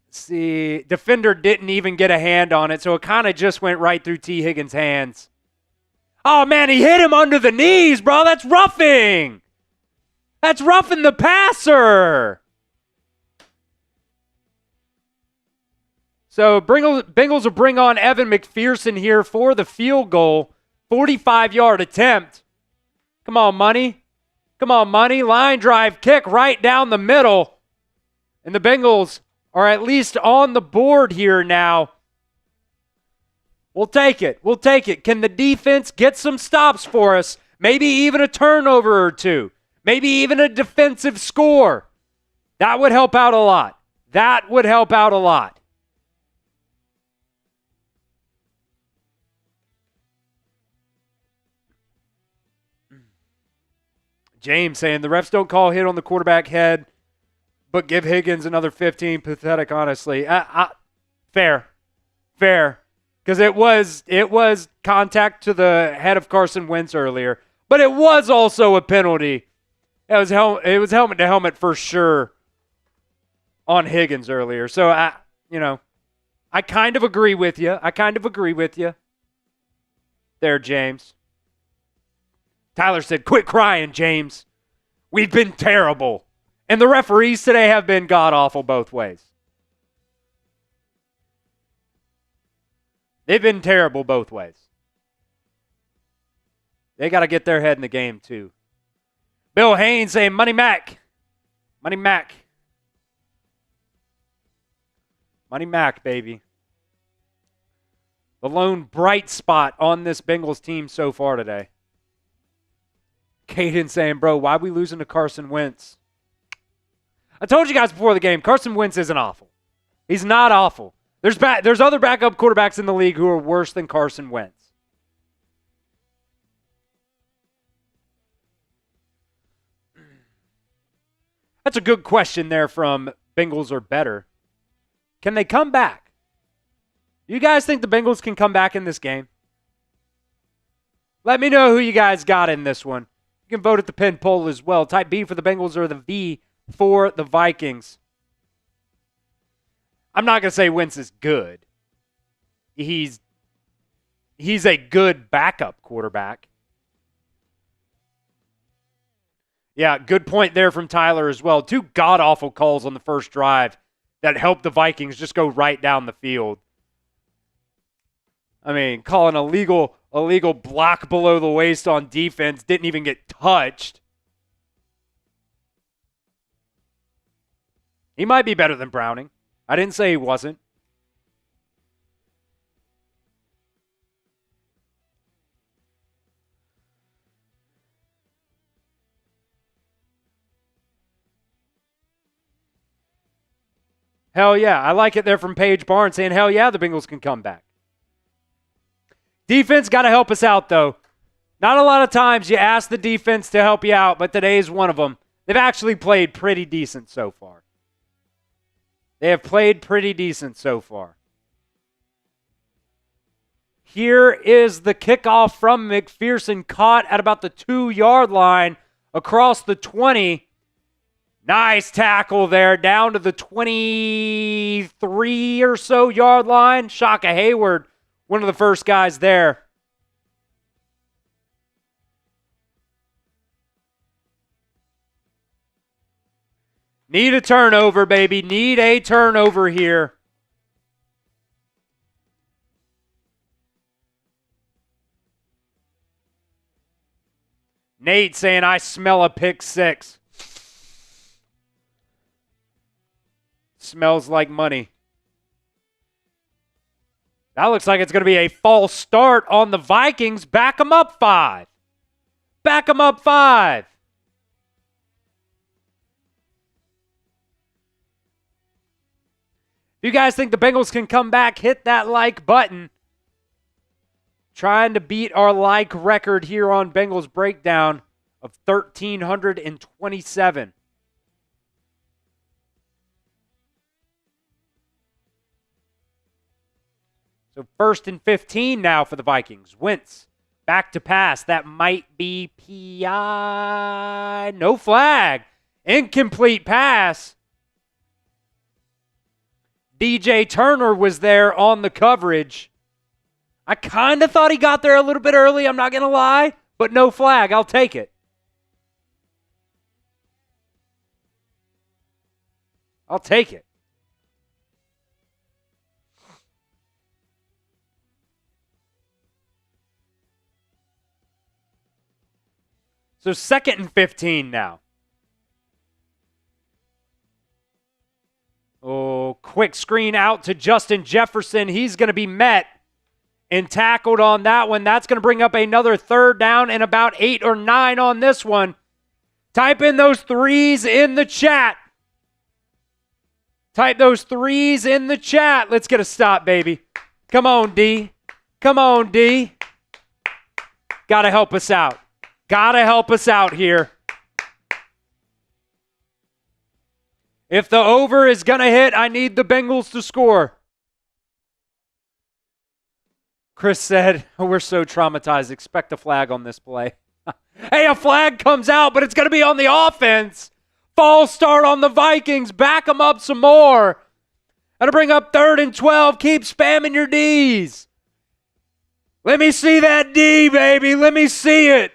Let's see, defender didn't even get a hand on it, so it kind of just went right through T. Higgins' hands. Oh, man, he hit him under the knees, bro. That's roughing. That's roughing the passer. So Bengals will bring on Evan McPherson here for the field goal. 45-yard attempt. Come on, money. Come on, money. Line drive kick right down the middle. And the Bengals are at least on the board here now. We'll take it. We'll take it. Can the defense get some stops for us? Maybe even a turnover or two. Maybe even a defensive score. That would help out a lot. That would help out a lot. James saying the refs don't call hit on the quarterback head, but give Higgins another 15. Pathetic, honestly. Fair. Because it was contact to the head of Carson Wentz earlier, but it was also a penalty. It was helmet to helmet for sure on Higgins earlier. So I kind of agree with you. There, James. Tyler said, quit crying, James. We've been terrible. And the referees today have been god-awful both ways. They've been terrible both ways. They got to get their head in the game, too. Bill Haynes saying, Money Mac. Money Mac. Money Mac, baby. The lone bright spot on this Bengals team so far today. Caden saying, bro, why are we losing to Carson Wentz? I told you guys before the game, Carson Wentz isn't awful. He's not awful. There's other backup quarterbacks in the league who are worse than Carson Wentz. That's a good question there from Bengals are better. Can they come back? You guys think the Bengals can come back in this game? Let me know who you guys got in this one. You can vote at the pin poll as well. Type B for the Bengals or the V for the Vikings. I'm not going to say Wentz is good. He's a good backup quarterback. Yeah, good point there from Tyler as well. Two god-awful calls on the first drive that helped the Vikings just go right down the field. I mean, calling a legal block below the waist on defense, didn't even get touched. He might be better than Browning. I didn't say he wasn't. Hell yeah. I like it there from Paige Barnes saying, hell yeah, the Bengals can come back. Defense got to help us out, though. Not a lot of times you ask the defense to help you out, but today's one of them. They've actually played pretty decent so far. They have played pretty decent so far. Here is the kickoff from McPherson, caught at about the 2-yard line across the 20. Nice tackle there, down to the 23 or so yard line. Shaka Hayward, one of the first guys there. Need a turnover, baby. Need a turnover here. Nate saying, I smell a pick six. Smells like money. That looks like it's going to be a false start on the Vikings. Back them up 5. Back them up 5. If you guys think the Bengals can come back, hit that like button. Trying to beat our like record here on Bengals Breakdown of 1,327. So 1st and 15 now for the Vikings. Wentz back to pass. That might be PI. No flag. Incomplete pass. DJ Turner was there on the coverage. I kind of thought he got there a little bit early, I'm not going to lie, but no flag. I'll take it. I'll take it. So 2nd and 15 now. Oh, quick screen out to Justin Jefferson. He's going to be met and tackled on that one. That's going to bring up another 3rd down and about 8 or 9 on this one. Type in those 3s in the chat. Type those 3s in the chat. Let's get a stop, baby. Come on, D. Come on, D. Got to help us out. Got to help us out here. If the over is going to hit, I need the Bengals to score. Chris said, we're so traumatized. Expect a flag on this play. Hey, a flag comes out, but it's going to be on the offense. False start on the Vikings. Back them up some more. That'll bring up 3rd and 12. Keep spamming your Ds. Let me see that D, baby. Let me see it.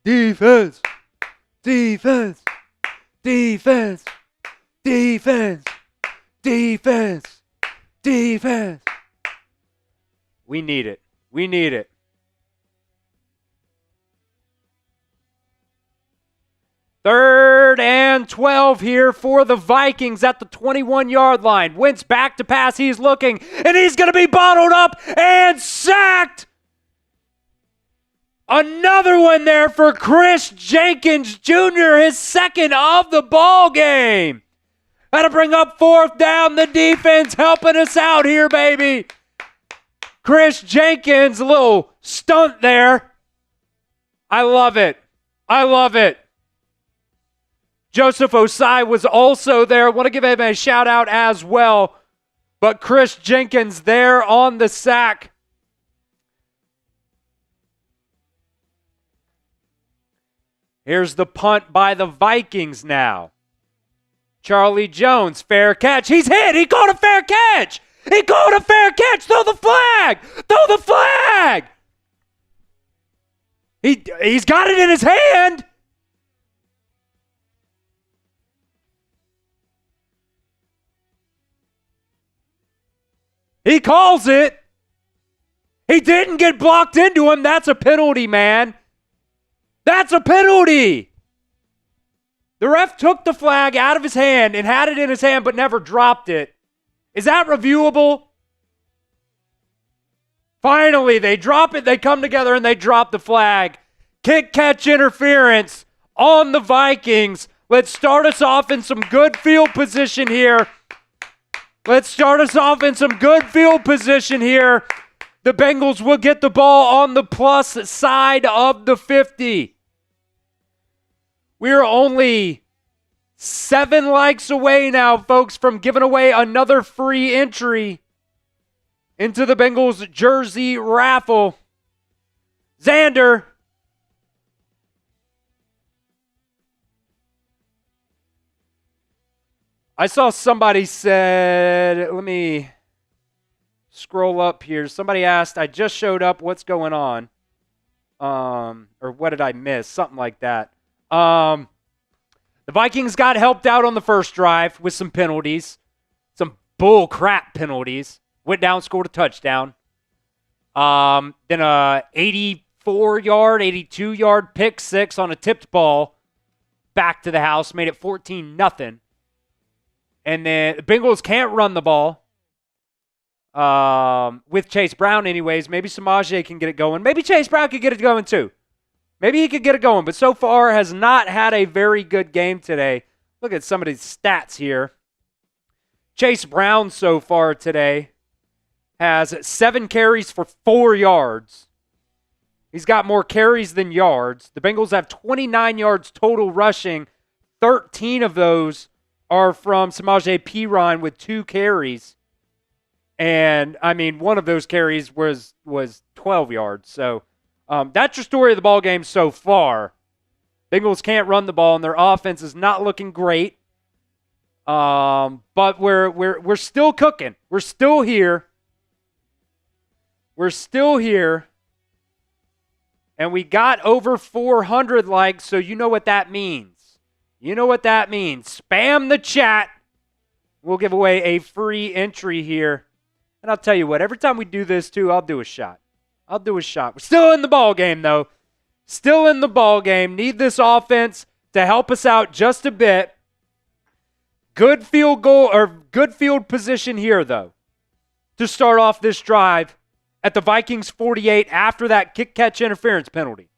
Defense. Defense. Defense. Defense. Defense. Defense. We need it. We need it. 3rd and 12 here for the Vikings at the 21-yard line. Wentz back to pass. He's looking, and he's going to be bottled up and sacked. Another one there for Chris Jenkins Jr., his 2nd of the ball game. That'll bring up 4th down. The defense helping us out here, baby. Chris Jenkins, a little stunt there. I love it. I love it. Joseph Osai was also there. Want to give him a shout out as well. But Chris Jenkins there on the sack. Here's the punt by the Vikings now. Charlie Jones, fair catch. He's hit. He caught a fair catch. He caught a fair catch. Throw the flag. Throw the flag. He's got it in his hand. He calls it. He didn't get blocked into him. That's a penalty, man. That's a penalty. The ref took the flag out of his hand and had it in his hand but never dropped it. Is that reviewable? Finally, they drop it. They come together and they drop the flag. Kick catch interference on the Vikings. Let's start us off in some good field position here. Let's start us off in some good field position here. The Bengals will get the ball on the plus side of the 50. We're only 7 likes away now, folks, from giving away another free entry into the Bengals jersey raffle. Xander. I saw somebody said, let me scroll up here. Somebody asked, I just showed up, what's going on? Or what did I miss? Something like that. The Vikings got helped out on the first drive with some penalties. Some bull crap penalties. Went down, scored a touchdown. Then a 84-yard, 82-yard pick six on a tipped ball back to the house, made it 14-0. And then the Bengals can't run the ball with Chase Brown anyways. Maybe Samaje can get it going. Maybe Chase Brown could get it going too. Maybe he could get it going, but so far has not had a very good game today. Look at some of these stats here. Chase Brown so far today has 7 carries for 4 yards. He's got more carries than yards. The Bengals have 29 yards total rushing. 13 of those are from Samaje Perine with 2 carries. And, I mean, one of those carries was 12 yards. So, that's your story of the ball game so far. Bengals can't run the ball, and their offense is not looking great. But we're still cooking. We're still here. We're still here. And we got over 400 likes, so you know what that means. You know what that means. Spam the chat. We'll give away a free entry here. And I'll tell you what, every time we do this too, I'll do a shot. I'll do a shot. We're still in the ball game though. Still in the ball game. Need this offense to help us out just a bit. Good field goal or good field position here though to start off this drive at the Vikings 48 after that kick catch interference penalty.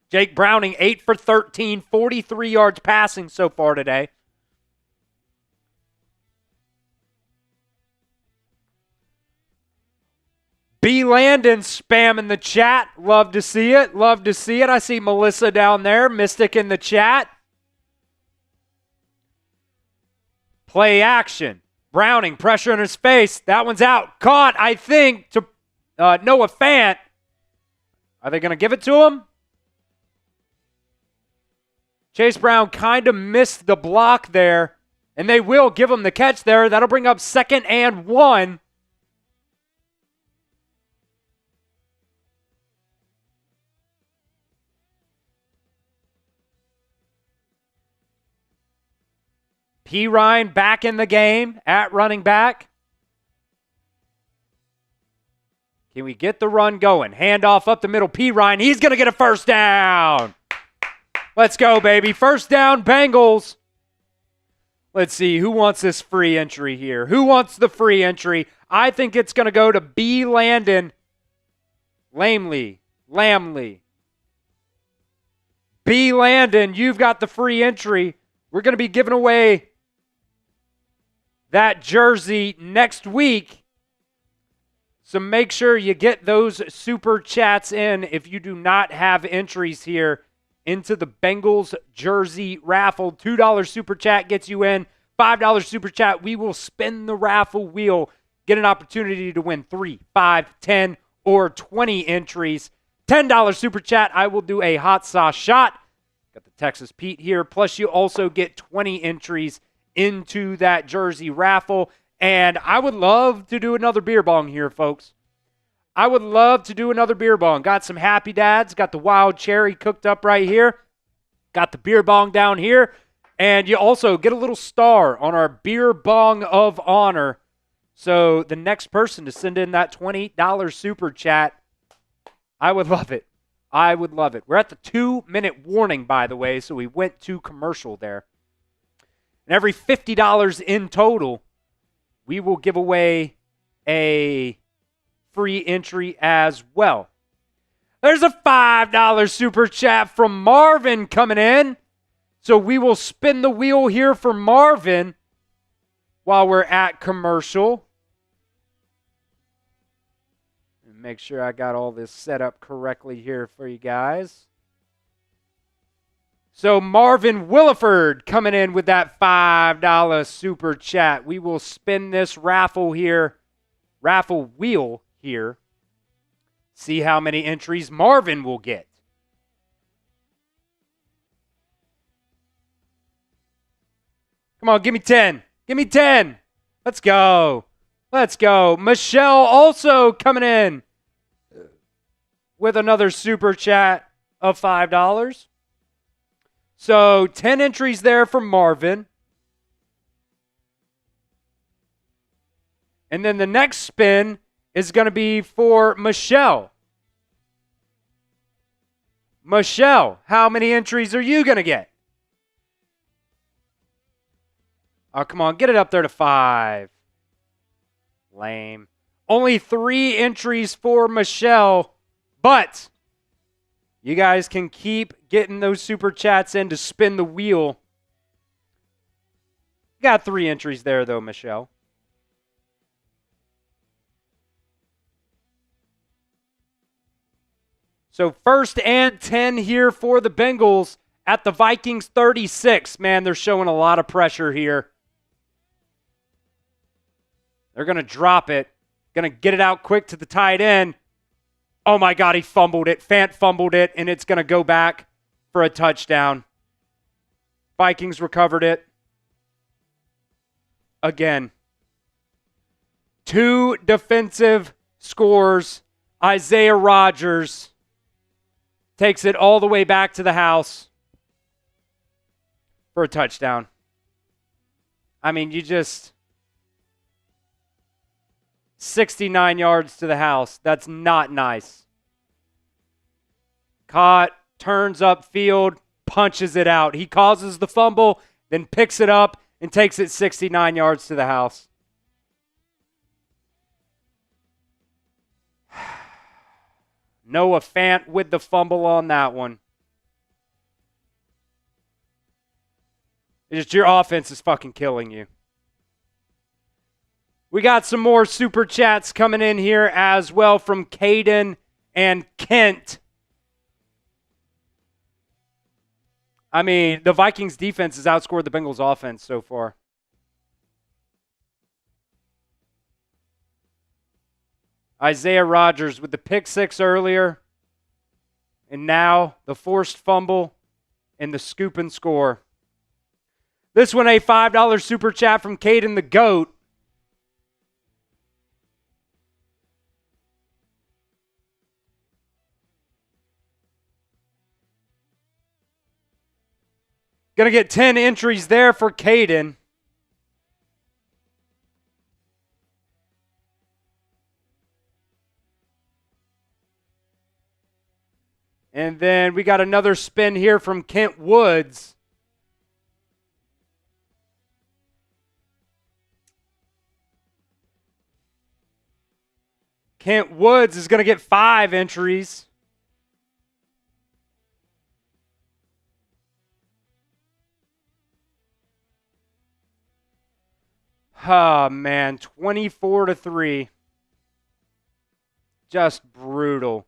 Jake Browning, 8 for 13, 43 yards passing so far today. B. Landon spamming the chat. Love to see it. Love to see it. I see Melissa down there. Mystic in the chat. Play action. Browning, pressure in his face. That one's out. Caught, I think, to Noah Fant. Are they going to give it to him? Chase Brown kind of missed the block there, and they will give him the catch there. That'll bring up 2nd and 1. Perine back in the game at running back. Can we get the run going? Handoff up the middle. Perine, he's going to get a first down. Let's go, baby. First down, Bengals. Let's see. Who wants this free entry here? Who wants the free entry? I think it's going to go to B. Landon. Lamley. B. Landon, you've got the free entry. We're going to be giving away that jersey next week. So make sure you get those super chats in if you do not have entries here into the Bengals jersey raffle. $2 super chat gets you in. $5 super chat, we will spin the raffle wheel. Get an opportunity to win 3, 5, 10, or 20 entries. $10 super chat, I will do a hot sauce shot. Got the Texas Pete here. Plus, you also get 20 entries into that jersey raffle. And I would love to do another beer bong here, folks. I would love to do another beer bong. Got some Happy Dads. Got the wild cherry cooked up right here. Got the beer bong down here. And you also get a little star on our beer bong of honor. So the next person to send in that $20 super chat, I would love it. I would love it. We're at the 2-minute warning, by the way, so we went to commercial there. And every $50 in total, we will give away a free entry as well. There's a $5 super chat from Marvin coming in. So we will spin the wheel here for Marvin while we're at commercial. And make sure I got all this set up correctly here for you guys. So Marvin Williford coming in with that $5 super chat. We will spin this raffle wheel here. See how many entries Marvin will get. Come on, give me 10. Give me 10. Let's go. Let's go. Michelle also coming in with another super chat of $5. So 10 entries there from Marvin. And then the next spin is going to be for Michelle. Michelle, how many entries are you going to get? Oh, come on. Get it up there to 5. Lame. Only 3 entries for Michelle, but you guys can keep getting those super chats in to spin the wheel. Got 3 entries there, though, Michelle. So 1st and 10 here for the Bengals at the Vikings 36. Man, they're showing a lot of pressure here. They're going to drop it. Going to get it out quick to the tight end. Oh, my God, he fumbled it. Fant fumbled it, and it's going to go back for a touchdown. Vikings recovered it. Again. 2 defensive scores. Isaiah Rodgers takes it all the way back to the house for a touchdown. I mean, you just... 69 yards to the house. That's not nice. Caught, turns upfield, punches it out. He causes the fumble, then picks it up and takes it 69 yards to the house. Noah Fant with the fumble on that one. It's just your offense is fucking killing you. We got some more super chats coming in here as well from Caden and Kent. I mean, the Vikings defense has outscored the Bengals offense so far. Isaiah Rodgers with the pick 6 earlier. And now the forced fumble and the scoop and score. This one, a $5 super chat from Caden the GOAT. Going to get 10 entries there for Caden. And then we got another spin here from Kent Woods. Kent Woods is going to get 5 entries. Oh, man, 24-3. Just brutal.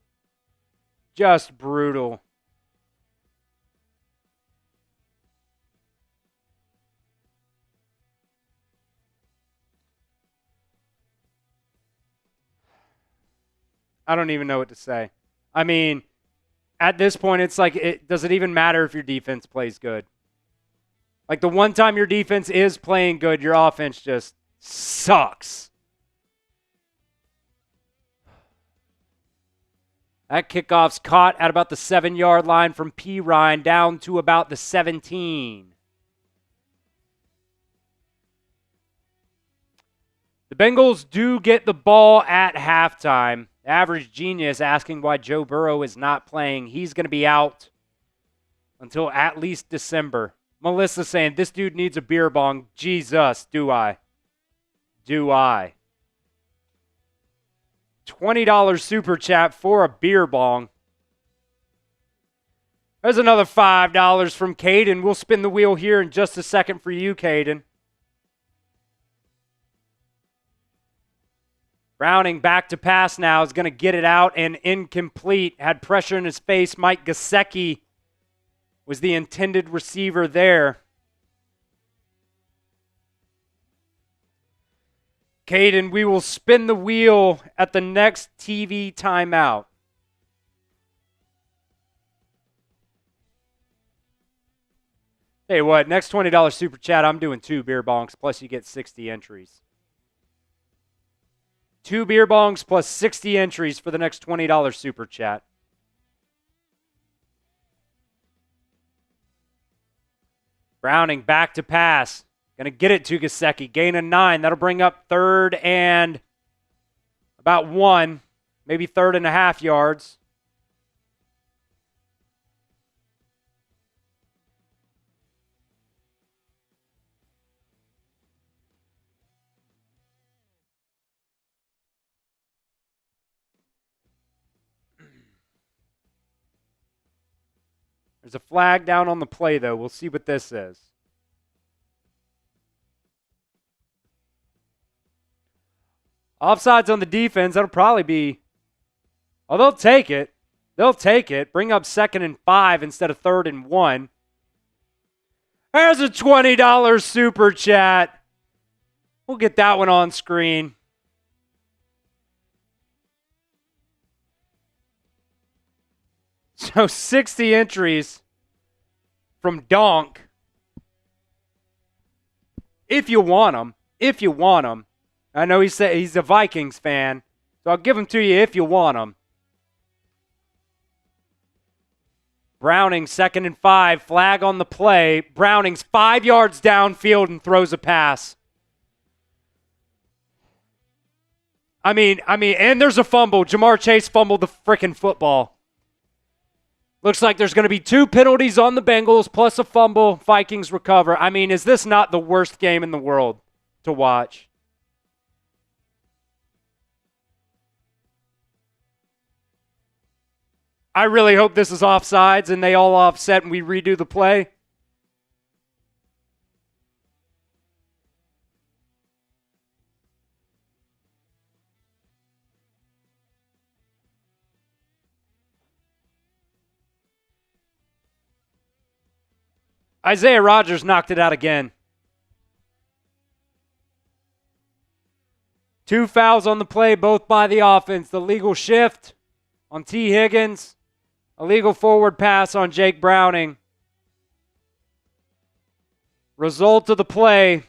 Just brutal. I don't even know what to say. I mean, at this point, it's like, does it even matter if your defense plays good? Like, the one time your defense is playing good, your offense just sucks. That kickoff's caught at about the 7-yard line from P. Ryan down to about the 17. The Bengals do get the ball at halftime. Average Genius asking why Joe Burrow is not playing. He's going to be out until at least December. Melissa saying, this dude needs a beer bong. Jesus, do I? Do I? $20 super chat for a beer bong. There's another $5 from Caden. We'll spin the wheel here in just a second for you, Caden. Browning back to pass now is going to get it out and incomplete. Had pressure in his face. Mike Gesicki was the intended receiver there. Caden, we will spin the wheel at the next TV timeout. Hey, what? Next $20 super chat, I'm doing 2 beer bongs, plus you get 60 entries. 2 beer bongs plus 60 entries for the next $20 super chat. Browning back to pass. Going to get it to Gesicki. Gain of 9. That'll bring up 3rd and about 1, maybe 3.5 yards. There's a flag down on the play, though. We'll see what this is. Offsides on the defense. That'll probably be... Oh, they'll take it. They'll take it. Bring up 2nd and 5 instead of 3rd and 1. There's a $20 super chat. We'll get that one on screen. So 60 entries from Donk. If you want them. If you want them. I know he said he's a Vikings fan, so I'll give them to you if you want them. Browning, 2nd and 5. Flag on the play. Browning's 5 yards downfield and throws a pass. I mean, and there's a fumble. Jamar Chase fumbled the frickin' football. Looks like there's going to be 2 penalties on the Bengals plus a fumble. Vikings recover. I mean, is this not the worst game in the world to watch? I really hope this is offsides and they all offset and we redo the play. Isaiah Rodgers knocked it out again. 2 fouls on the play, both by the offense. The legal shift on T. Higgins. A legal forward pass on Jake Browning. Result of the play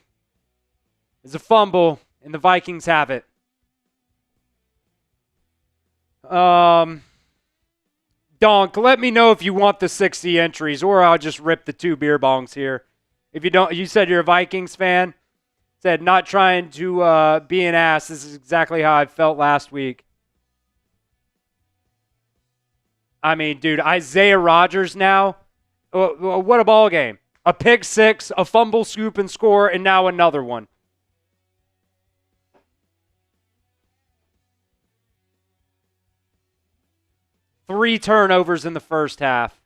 is a fumble, and the Vikings have it. Donk, let me know if you want the 60 entries, or I'll just rip the 2 beer bongs here. If you don't, you said you're a Vikings fan. Said not trying to be an ass. This is exactly how I felt last week. I mean, dude, Isaiah Rodgers now. What a ball game. A pick 6, a fumble, scoop, and score, and now another one. Three turnovers in the first half.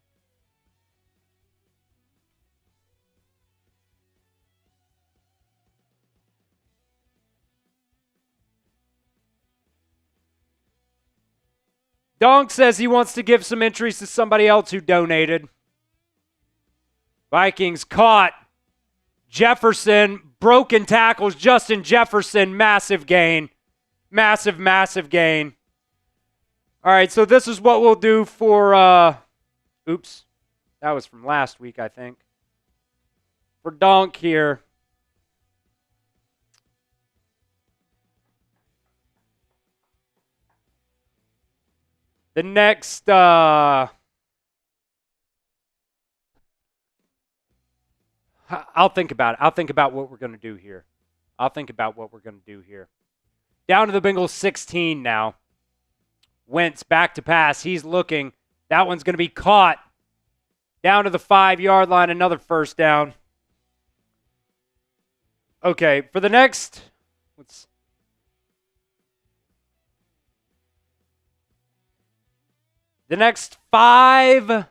Donk says he wants to give some entries to somebody else who donated. Vikings caught. Jefferson, broken tackles. Justin Jefferson, massive gain. Massive gain. All right, so this is what we'll do for, oops, that was from last week, I think. For Donk here. The next, I'll think about it. I'll think about what we're going to do here. Down to the Bengals 16 now. Wentz back to pass. He's looking. That one's going to be caught. Down to the 5-yard line. Another first down. Okay, for the next, the next $5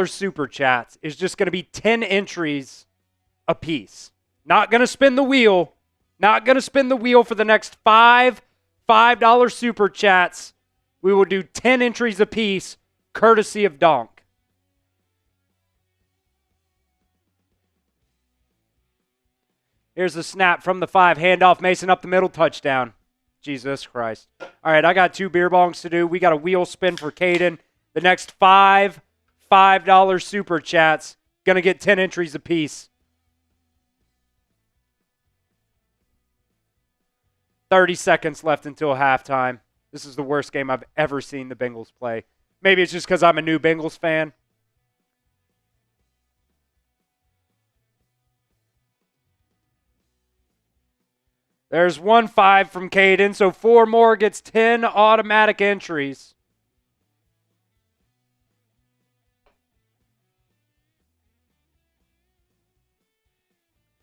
super chats is just going to be 10 entries apiece. Not going to spin the wheel. For the next $5 super chats. We will do 10 entries apiece, courtesy of Donk. Here's the snap from the 5. Handoff, Mason up the middle, touchdown. Jesus Christ. All right, I got 2 beer bongs to do. We got a wheel spin for Caden. The next 5 $5 super chats. Going to get 10 entries apiece. 30 seconds left until halftime. This is the worst game I've ever seen the Bengals play. Maybe it's just because I'm a new Bengals fan. There's 1-5 from Caden, so 4 more gets 10 automatic entries.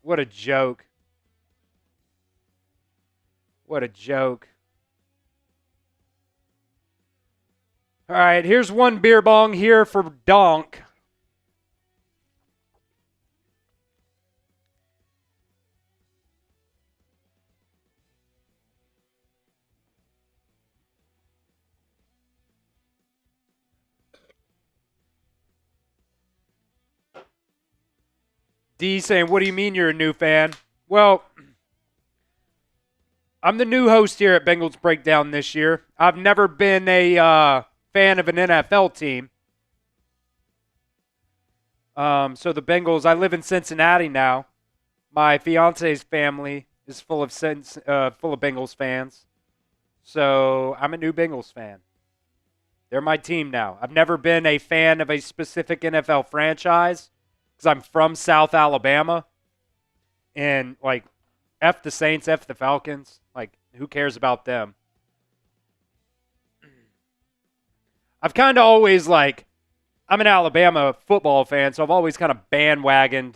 What a joke. What a joke. All right, here's 1 beer bong here for Donk. D saying, what do you mean you're a new fan? Well, I'm the new host here at Bengals Breakdown this year. I've never been a fan of an NFL team. So the Bengals, I live in Cincinnati now. My fiance's family is full of Bengals fans. So I'm a new Bengals fan. They're my team now. I've never been a fan of a specific NFL franchise because I'm from South Alabama. And, like, F the Saints, F the Falcons. Like, who cares about them? I've kind of always, like, I'm an Alabama football fan, so I've always kind of bandwagoned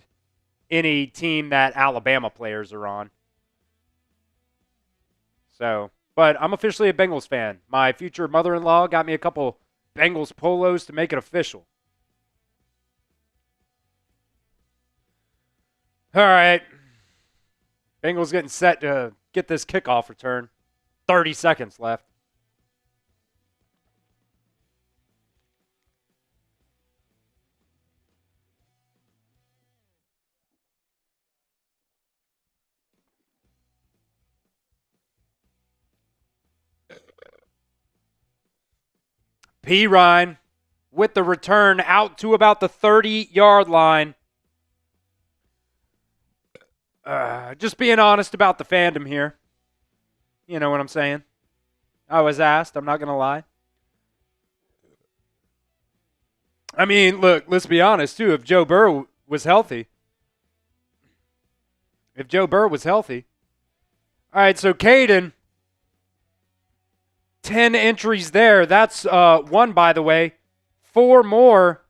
any team that Alabama players are on. So, but I'm officially a Bengals fan. My future mother-in-law got me a couple Bengals polos to make it official. All right. Bengals getting set to get this kickoff return. 30 seconds left. P. Ryan with the return out to about the 30-yard line. Just being honest about the fandom here. You know what I'm saying? I was asked. I'm not going to lie. I mean, look, let's be honest, too. If Joe Burrow was healthy. All right, so Caden, 10 entries there. That's 1, by the way. 4 more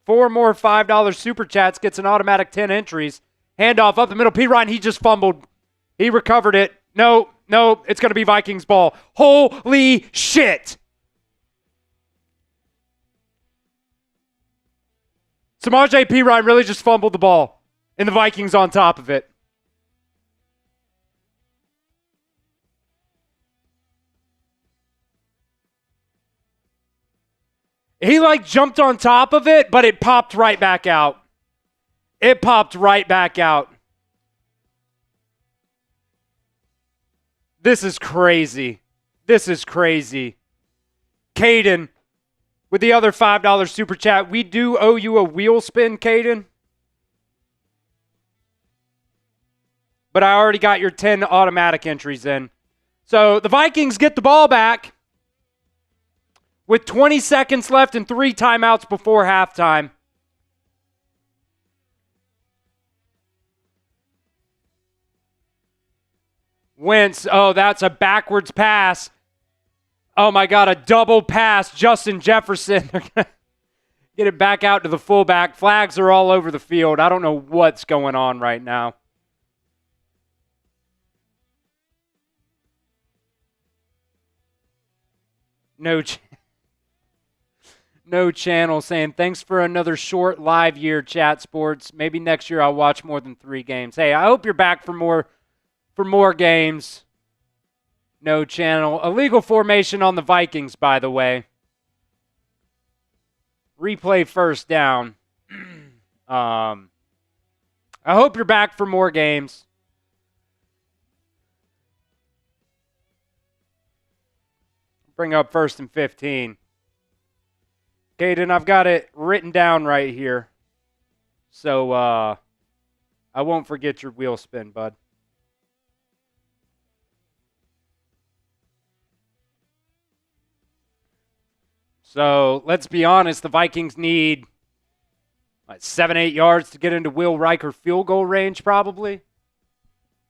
$5 super chats gets an automatic 10 entries. Handoff up the middle. P. Ryan, he just fumbled. He recovered it. No, it's going to be Vikings ball. Holy shit. Samaje P. Ryan really just fumbled the ball, and the Vikings on top of it. He, like, jumped on top of it, but it popped right back out. This is crazy. Caden, with the other $5 super chat, we do owe you a wheel spin, Caden. But I already got your 10 automatic entries in. So the Vikings get the ball back with 20 seconds left and 3 timeouts before halftime. Wentz, oh, that's a backwards pass. Oh, my God, a double pass. Justin Jefferson. They're going to get it back out to the fullback. Flags are all over the field. I don't know what's going on right now. No channel saying, thanks for another short live year, Chat Sports. Maybe next year I'll watch more than 3 games. Hey, I hope you're back for more games. No channel. Illegal formation on the Vikings, by the way. Replay first down. I hope you're back for more games. Bring up 1st and 15. Caden, I've got it written down right here. So I won't forget your wheel spin, bud. So let's be honest, the Vikings need 7-8 yards to get into Will Riker field goal range probably.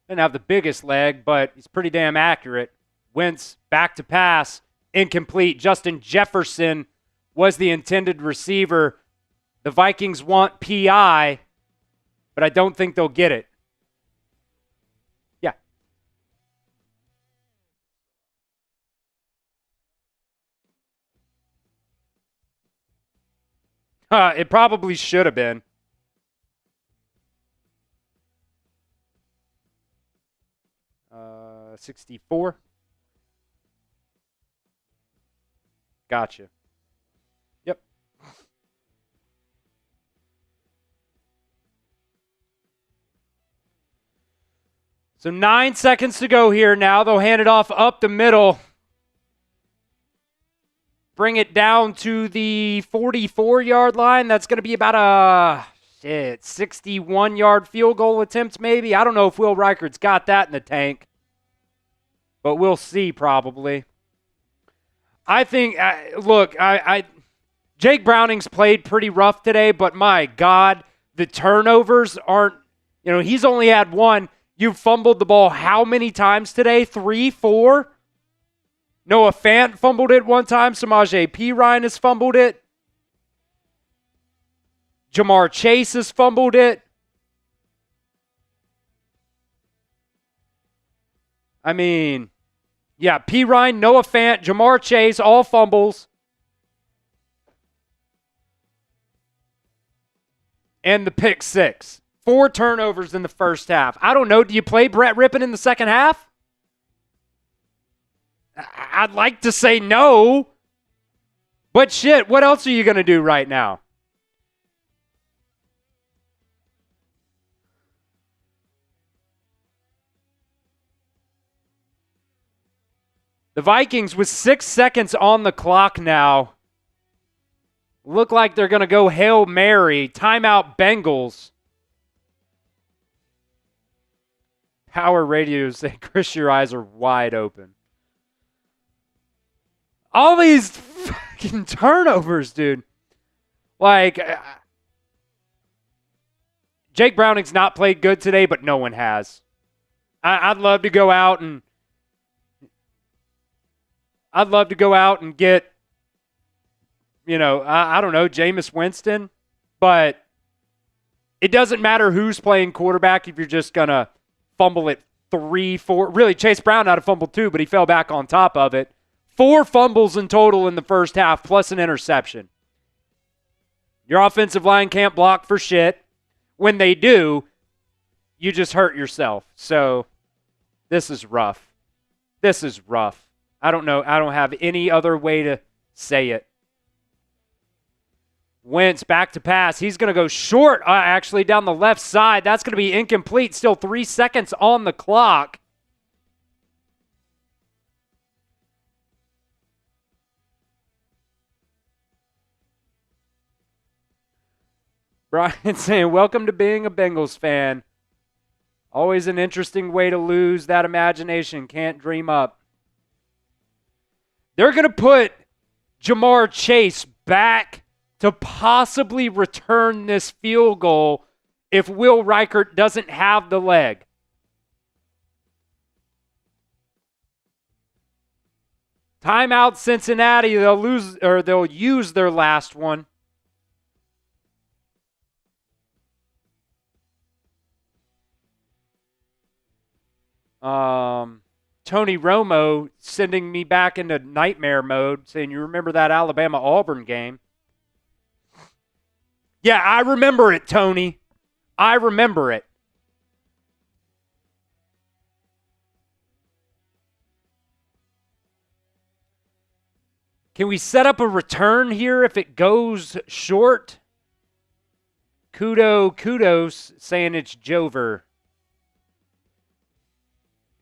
Didn't have the biggest leg, but he's pretty damn accurate. Wentz back to pass, incomplete. Justin Jefferson was the intended receiver. The Vikings want PI, but I don't think they'll get it. Yeah. It probably should have been. Uh, 64. Gotcha. Yep. So 9 seconds to go here now. They'll hand it off up the middle. Bring it down to the 44-yard line. That's going to be about a 61-yard field goal attempt maybe. I don't know if Will Reichardt's got that in the tank, but we'll see probably. I think, look, Jake Browning's played pretty rough today, but my God, the turnovers aren't, he's only had one. You've fumbled the ball how many times today? 3, 4? Noah Fant fumbled it one time. Samaje Perine has fumbled it. Jamar Chase has fumbled it. I mean, yeah, Perine, Noah Fant, Jamar Chase, all fumbles. And the pick 6. 4 turnovers in the first half. I don't know. Do you play Brett Rippon in the second half? I'd like to say no. But shit, what else are you going to do right now? The Vikings, with 6 seconds on the clock now, look like they're going to go Hail Mary. Timeout Bengals. Power radio say, Chris, your eyes are wide open. All these fucking turnovers, dude. Like, Jake Browning's not played good today, but no one has. I'd love to go out and get, I don't know, Jameis Winston, but it doesn't matter who's playing quarterback if you're just going to fumble it 3, 4. Really, Chase Brown had a fumble too, but he fell back on top of it. 4 fumbles in total in the first half, plus an interception. Your offensive line can't block for shit. When they do, you just hurt yourself. So this is rough. This is rough. I don't know. I don't have any other way to say it. Wentz back to pass. He's going to go short, actually, down the left side. That's going to be incomplete. Still 3 seconds on the clock. Brian saying, welcome to being a Bengals fan. Always an interesting way to lose that imagination. Can't dream up. They're going to put Jamar Chase back to possibly return this field goal if Will Reichard doesn't have the leg. Timeout Cincinnati. They'll use their last one. Tony Romo sending me back into nightmare mode, saying, you remember that Alabama-Auburn game? Yeah, I remember it, Tony. I remember it. Can we set up a return here if it goes short? Kudos saying it's Jover.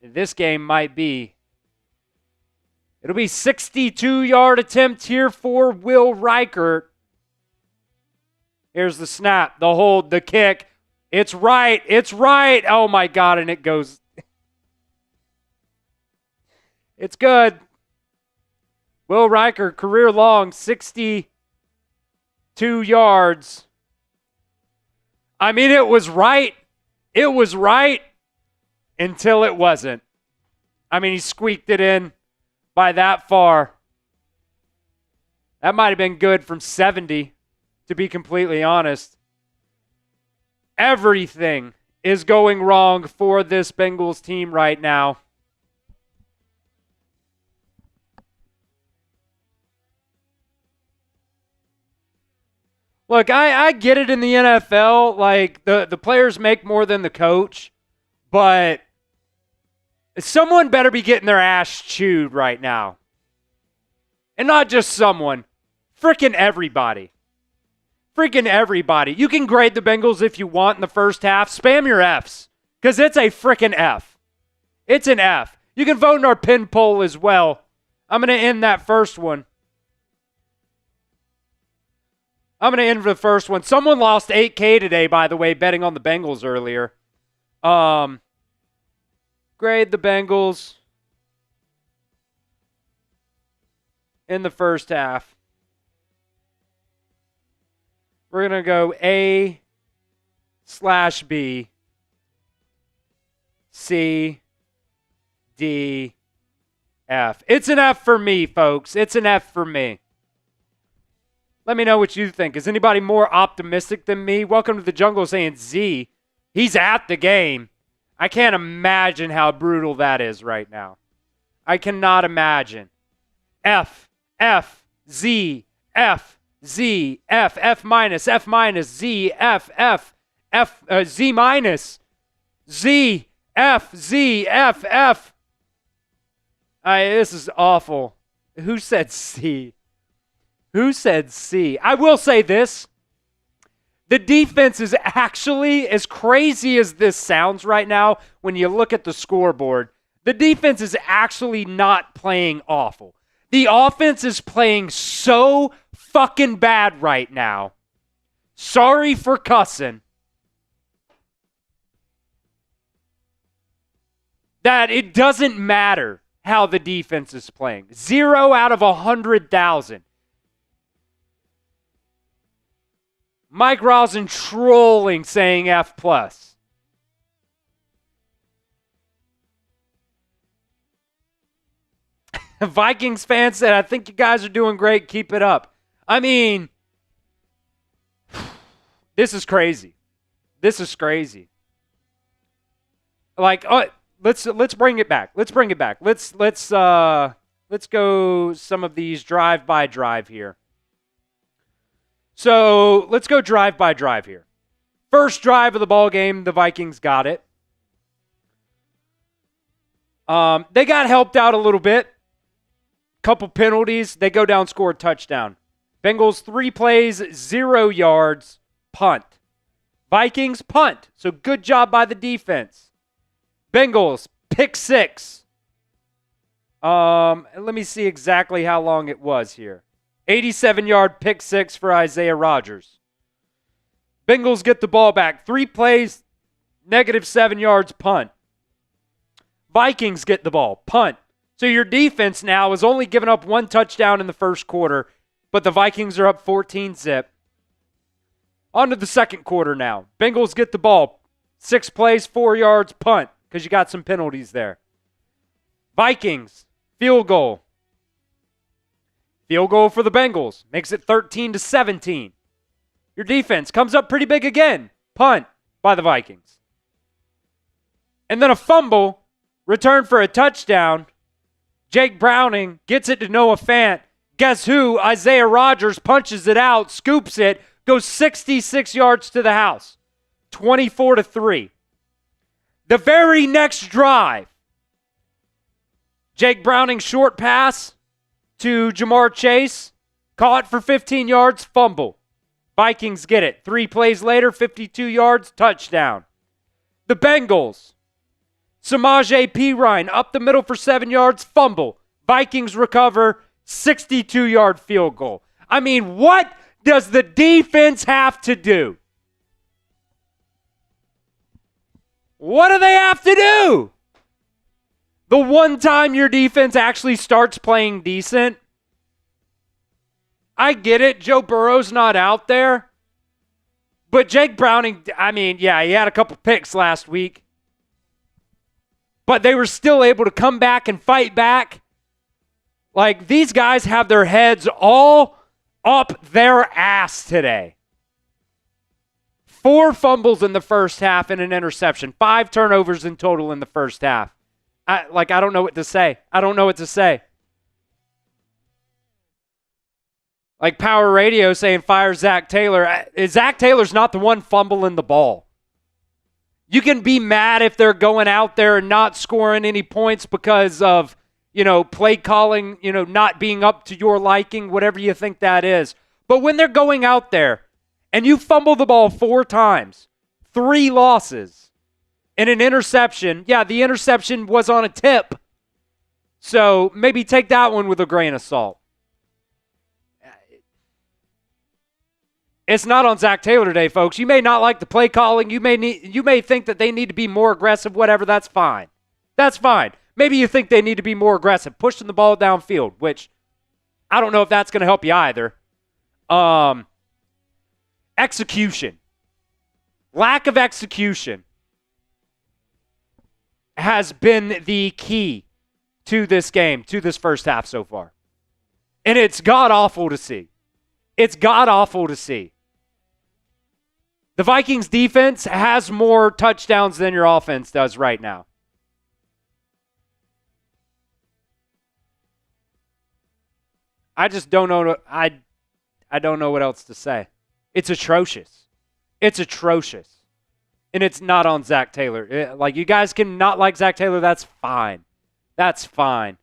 This game might be. It'll be 62-yard attempt here for Will Reichert. Here's the snap, the hold, the kick. It's right. Oh, my God, and it goes. It's good. Will Reichert, career long, 62 yards. I mean, it was right. It was right until it wasn't. I mean, he squeaked it in by that far. That might have been good from 70, to be completely honest. Everything is going wrong for this Bengals team right now. Look, I get it in the NFL. Like, the players make more than the coach. But someone better be getting their ass chewed right now. And not just someone. Freaking everybody. Freaking everybody. You can grade the Bengals if you want in the first half. Spam your Fs. Because it's a freaking F. It's an F. You can vote in our pin poll as well. I'm going to end that first one. I'm going to end the first one. Someone lost $8K today, by the way, betting on the Bengals earlier. Grade the Bengals in the first half. We're going to go A/B, C, D, F. It's an F for me, folks. It's an F for me. Let me know what you think. Is anybody more optimistic than me? Welcome to the jungle saying Z. He's at the game. I can't imagine how brutal that is right now. I cannot imagine. F, F, Z, F, Z, F, F minus, Z, F, F, F, Z minus, Z, F, Z, F, F. This is awful. Who said C? Who said C? I will say this. The defense is actually, as crazy as this sounds right now, when you look at the scoreboard, the defense is actually not playing awful. The offense is playing so fucking bad right now. Sorry for cussing. That it doesn't matter how the defense is playing. 0 out of 100,000. Mike Rosen trolling saying F+. Vikings fans said, I think you guys are doing great. Keep it up. I mean, this is crazy. This is crazy. Like, let's bring it back. Let's bring it back. Let's go some of these drive by drive here. So let's go drive by drive here. First drive of the ball game, the Vikings got it. They got helped out a little bit. Couple penalties. They go down, score a touchdown. Bengals 3 plays, 0 yards, punt. Vikings punt. So good job by the defense. Bengals pick 6. Let me see exactly how long it was here. 87-yard pick 6 for Isaiah Rodgers. Bengals get the ball back. 3 plays, -7 yards, punt. Vikings get the ball, punt. So your defense now is only giving up 1 touchdown in the first quarter, but the Vikings are up 14-zip. On to the second quarter now. Bengals get the ball. 6 plays, 4 yards, punt, because you got some penalties there. Vikings, field goal. Field goal for the Bengals. Makes it 13-17. Your defense comes up pretty big again. Punt by the Vikings. And then a fumble. Return for a touchdown. Jake Browning gets it to Noah Fant. Guess who? Isaiah Rodgers punches it out, scoops it, goes 66 yards to the house. 24-3. The very next drive. Jake Browning short pass to Jamar Chase. Caught for 15 yards, fumble. Vikings get it. 3 plays later, 52 yards, touchdown. The Bengals. Samaje Perine up the middle for 7 yards, fumble. Vikings recover, 62-yard field goal. I mean, what does the defense have to do? What do they have to do? The one time your defense actually starts playing decent. I get it. Joe Burrow's not out there. But Jake Browning, I mean, yeah, he had a couple picks last week. But they were still able to come back and fight back. Like, these guys have their heads all up their ass today. 4 fumbles in the first half and an interception. 5 turnovers in total in the first half. I don't know what to say. I don't know what to say. Like Power Radio saying fire Zach Taylor. Zach Taylor's not the one fumbling the ball. You can be mad if they're going out there and not scoring any points because of, play calling, not being up to your liking, whatever you think that is. But when they're going out there and you fumble the ball 4 times, 3 losses, and an interception, yeah, the interception was on a tip. So maybe take that one with a grain of salt. It's not on Zach Taylor today, folks. You may not like the play calling. You may think that they need to be more aggressive, whatever. That's fine. That's fine. Maybe you think they need to be more aggressive, pushing the ball downfield, which I don't know if that's going to help you either. Execution. Lack of execution has been the key to this game, to this first half so far. And it's god-awful to see. It's god-awful to see. The Vikings defense has more touchdowns than your offense does right now. I just don't know. I don't know what else to say. It's atrocious. It's atrocious. And it's not on Zach Taylor. You guys can not like Zach Taylor. That's fine. That's fine.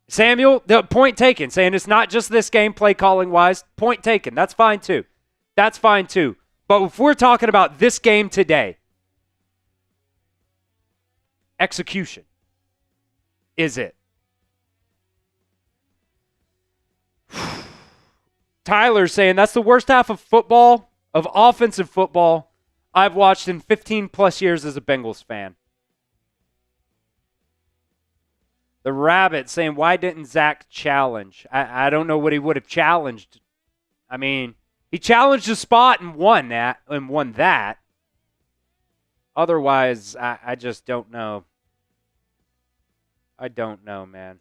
Samuel, the point taken, saying it's not just this game play calling wise. Point taken. That's fine too. That's fine too. But if we're talking about this game today, execution is it. Tyler's saying that's the worst half of football, of offensive football, I've watched in 15 plus years as a Bengals fan. The Rabbit saying, why didn't Zach challenge? I don't know what he would have challenged. I mean, he challenged a spot and won that. Otherwise, I just don't know. I don't know, man.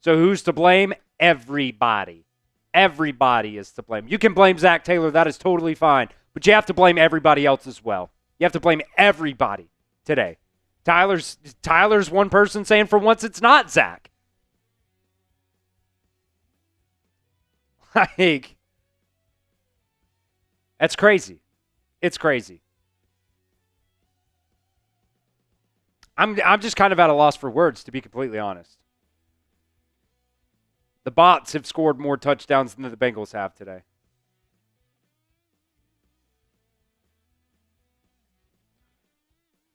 So who's to blame? Everybody. Everybody is to blame. You can blame Zach Taylor. That is totally fine. But you have to blame everybody else as well. You have to blame everybody today. Tyler's one person saying for once it's not Zach. Like, that's crazy. It's crazy. I'm just kind of at a loss for words, to be completely honest. The Bots have scored more touchdowns than the Bengals have today.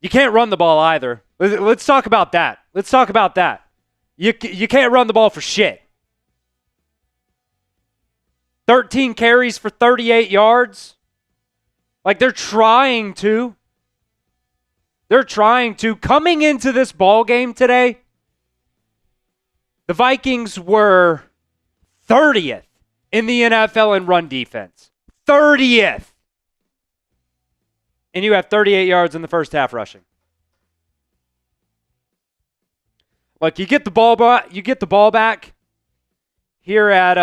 You can't run the ball either. Let's talk about that. Let's talk about that. You can't run the ball for shit. 13 carries for 38 yards. Like, they're trying to. They're trying to. Coming into this ball game today, the Vikings were 30th in the NFL in run defense. 30th. And you have 38 yards in the first half rushing. Look, you get the ball back here at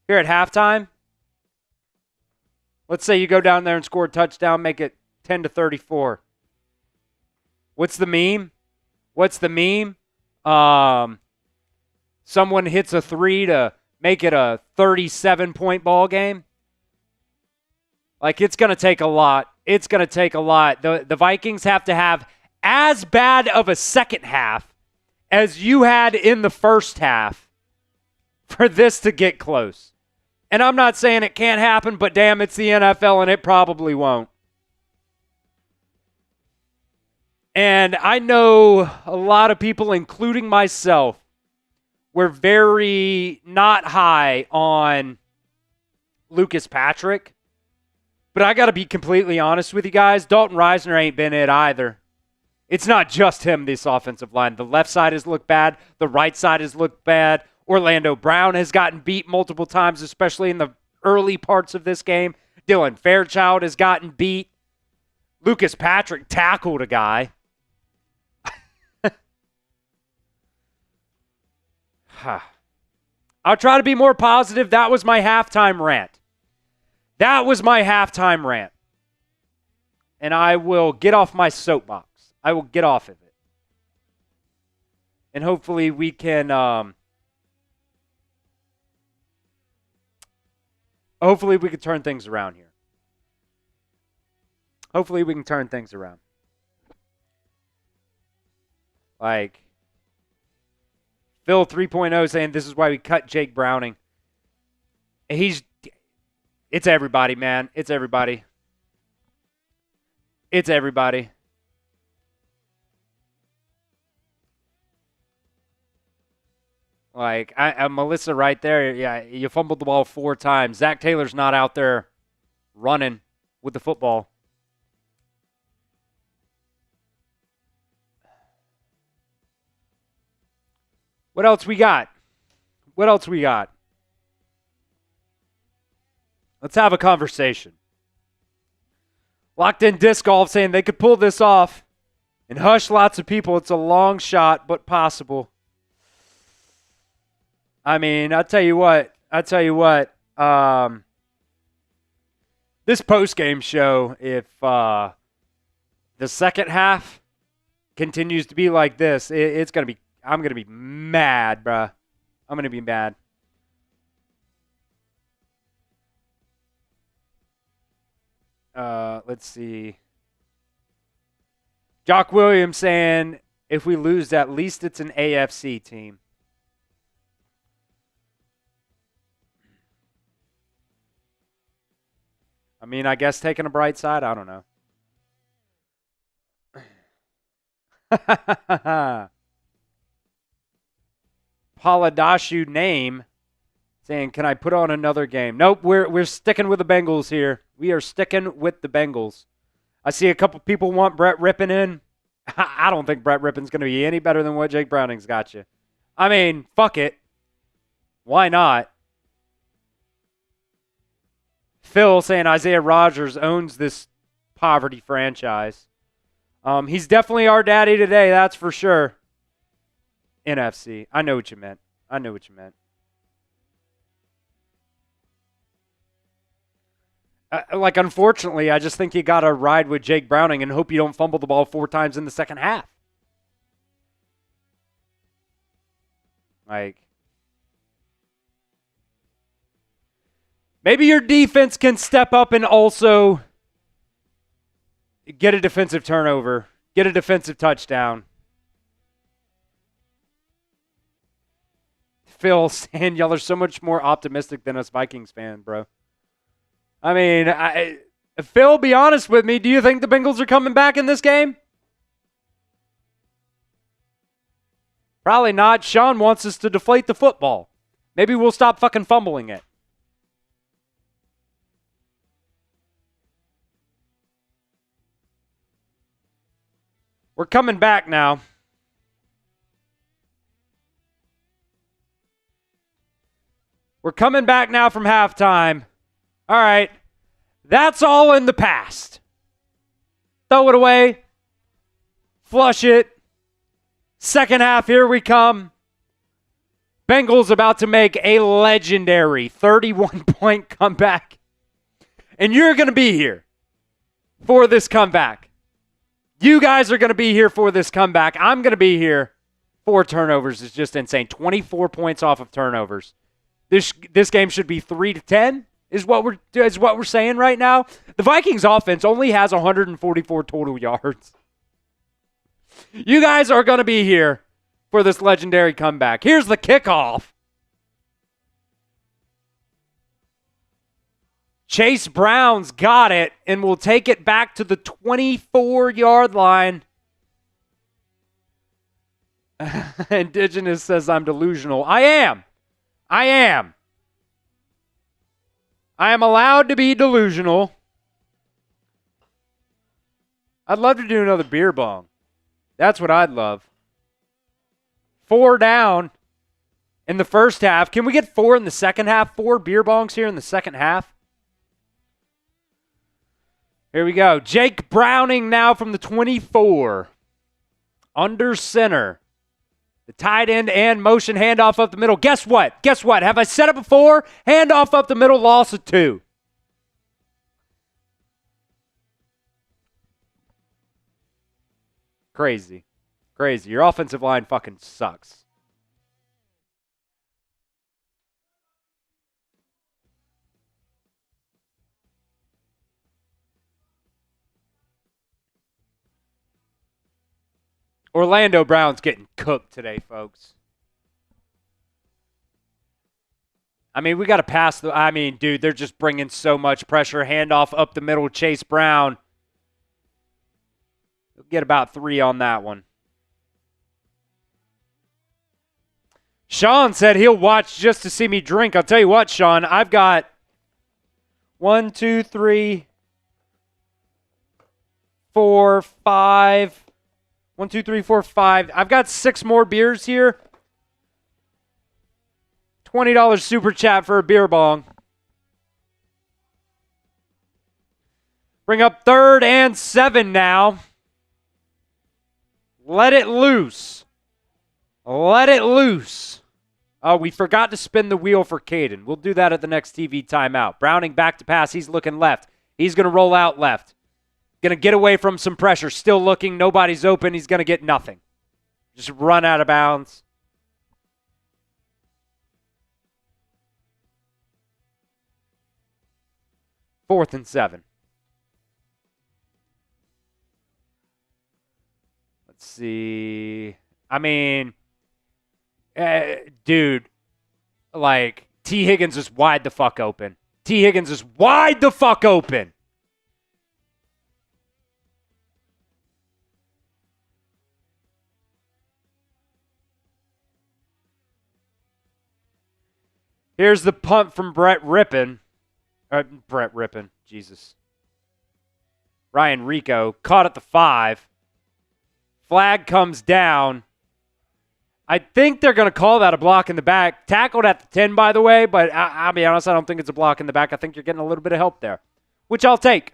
halftime. Let's say you go down there and score a touchdown, make it 10-34. What's the meme? Someone hits a 3 to make it a 37-point ball game. Like, it's going to take a lot. It's going to take a lot. The Vikings have to have as bad of a second half as you had in the first half for this to get close. And I'm not saying it can't happen, but damn, it's the NFL and it probably won't. And I know a lot of people, including myself, were very not high on Lucas Patrick. But I got to be completely honest with you guys. Dalton Risner ain't been it either. It's not just him, this offensive line. The left side has looked bad. The right side has looked bad. Orlando Brown has gotten beat multiple times, especially in the early parts of this game. Dylan Fairchild has gotten beat. Lucas Patrick tackled a guy. I'll try to be more positive. That was my halftime rant. And I will get off my soapbox. I will get off of it. And hopefully we can turn things around here. Hopefully we can turn things around. Like Phil 3.0 saying this is why we cut Jake Browning. It's everybody, man. It's everybody. It's everybody. Like, Melissa right there, yeah, you fumbled the ball 4 times. Zach Taylor's not out there running with the football. What else we got? Let's have a conversation. Locked in Disc Golf saying they could pull this off and hush lots of people. It's a long shot, but possible. I mean, I'll tell you what. This postgame show, if the second half continues to be like this, it's going to be, I'm going to be mad, bruh. I'm going to be mad. Let's see. Jock Williams saying, if we lose, at least it's an AFC team. I mean, I guess taking a bright side, I don't know. Paladashu name saying, can I put on another game? Nope, we're sticking with the Bengals here. We are sticking with the Bengals. I see a couple people want Brett Rippon in. I don't think Brett Rippon's going to be any better than what Jake Browning's got you. I mean, fuck it. Why not? Phil saying Isaiah Rodgers owns this poverty franchise. He's definitely our daddy today, that's for sure. NFC. I know what you meant. Unfortunately, I just think you got to ride with Jake Browning and hope you don't fumble the ball 4 times in the second half. Maybe your defense can step up and also get a defensive turnover, get a defensive touchdown. Phil saying y'all are so much more optimistic than us Vikings fan, bro. I mean, Phil, be honest with me. Do you think the Bengals are coming back in this game? Probably not. Sean wants us to deflate the football. Maybe we'll stop fucking fumbling it. We're coming back now. We're coming back now from halftime. All right. That's all in the past. Throw it away. Flush it. Second half, here we come. Bengals about to make a legendary 31-point comeback. And you're going to be here for this comeback. You guys are going to be here for this comeback. I'm going to be here. 4 turnovers is just insane. 24 points off of turnovers. This game should be 3-10 is what we're saying right now. The Vikings offense only has 144 total yards. You guys are going to be here for this legendary comeback. Here's the kickoff. Chase Brown's got it and will take it back to the 24-yard line. Indigenous says I'm delusional. I am. I am allowed to be delusional. I'd love to do another beer bong. That's what I'd love. 4 down in the first half. Can we get 4 in the second half? 4 beer bongs here in the second half. Here we go. Jake Browning now from the 24. Under center. The tight end and motion handoff up the middle. Guess what? Have I said it before? Handoff up the middle, loss of 2. Crazy. Your offensive line fucking sucks. Orlando Brown's getting cooked today, folks. I mean, we got to pass dude, they're just bringing so much pressure. Handoff up the middle, Chase Brown. We'll get about 3 on that one. Sean said he'll watch just to see me drink. I'll tell you what, Sean, I've got 1, 2, 3, 4, 5. 1, 2, 3, 4, 5. I've got 6 more beers here. $20 super chat for a beer bong. Bring up 3rd and 7 now. Let it loose. Let it loose. Oh, we forgot to spin the wheel for Caden. We'll do that at the next TV timeout. Browning back to pass. He's looking left. He's going to roll out left. Going to get away from some pressure. Still looking. Nobody's open. He's going to get nothing. Just run out of bounds. Fourth and 7. Let's see. I mean, dude, like, T. Higgins is wide the fuck open. T. Higgins is wide the fuck open. Here's the punt from Brett Rippon. Jesus. Ryan Rico caught at the 5. Flag comes down. I think they're going to call that a block in the back. Tackled at the 10, by the way, but I'll be honest, I don't think it's a block in the back. I think you're getting a little bit of help there, which I'll take.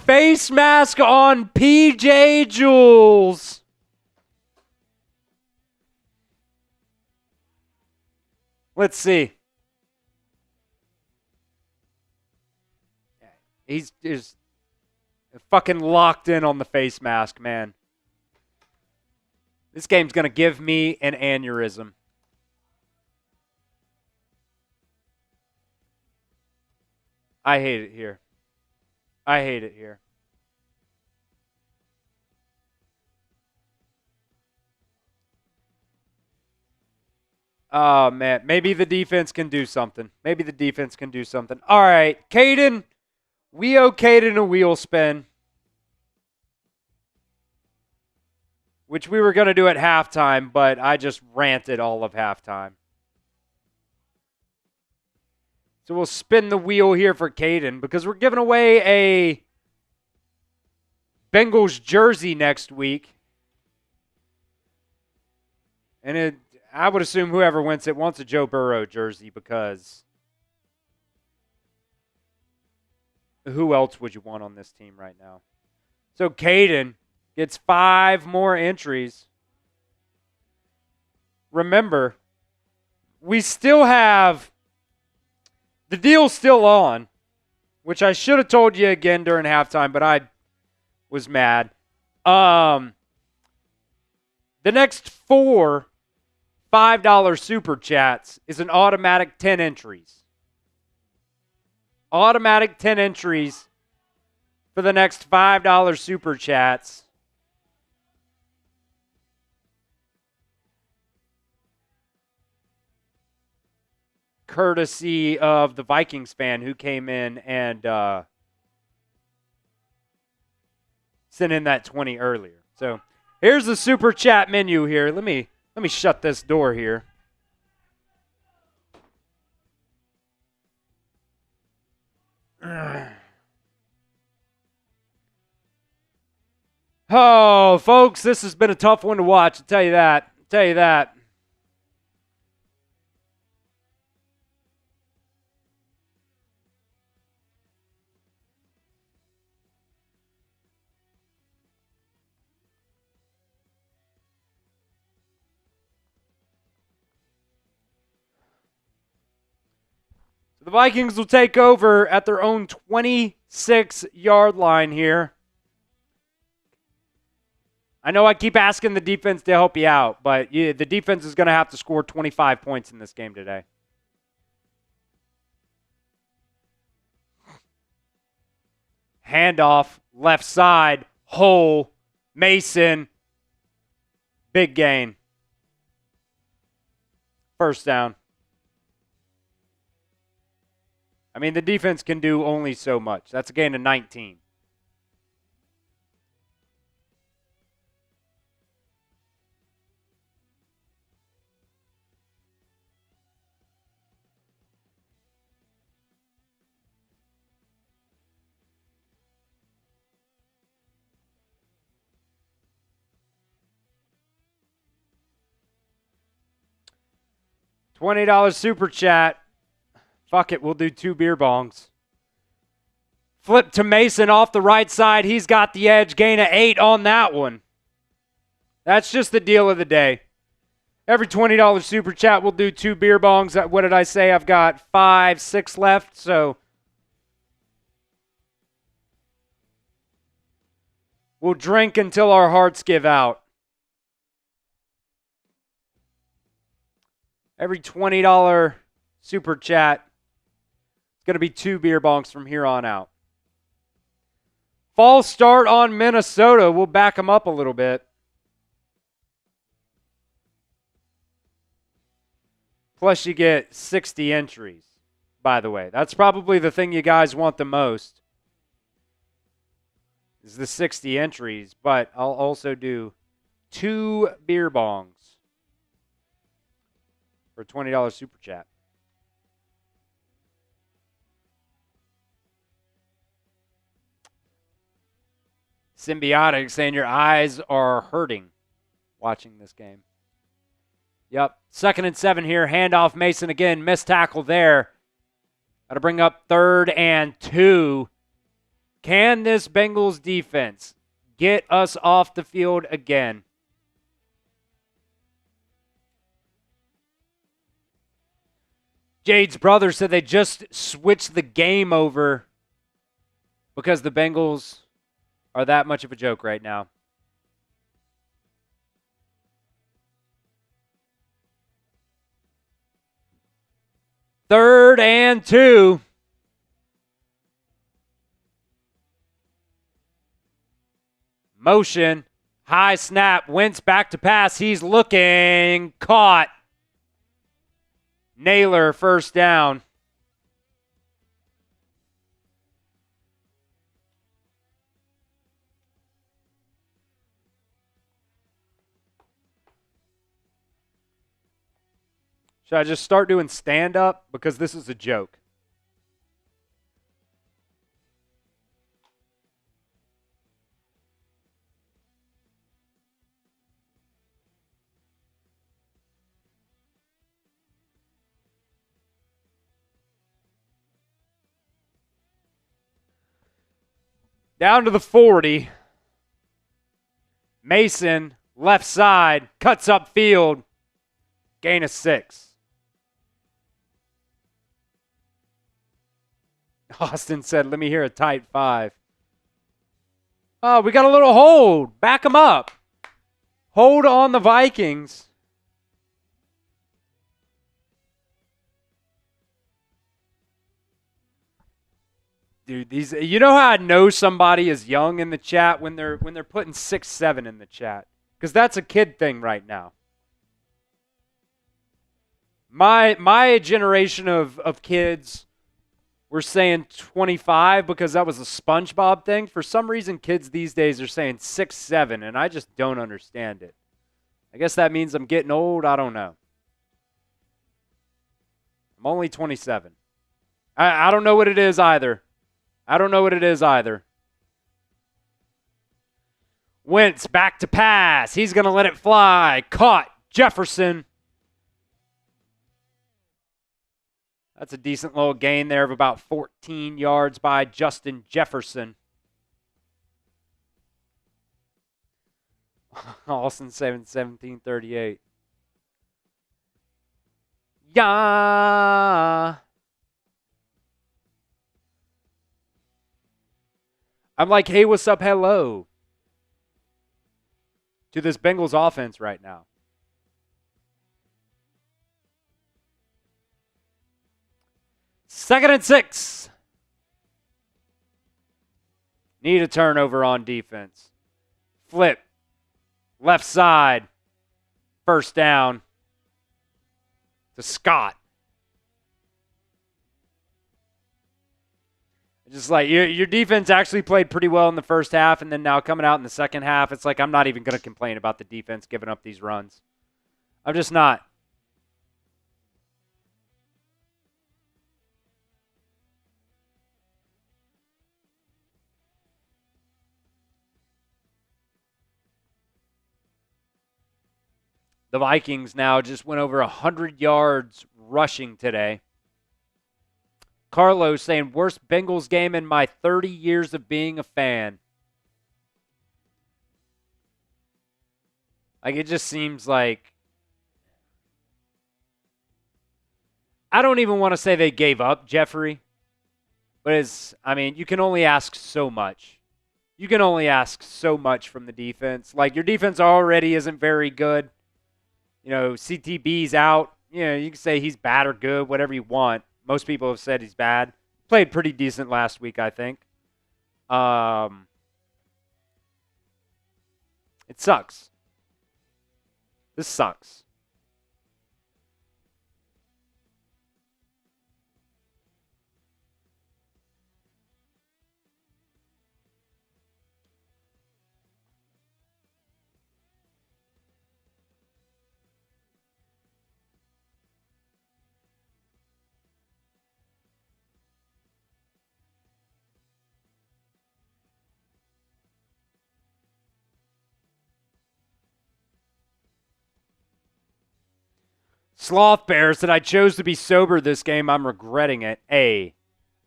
Face mask on PJ Jules. Let's see. He's fucking locked in on the face mask, man. This game's going to give me an aneurysm. I hate it here. Oh, man. Maybe the defense can do something. All right. Caden, we okayed in a wheel spin, which we were going to do at halftime, but I just ranted all of halftime. So we'll spin the wheel here for Caden because we're giving away a Bengals jersey next week. And I would assume whoever wins it wants a Joe Burrow jersey because who else would you want on this team right now? So Caden gets 5 more entries. Remember, we still have The deal's still on, which I should have told you again during halftime, but I was mad. The next 4 $5 super chats is an automatic 10 entries. Automatic 10 entries for the next $5 super chats. Courtesy of the Vikings fan who came in and sent in that 20 earlier. So here's the super chat menu here. Let me shut this door here. Oh, folks, this has been a tough one to watch. I'll tell you that. The Vikings will take over at their own 26-yard line here. I know I keep asking the defense to help you out, but the defense is going to have to score 25 points in this game today. Handoff, left side, hole, Mason, big gain. First down. I mean, the defense can do only so much. That's a gain of 19. $20 super chat. Fuck it, we'll do 2 beer bongs. Flip to Mason off the right side. He's got the edge. Gain of 8 on that one. That's just the deal of the day. Every $20 super chat, we'll do 2 beer bongs. What did I say? I've got 5, 6 left, so we'll drink until our hearts give out. Every $20 super chat, it's going to be 2 beer bongs from here on out. False start on Minnesota. We'll back them up a little bit. Plus you get 60 entries, by the way. That's probably the thing you guys want the most, is the 60 entries. But I'll also do 2 beer bongs for a $20 super chat. Symbiotic saying your eyes are hurting watching this game. Yep. 2nd and 7 here. Handoff Mason again. Missed tackle there. Got to bring up 3rd and 2. Can this Bengals defense get us off the field again? Jade's brother said they just switched the game over because the Bengals are that much of a joke right now. Third and 2. Motion. High snap. Wentz back to pass. He's looking. Caught. Naylor first down. Should I just start doing stand-up? Because this is a joke. Down to the 40. Mason, left side, cuts up field. Gain of 6. Austin said, let me hear a tight 5. Oh, we got a little hold. Back them up. Hold on the Vikings. Dude, you know how I know somebody is young in the chat when they're putting 6-7 in the chat? Because that's a kid thing right now. My generation of kids were saying 25 because that was a SpongeBob thing. For some reason, kids these days are saying 6-7, and I just don't understand it. I guess that means I'm getting old. I don't know. I'm only 27. I don't know what it is either. Wentz back to pass. He's going to let it fly. Caught. Jefferson. That's a decent little gain there of about 14 yards by Justin Jefferson. Austin 1738. Yeah. I'm like, hey, what's up? Hello. To this Bengals offense right now. Second and 6. Need a turnover on defense. Flip. Left side. First down. To Scott. Just like your defense actually played pretty well in the first half, and then now coming out in the second half, it's like I'm not even going to complain about the defense giving up these runs. I'm just not. The Vikings now just went over 100 yards rushing today. Carlos saying, worst Bengals game in my 30 years of being a fan. Like, it just seems like, I don't even want to say they gave up, Jeffrey. But you can only ask so much. You can only ask so much from the defense. Like, your defense already isn't very good. You know, CTB's out. You know, you can say he's bad or good, whatever you want. Most people have said he's bad. Played pretty decent last week, I think. It sucks. This sucks. Sloth Bear said, I chose to be sober this game. I'm regretting it. Hey,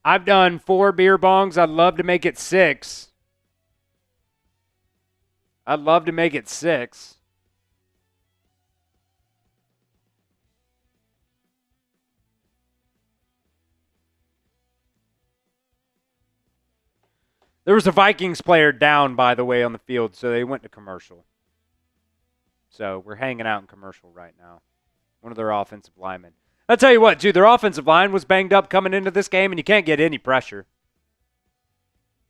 I've done 4 beer bongs. I'd love to make it 6. I'd love to make it 6. There was a Vikings player down, by the way, on the field, so they went to commercial. So we're hanging out in commercial right now. One of their offensive linemen. I'll tell you what, dude, their offensive line was banged up coming into this game, and you can't get any pressure.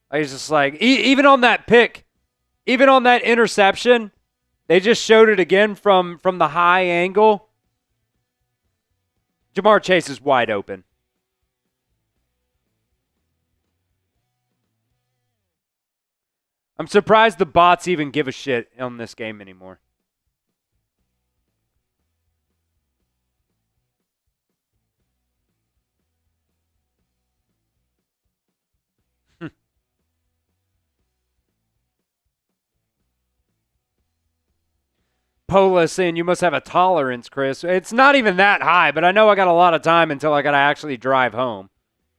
I was just like, even on that pick, even on that interception, they just showed it again from the high angle. Jamar Chase is wide open. I'm surprised the bots even give a shit on this game anymore. Pola saying you must have a tolerance, Chris. It's not even that high, but I know I got a lot of time until I got to actually drive home.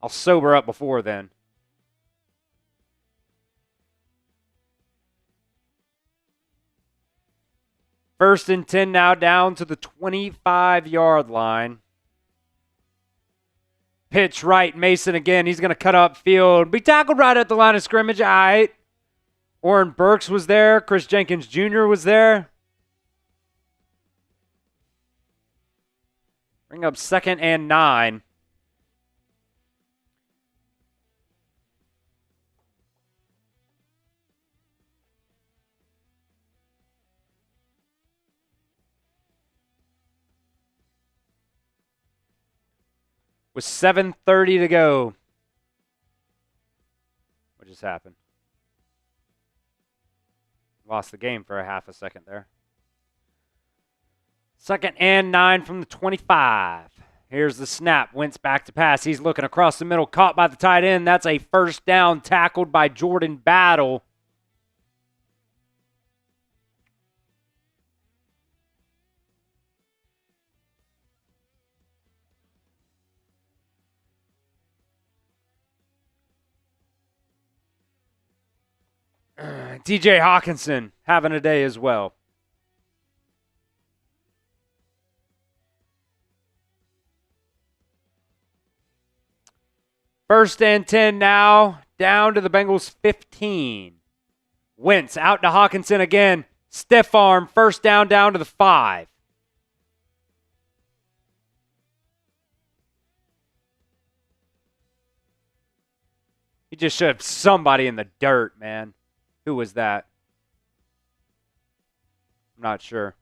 I'll sober up before then. First and 10 now down to the 25-yard line. Pitch right, Mason again. He's going to cut up field. Be tackled right at the line of scrimmage. All right. Oren Burks was there. Chris Jenkins Jr. was there. Bring up 2nd and 9. With 7:30 to go. What just happened? Lost the game for a half a second there. 2nd and 9 from the 25. Here's the snap. Wentz back to pass. He's looking across the middle. Caught by the tight end. That's a first down, tackled by Jordan Battle. TJ Hawkinson having a day as well. First and 10 now, down to the Bengals 15. Wentz out to Hawkinson again. Stiff arm, first down to the 5. He just shoved somebody in the dirt, man. Who was that? I'm not sure.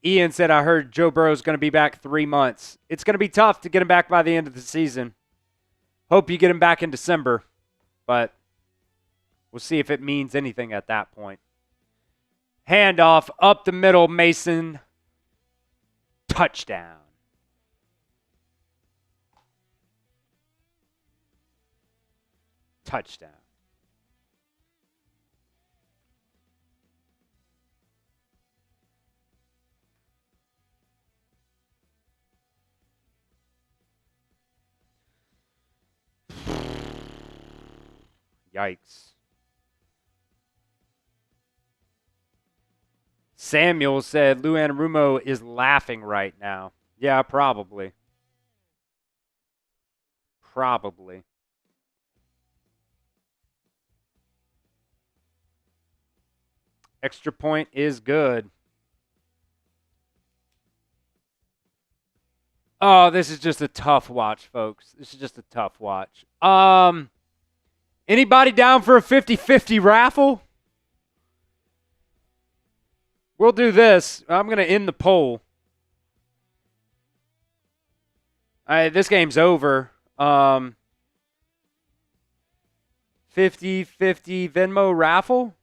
Ian said, I heard Joe Burrow's going to be back 3 months. It's going to be tough to get him back by the end of the season. Hope you get him back in December, but we'll see if it means anything at that point. Handoff up the middle, Mason. Touchdown. Touchdown. Yikes. Samuel said Lou Anarumo is laughing right now. Yeah, probably. Probably. Extra point is good. Oh, this is just a tough watch, folks. This is just a tough watch. Anybody down for a 50-50 raffle? We'll do this. I'm going to end the poll. This game's over. 50-50 Venmo raffle?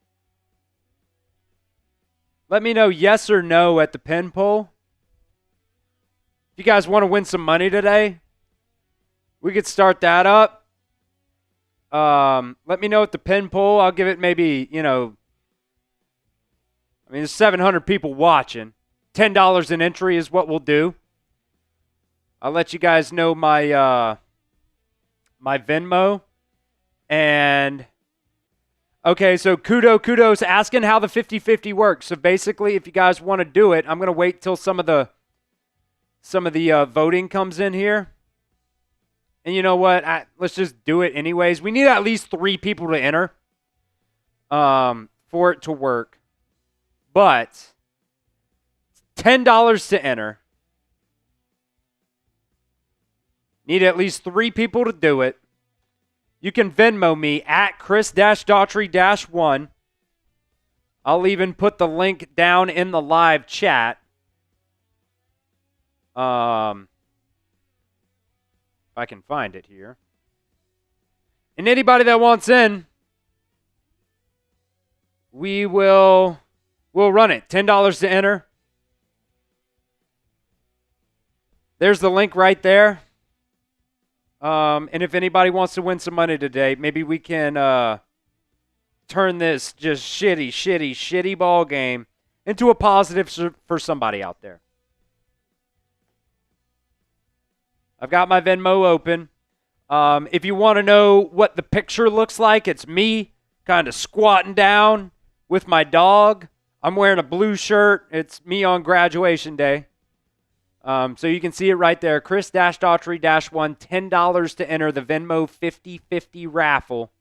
Let me know yes or no at the pin poll. If you guys want to win some money today, we could start that up. Let me know at the pin poll. I'll give it maybe, there's 700 people watching. $10 an entry is what we'll do. I'll let you guys know my my Venmo. And, okay, so Kudos asking how the 50-50 works. So basically, if you guys want to do it, I'm going to wait till some of the voting comes in here. And you know what? Let's just do it anyways. We need at least 3 people to enter for it to work. But $10 to enter. Need at least 3 people to do it. You can Venmo me at Chris-Daughtery-1. I'll even put the link down in the live chat. If I can find it here. And anybody that wants in, we'll run it. $10 to enter. There's the link right there. And if anybody wants to win some money today, maybe we can turn this just shitty ball game into a positive for somebody out there. I've got my Venmo open. If you want to know what the picture looks like, it's me kind of squatting down with my dog. I'm wearing a blue shirt. It's me on graduation day. So you can see it right there. Chris Daughtery -1, $10 to enter the Venmo 50/50 raffle.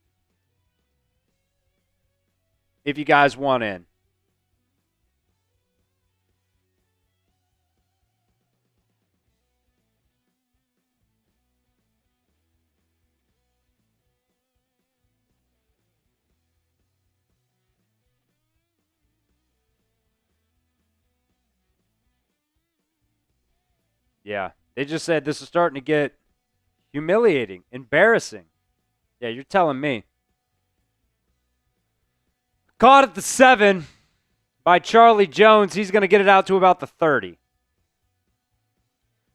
If you guys want in. Yeah, they just said this is starting to get humiliating, embarrassing. Yeah, you're telling me. Caught at the 7 by Charlie Jones. He's going to get it out to about the 30.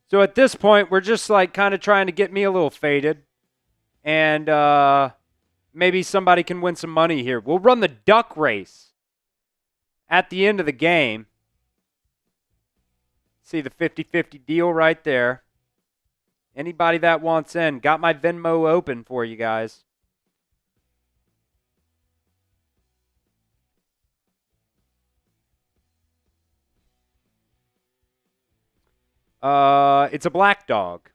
So at this point, we're just like kind of trying to get me a little faded. And maybe somebody can win some money here. We'll run the duck race at the end of the game. See the 50/50 deal right there. Anybody that wants in, got my Venmo open for you guys. It's a black dog.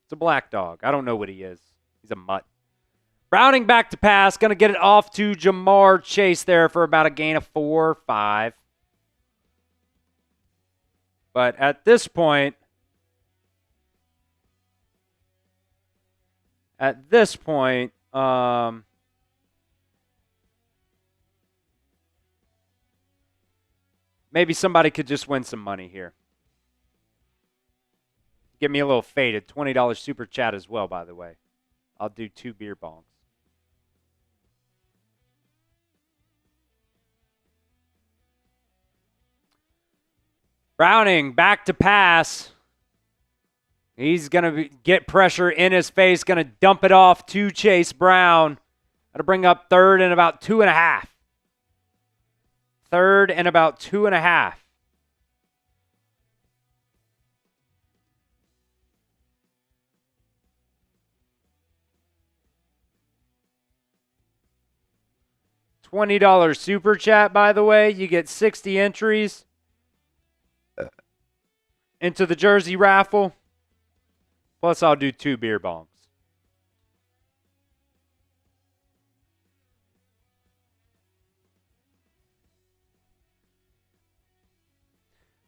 It's a black dog. I don't know what he is. He's a mutt. Browning back to pass. Going to get it off to Jamar Chase there for about a gain of 4 or 5. But at this point, maybe somebody could just win some money here. Get me a little faded. $20 super chat as well, by the way. I'll do 2 beer bongs. Browning back to pass. He's going to get pressure in his face. Going to dump it off to Chase Brown. Got to bring up 3rd and about 2.5. 3rd and about 2.5. $20 super chat, by the way. You get 60 entries into the jersey raffle. Plus, I'll do 2 beer bongs.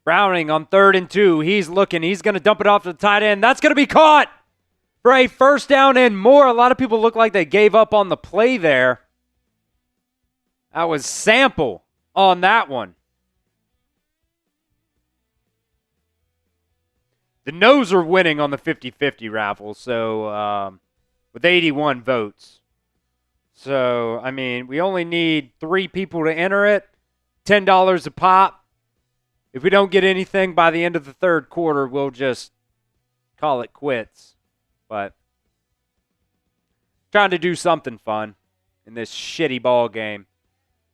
Browning on 3rd and 2. He's looking. He's going to dump it off to the tight end. That's going to be caught for a first down and more. A lot of people look like they gave up on the play there. That was Sample on that one. The No's are winning on the 50/50 raffle, so with 81 votes. So, I mean, we only need 3 people to enter it, $10 a pop. If we don't get anything by the end of the 3rd quarter, we'll just call it quits. But trying to do something fun in this shitty ball game.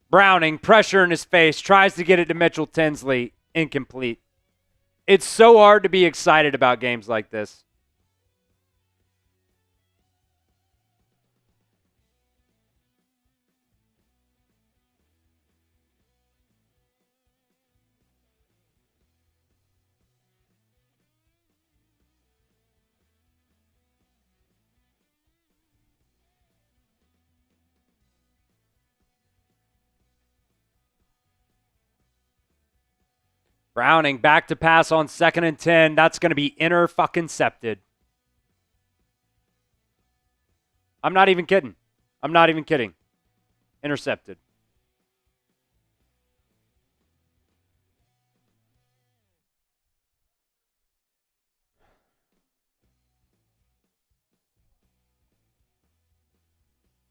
Browning, pressure in his face, tries to get it to Mitchell Tinsley. Incomplete. It's so hard to be excited about games like this. Browning back to pass on 2nd and 10. That's going to be inter-fucking-cepted. I'm not even kidding. Intercepted.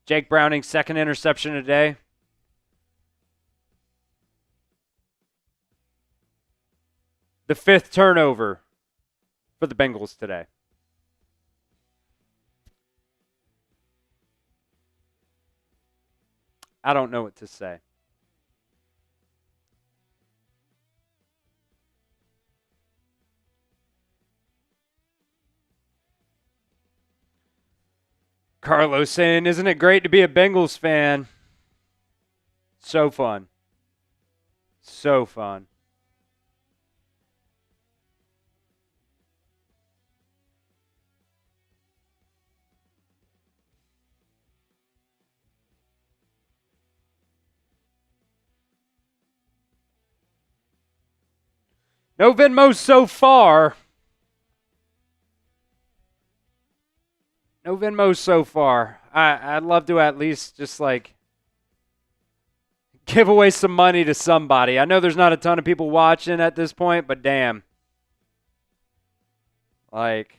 Jake Browning, 2nd interception today. The 5th turnover for the Bengals today. I don't know what to say. Carlos saying, isn't it great to be a Bengals fan? So fun. So fun. No Venmo so far. No Venmo so far. I'd love to at least just like give away some money to somebody. I know there's not a ton of people watching at this point, but damn. Like,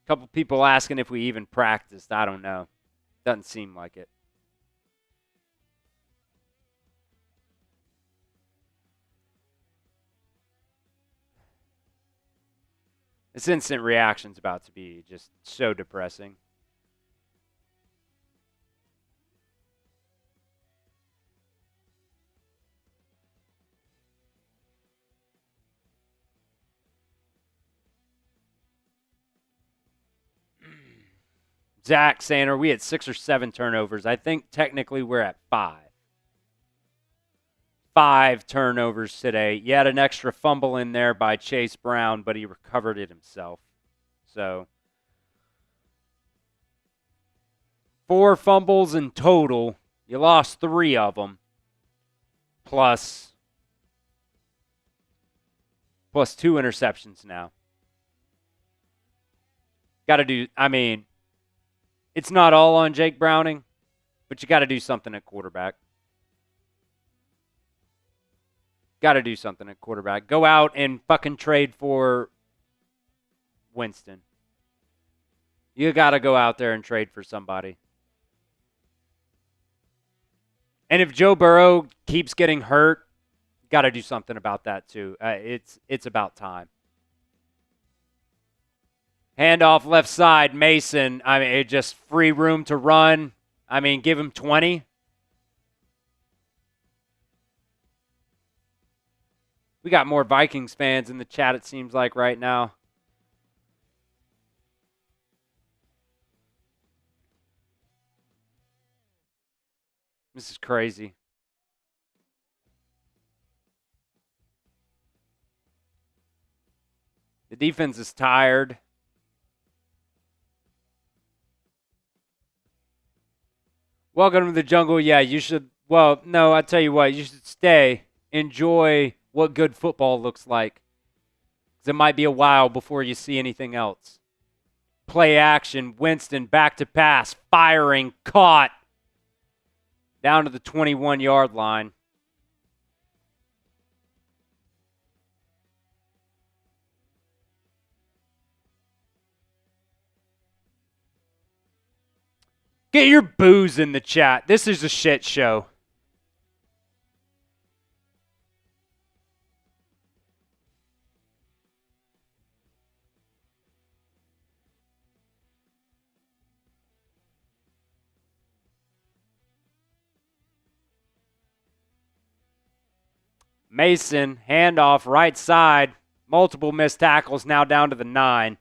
a couple people asking if we even practiced. I don't know. Doesn't seem like it. This instant reaction's about to be just so depressing. Zach saying, are we at 6 or 7 turnovers? I think technically we're at 5. 5 turnovers today. You had an extra fumble in there by Chase Brown, but he recovered it himself. So 4 fumbles in total. You lost 3 of them. Plus 2 interceptions now. Got to do, I mean, it's not all on Jake Browning, but you got to do something at quarterback. Got to do something at quarterback. Go out and fucking trade for Winston. You got to go out there and trade for somebody. And if Joe Burrow keeps getting hurt, got to do something about that too. It's about time. Handoff left side, Mason. I mean, it just free room to run. I mean, give him 20. We got more Vikings fans in the chat, it seems like, right now. This is crazy. The defense is tired. Welcome to the jungle. Yeah, you should. Well, no, I tell you what, you should stay. Enjoy what good football looks like. 'Cause it might be a while before you see anything else. Play action. Winston back to pass. Firing. Caught. Down to the 21-yard line. Get your boos in the chat. This is a shit show. Mason, handoff, right side. Multiple missed tackles, now down to the 9.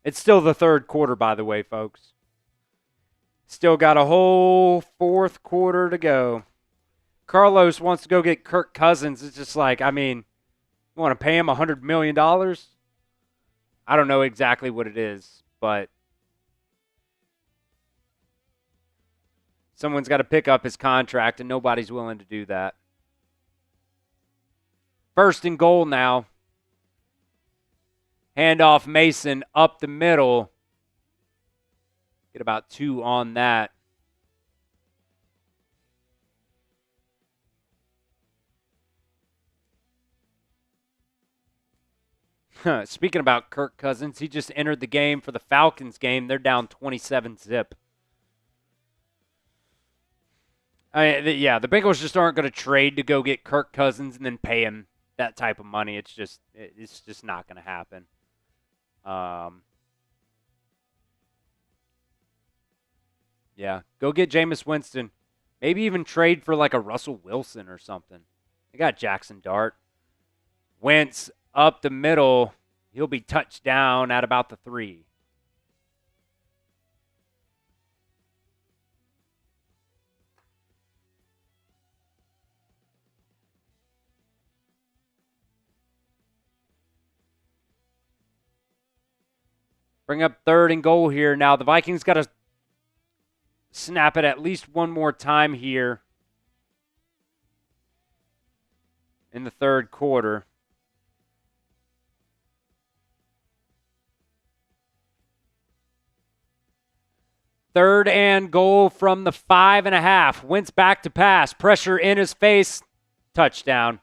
It's still the third quarter, by the way, folks. Still got a whole fourth quarter to go. Carlos wants to go get Kirk Cousins. It's just like, I mean, you want to pay him $100 million? I don't know exactly what it is, but someone's got to pick up his contract, and nobody's willing to do that. First and goal now. Handoff Mason up the middle. Get about 2 on that. Speaking about Kirk Cousins, he just entered the game for the Falcons game. They're down 27-zip. I mean, yeah, the Bengals just aren't going to trade to go get Kirk Cousins and then pay him that type of money. It's just not going to happen. Yeah, go get Jameis Winston. Maybe even trade for like a Russell Wilson or something. They got Jackson Dart. Wentz up the middle. He'll be touched down at about the 3. Bring up 3rd and goal here. Now the Vikings got to snap it at least one more time here in the 3rd quarter. Third and goal from the 5.5. Wentz back to pass. Pressure in his face. Touchdown.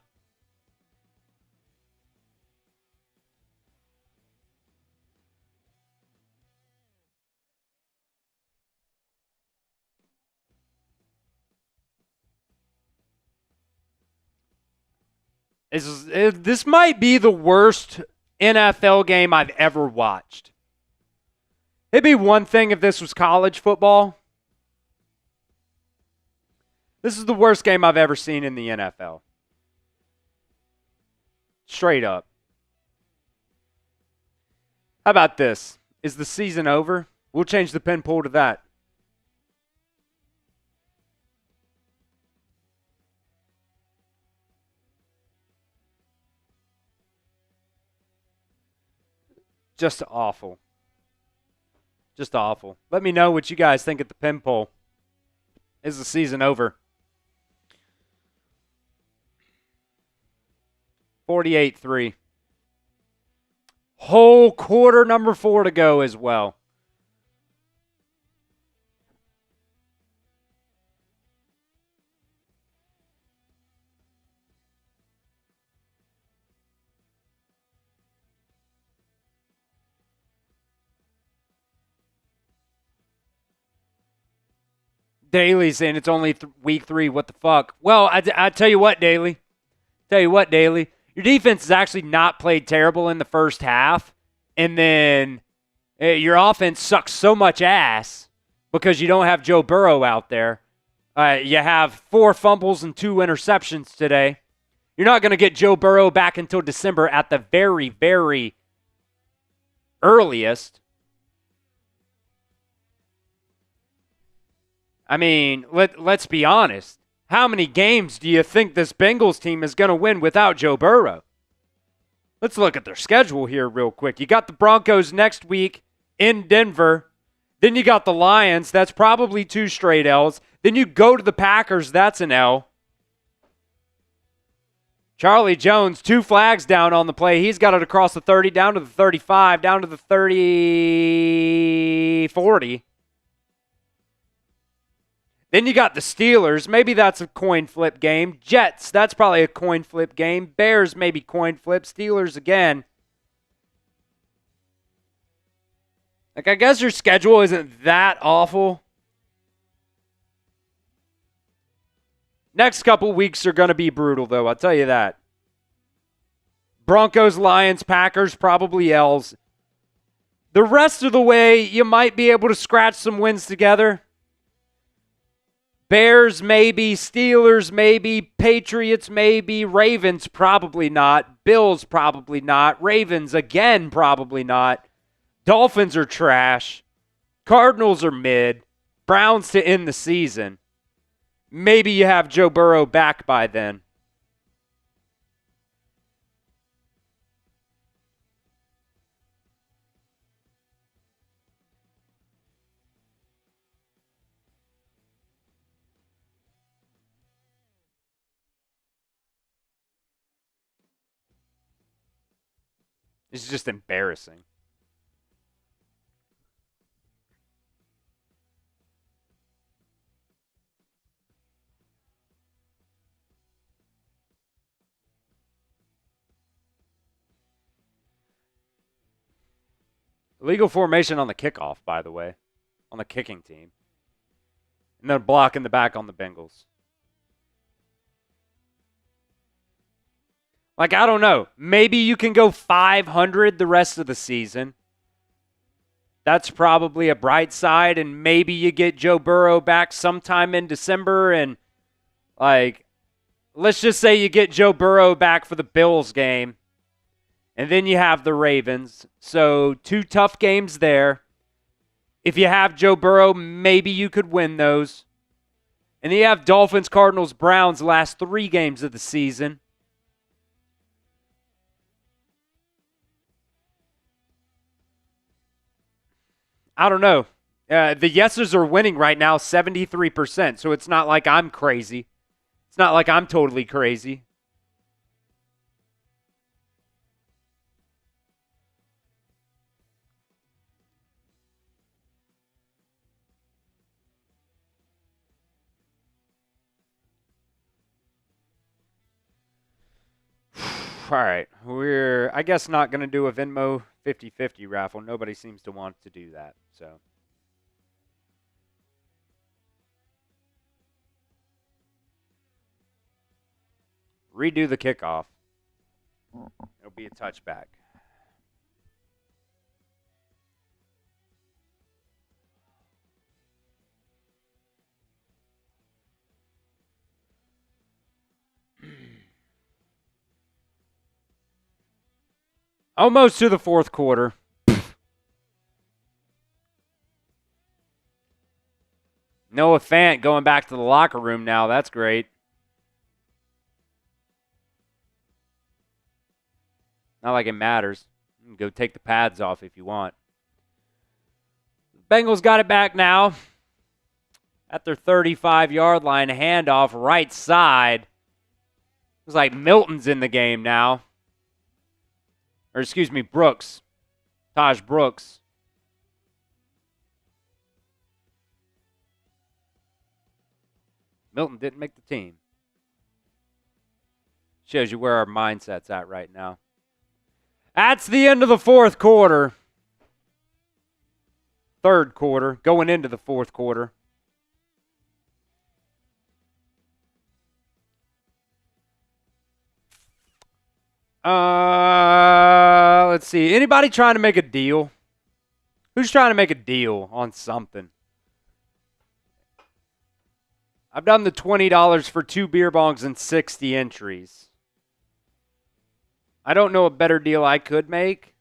This might be the worst NFL game I've ever watched. It'd be one thing if this was college football. This is the worst game I've ever seen in the NFL. Straight up. How about this? Is the season over? We'll change the pin pull to that. Just awful. Just awful. Let me know what you guys think at the pin poll. Is the season over? 48-3. Whole quarter number 4 to go as well. Daly saying it's only week 3. What the fuck? Well, I tell you what, Daly. Your defense has actually not played terrible in the first half. And then your offense sucks so much ass because you don't have Joe Burrow out there. You have 4 fumbles and 2 interceptions today. You're not going to get Joe Burrow back until December at the very, very earliest. I mean, let's be honest. How many games do you think this Bengals team is going to win without Joe Burrow? Let's look at their schedule here real quick. You got the Broncos next week in Denver. Then you got the Lions. That's probably 2 straight L's. Then you go to the Packers. That's an L. Charlie Jones, 2 flags down on the play. He's got it across the 30, down to the 35, down to the 40. Then you got the Steelers. Maybe that's a coin flip game. Jets, that's probably a coin flip game. Bears, maybe coin flip. Steelers again. Like, I guess your schedule isn't that awful. Next couple weeks are going to be brutal, though. I'll tell you that. Broncos, Lions, Packers, probably L's. The rest of the way, you might be able to scratch some wins together. Bears, maybe. Steelers, maybe. Patriots, maybe. Ravens, probably not. Bills, probably not. Ravens, again, probably not. Dolphins are trash. Cardinals are mid. Browns to end the season. Maybe you have Joe Burrow back by then. It's just embarrassing. Illegal formation on the kickoff, by the way, on the kicking team. And then block in the back on the Bengals. Like, I don't know. Maybe you can go 500 the rest of the season. That's probably a bright side, and maybe you get Joe Burrow back sometime in December, and, like, let's just say you get Joe Burrow back for the Bills game, and then you have the Ravens. So 2 tough games there. If you have Joe Burrow, maybe you could win those. And then you have Dolphins, Cardinals, Browns last 3 games of the season. I don't know. The yeses are winning right now 73%, so it's not like I'm crazy. It's not like I'm totally crazy. All right. We're, I guess, not going to do a Venmo 50-50 raffle. Nobody seems to want to do that, so. Redo the kickoff. It'll be a touchback. Almost to the fourth quarter. Noah Fant going back to the locker room now. That's great. Not like it matters. You can go take the pads off if you want. Bengals got it back now. At their 35-yard line, handoff right side. It was like Milton's in the game now. Or excuse me, Brooks. Taj Brooks. Milton didn't make the team. Shows you where our mindset's at right now. That's the end of the fourth quarter. Third quarter, going into the fourth quarter. Let's see. Anybody trying to make a deal? Who's trying to make a deal on something? I've done the $20 for 2 beer bongs and 60 entries. I don't know a better deal I could make.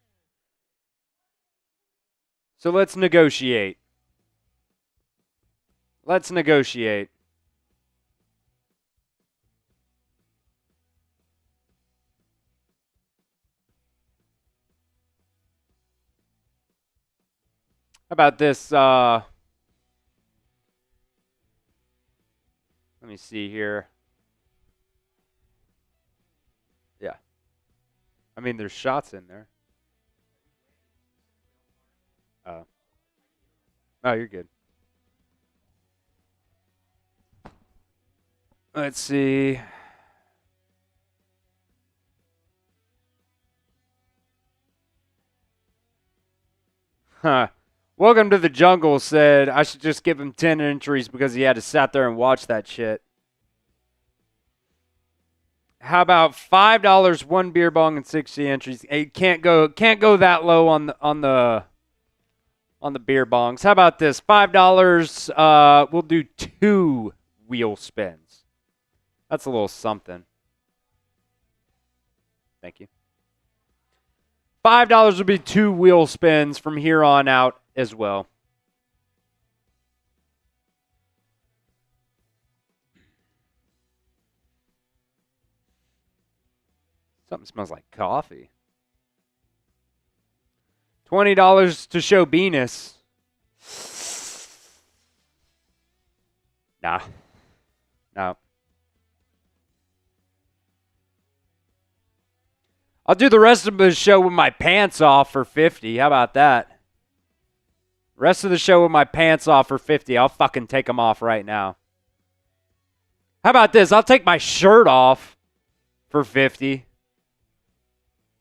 So let's negotiate. Let's negotiate. How about this? Let me see here. Yeah. I mean, there's shots in there. Oh, you're good. Let's see. Huh. Welcome to the Jungle said I should just give him 10 entries because he had to sat there and watch that shit. How about $5, 1 beer bong and 60 entries? It can't go that low on the beer bongs. How about this? $5. We'll do 2 wheel spins. That's a little something. Thank you. $5 will be 2 wheel spins from here on out as well. Something smells like coffee. $20 to show Venus. Nah. No. I'll do the rest of the show with my pants off for $50. How about that? Rest of the show with my pants off for $50. I'll fucking take them off right now. How about this? I'll take my shirt off for $50.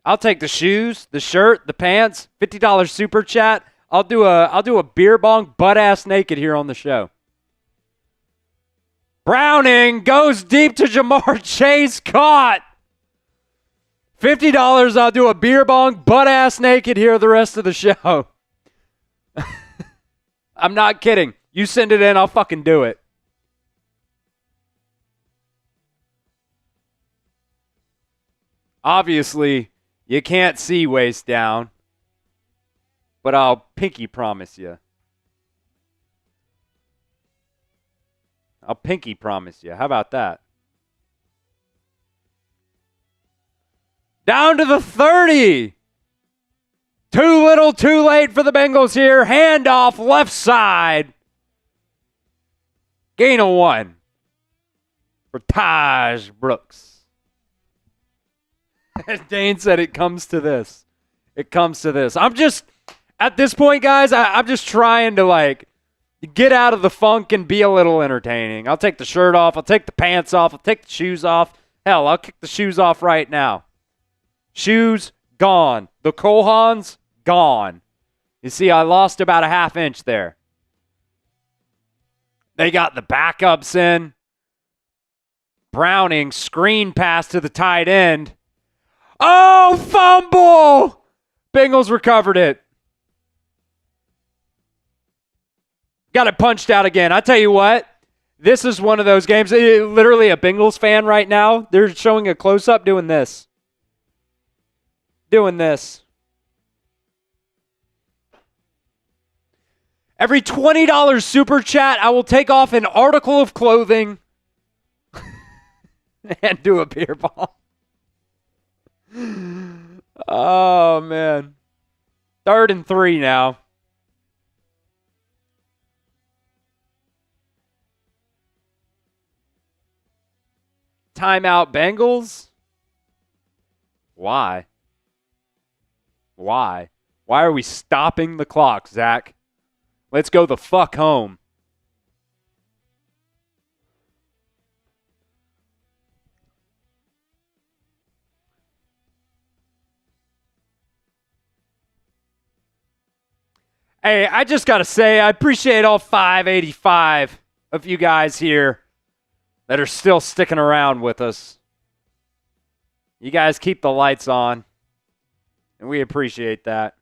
I'll take the shoes, the shirt, the pants, $50 super chat. I'll do a beer bong butt ass naked here on the show. Browning goes deep to Jamar Chase, caught. $50, I'll do a beer bong, butt-ass naked here the rest of the show. I'm not kidding. You send it in, I'll fucking do it. Obviously, you can't see waist down, but I'll pinky promise you. I'll pinky promise you. How about that? Down to the 30. Too little, too late for the Bengals here. Handoff left side. Gain of 1 for Taj Brooks. As Dane said, it comes to this. It comes to this. I'm just, at this point, guys, I'm just trying to, get out of the funk and be a little entertaining. I'll take the shirt off. I'll take the pants off. I'll take the shoes off. Hell, I'll kick the shoes off right now. Shoes, gone. The Kohans, gone. You see, I lost about a half inch there. They got the backups in. Browning, screen pass to the tight end. Oh, fumble! Bengals recovered it. Got it punched out again. I tell you what, this is one of those games. Literally a Bengals fan right now, they're showing a close-up doing this. Doing this. Every $20 super chat, I will take off an article of clothing and do a beer ball. Oh, man. 3rd and 3 now. Timeout Bengals? Why? Why? Why are we stopping the clock, Zach? Let's go the fuck home. Hey, I just got to say, I appreciate all 585 of you guys here that are still sticking around with us. You guys keep the lights on, and we appreciate that.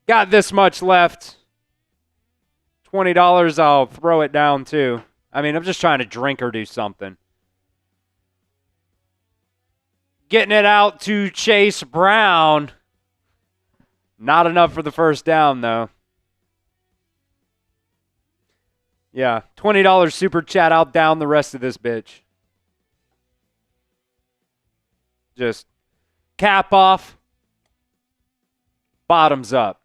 Got this much left. $20, I'll throw it down too. I mean, I'm just trying to drink or do something. Getting it out to Chase Brown. Not enough for the first down, though. Yeah, $20 super chat. I'll down the rest of this bitch. Just cap off. Bottoms up.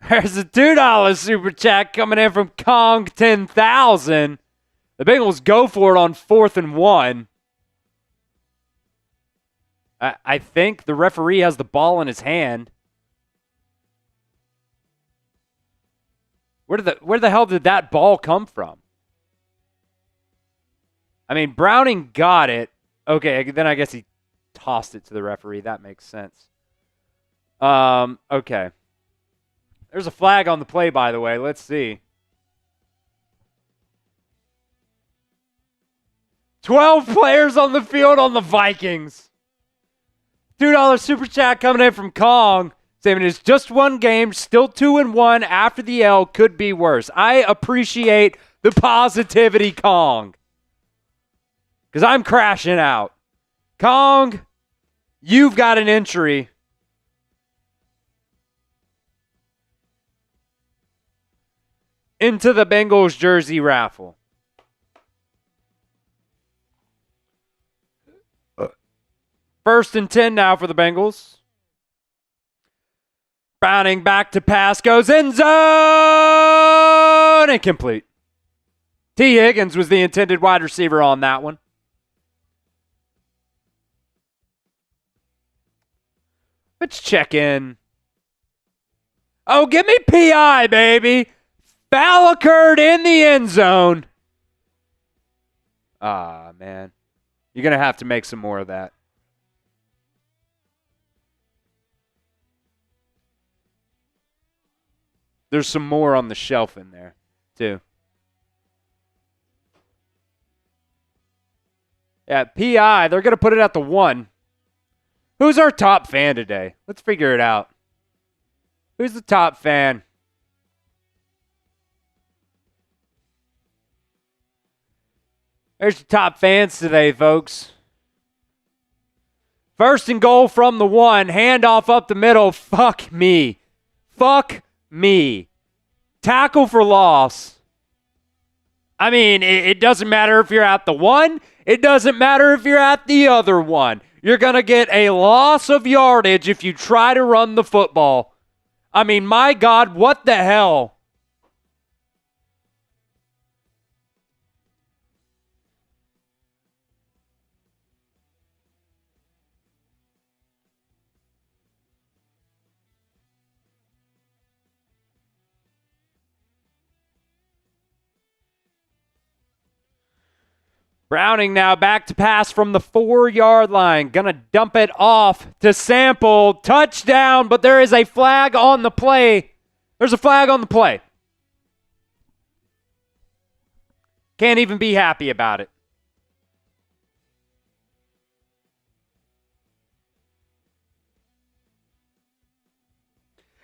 There's a $2 super chat coming in from Kong 10,000. The Bengals go for it on 4th and 1. I think the referee has the ball in his hand. Where the hell did that ball come from? I mean, Browning got it. Okay, then I guess he tossed it to the referee. That makes sense. Okay. There's a flag on the play, by the way. Let's see. 12 players on the field on the Vikings. $2 super chat coming in from Kong, saying it's just one game, still 2-1 after the L, could be worse. I appreciate the positivity, Kong, because I'm crashing out. Kong, you've got an entry. Into the Bengals jersey raffle. First and 10 now for the Bengals. Browning back to pass, goes end zone, incomplete. T. Higgins was the intended wide receiver on that one. Let's check in. Oh, give me PI, baby. Foul occurred in the end zone. Ah, man. You're going to have to make some more of that. There's some more on the shelf in there, too. Yeah, PI, they're going to put it at the 1. Who's our top fan today? Let's figure it out. Who's the top fan? There's the top fans today, folks. First and goal from the 1. Handoff up the middle. Fuck me. Fuck me. Tackle for loss. I mean, it doesn't matter if you're at the 1. It doesn't matter if you're at the other 1. You're going to get a loss of yardage if you try to run the football. I mean, my God, what the hell? Browning now back to pass from the 4-yard line. Gonna dump it off to Sample. Touchdown, but there is a flag on the play. There's a flag on the play. Can't even be happy about it.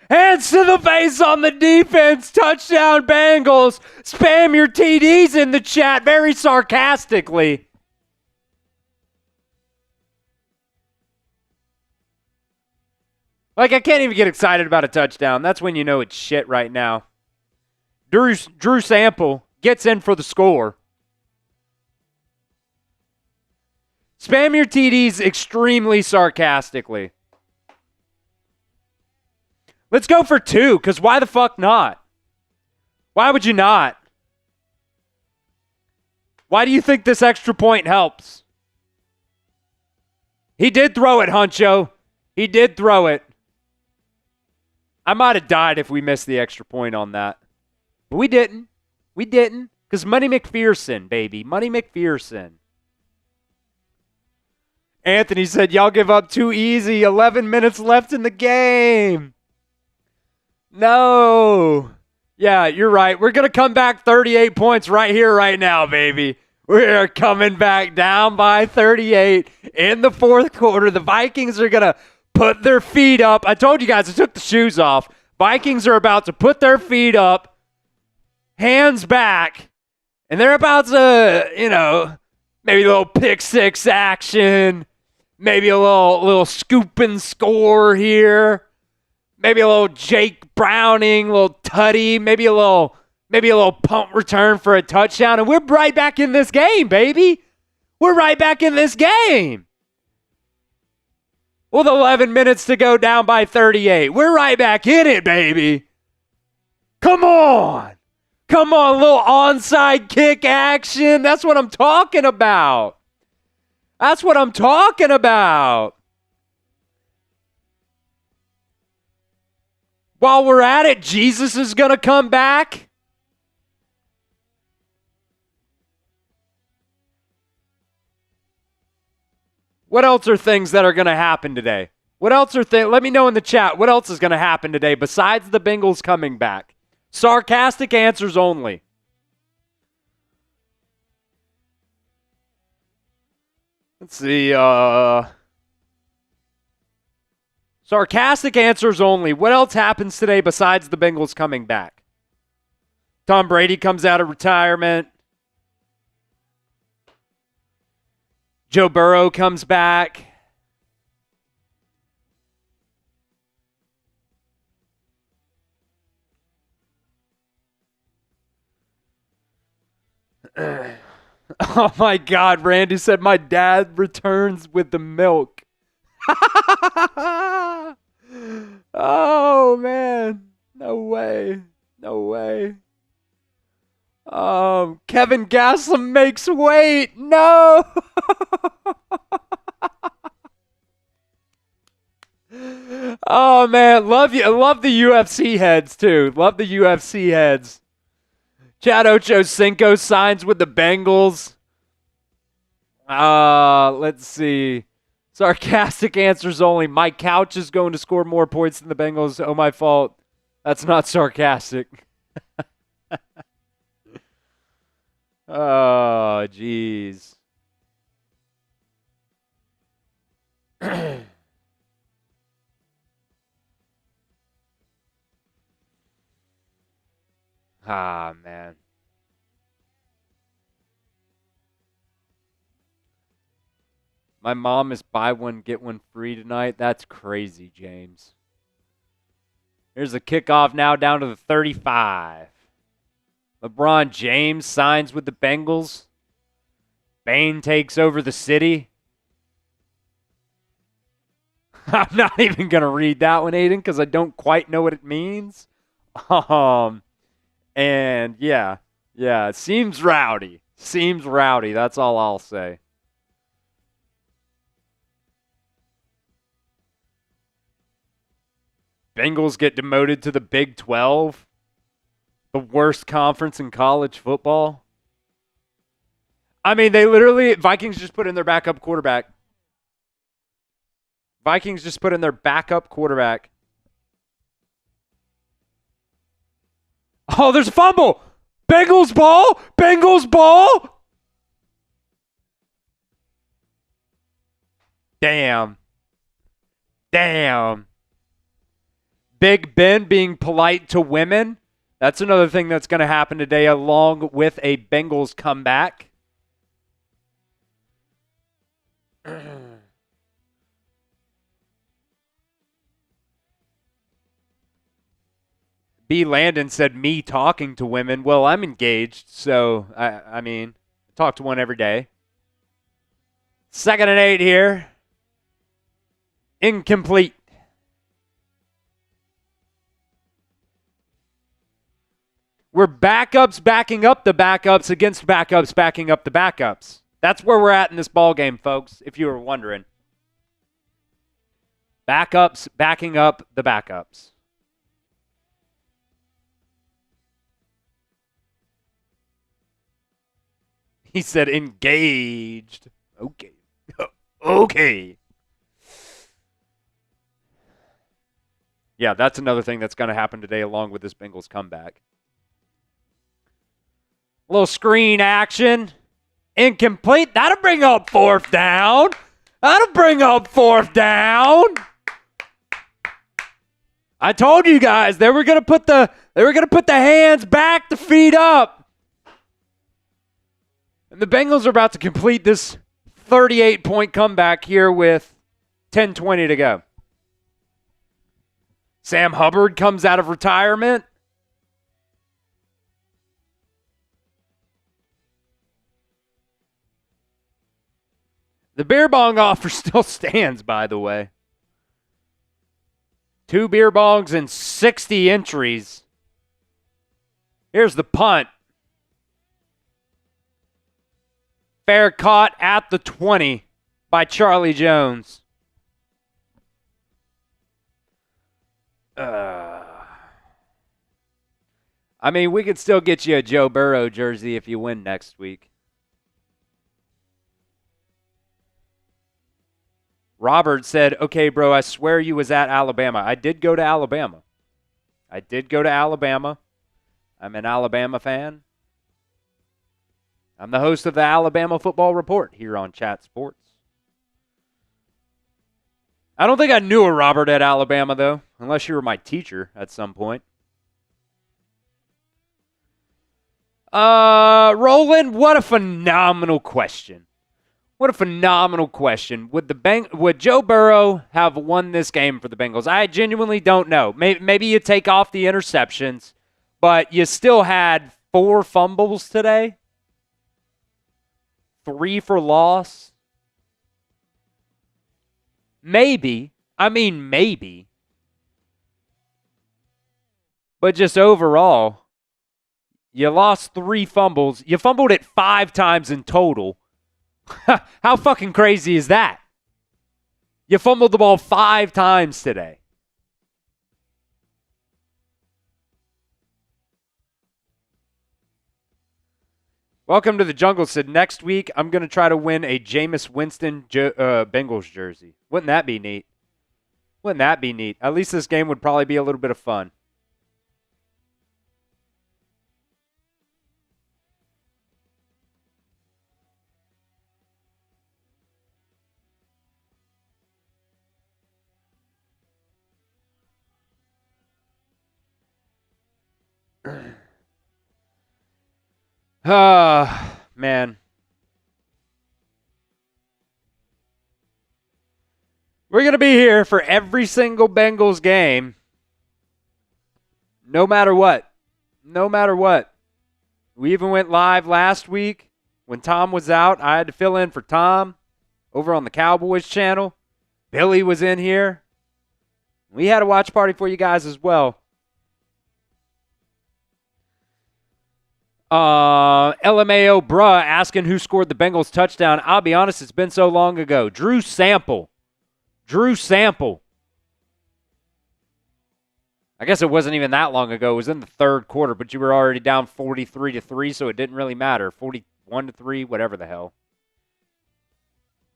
Hands to the face on the defense. Touchdown, Bengals. Spam your TDs in the chat very sarcastically. Like, I can't even get excited about a touchdown. That's when you know it's shit right now. Drew Sample gets in for the score. Spam your TDs extremely sarcastically. Let's go for 2, because why the fuck not? Why would you not? Why do you think this extra point helps? He did throw it, Huncho. He did throw it. I might have died if we missed the extra point on that. But we didn't. We didn't. Because Money McPherson, baby. Money McPherson. Anthony said, y'all give up too easy. 11 minutes left in the game. No. Yeah, you're right. We're going to come back 38 points right here, right now, baby. We're coming back down by 38 in the fourth quarter. The Vikings are going to put their feet up. I told you guys, I took the shoes off. Vikings are about to put their feet up, hands back, and they're about to, maybe a little pick six action, maybe a little scoop and score here. Maybe a little Jake Browning, a little tutty, maybe a little punt return for a touchdown, and we're right back in this game, baby. We're right back in this game. With 11 minutes to go, down by 38. We're right back in it, baby. Come on. Come on, a little onside kick action. That's what I'm talking about. That's what I'm talking about. While we're at it, Jesus is going to come back. What else are things that are going to happen today? What else are things? Let me know in the chat. What else is going to happen today besides the Bengals coming back? Sarcastic answers only. Let's see. Sarcastic answers only. What else happens today besides the Bengals coming back? Tom Brady comes out of retirement. Joe Burrow comes back. Oh my God, Randy said my dad returns with the milk. Oh man, no way, no way. Kevin Gaslam makes weight. No. Oh man, love you. Love the UFC heads too. Love the UFC heads. Chad Ochocinco signs with the Bengals. Let's see. Sarcastic answers only. My couch is going to score more points than the Bengals. Oh, my fault. That's not sarcastic. Oh, jeez. Ah, man. My mom is buy one, get one free tonight. That's crazy, James. Here's a kickoff now down to the 35. LeBron James signs with the Bengals. Bane takes over the city. I'm not even going to read that one, Aiden, because I don't quite know what it means. And yeah, it seems rowdy. Seems rowdy. That's all I'll say. Bengals get demoted to the Big 12. The worst conference in college football. I mean, Vikings just put in their backup quarterback. Oh, there's a fumble. Bengals ball. Damn. Big Ben being polite to women. That's another thing that's going to happen today along with a Bengals comeback. B. Landon said, me talking to women. Well, I'm engaged, so, I mean, talk to one every day. 2nd and 8 here. Incomplete. We're backups backing up the backups against backups backing up the backups. That's where we're at in this ball game, folks, if you were wondering. Backups backing up the backups. He said engaged. Okay. Okay. Yeah, that's another thing that's going to happen today along with this Bengals comeback. A little screen action. Incomplete. That'll bring up 4th down. I told you guys they were gonna put the hands back, the feet up. And the Bengals are about to complete this 38-point comeback here with 10:20 to go. Sam Hubbard comes out of retirement. The beer bong offer still stands, by the way. 2 beer bongs and 60 entries. Here's the punt. Fair caught at the 20 by Charlie Jones. I mean, we could still get you a Joe Burrow jersey if you win next week. Robert said, okay, bro, I swear you was at Alabama. I did go to Alabama. I'm an Alabama fan. I'm the host of the Alabama Football Report here on Chat Sports. I don't think I knew a Robert at Alabama, though, unless you were my teacher at some point. Roland, what a phenomenal question. Would Joe Burrow have won this game for the Bengals? I genuinely don't know. Maybe you take off the interceptions, but you still had 4 fumbles today. 3 for loss. Maybe. But just overall, you lost 3 fumbles. You fumbled it 5 times in total. How fucking crazy is that? You fumbled the ball 5 times today. Welcome to the jungle. Said next week I'm going to try to win a Jameis Winston Bengals jersey. Wouldn't that be neat? At least this game would probably be a little bit of fun. Man. We're going to be here for every single Bengals game, no matter what. No matter what. We even went live last week when Tom was out. I had to fill in for Tom over on the Cowboys channel. Billy was in here. We had a watch party for you guys as well. LMAO bruh asking who scored the Bengals touchdown. I'll be honest, it's been so long ago. Drew Sample. I guess it wasn't even that long ago. It was in the third quarter, but you were already down 43-3, so it didn't really matter. 41-3, whatever the hell.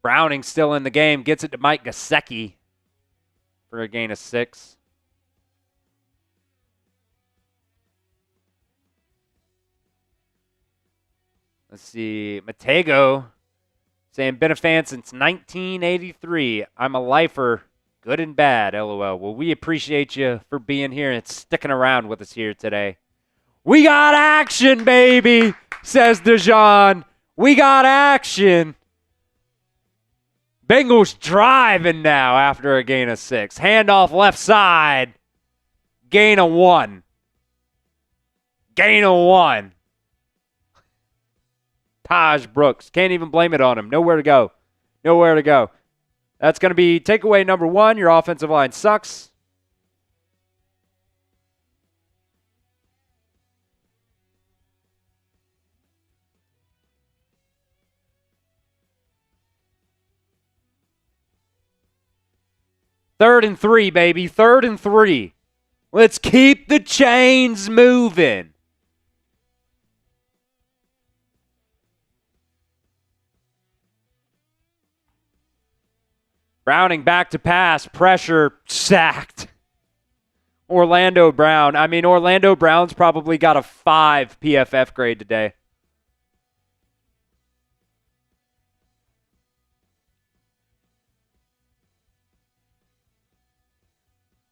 Browning still in the game. Gets it to Mike Gesicki for a gain of 6. Let's see. Matego saying, been a fan since 1983. I'm a lifer, good and bad, LOL. Well, we appreciate you for being here and sticking around with us here today. We got action, baby, says DeJean. We got action. Bengals driving now after a gain of 6. Handoff left side. Gain of 1. Gain of 1. Taj Brooks. Can't even blame it on him. Nowhere to go. Nowhere to go. That's going to be takeaway number 1. Your offensive line sucks. Third and 3, baby. 3rd and 3. Let's keep the chains moving. Browning back to pass. Pressure. Sacked. Orlando Brown. I mean, Orlando Brown's probably got a 5 PFF grade today.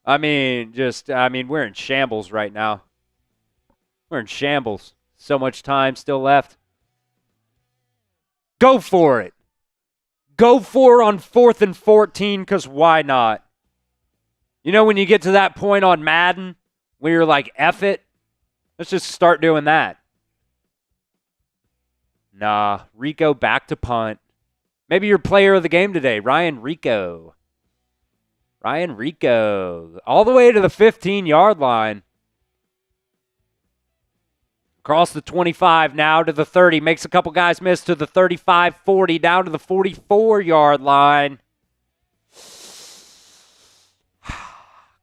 We're in shambles right now. We're in shambles. So much time still left. Go for it. Go for it on 4th and 14, because why not? You know when you get to that point on Madden where you're like, F it, let's just start doing that. Nah, Rico back to punt. Maybe your player of the game today, Ryan Rico. Ryan Rico, all the way to the 15-yard line. Across the 25 now to the 30. Makes a couple guys miss to the 35-40, down to the 44-yard line.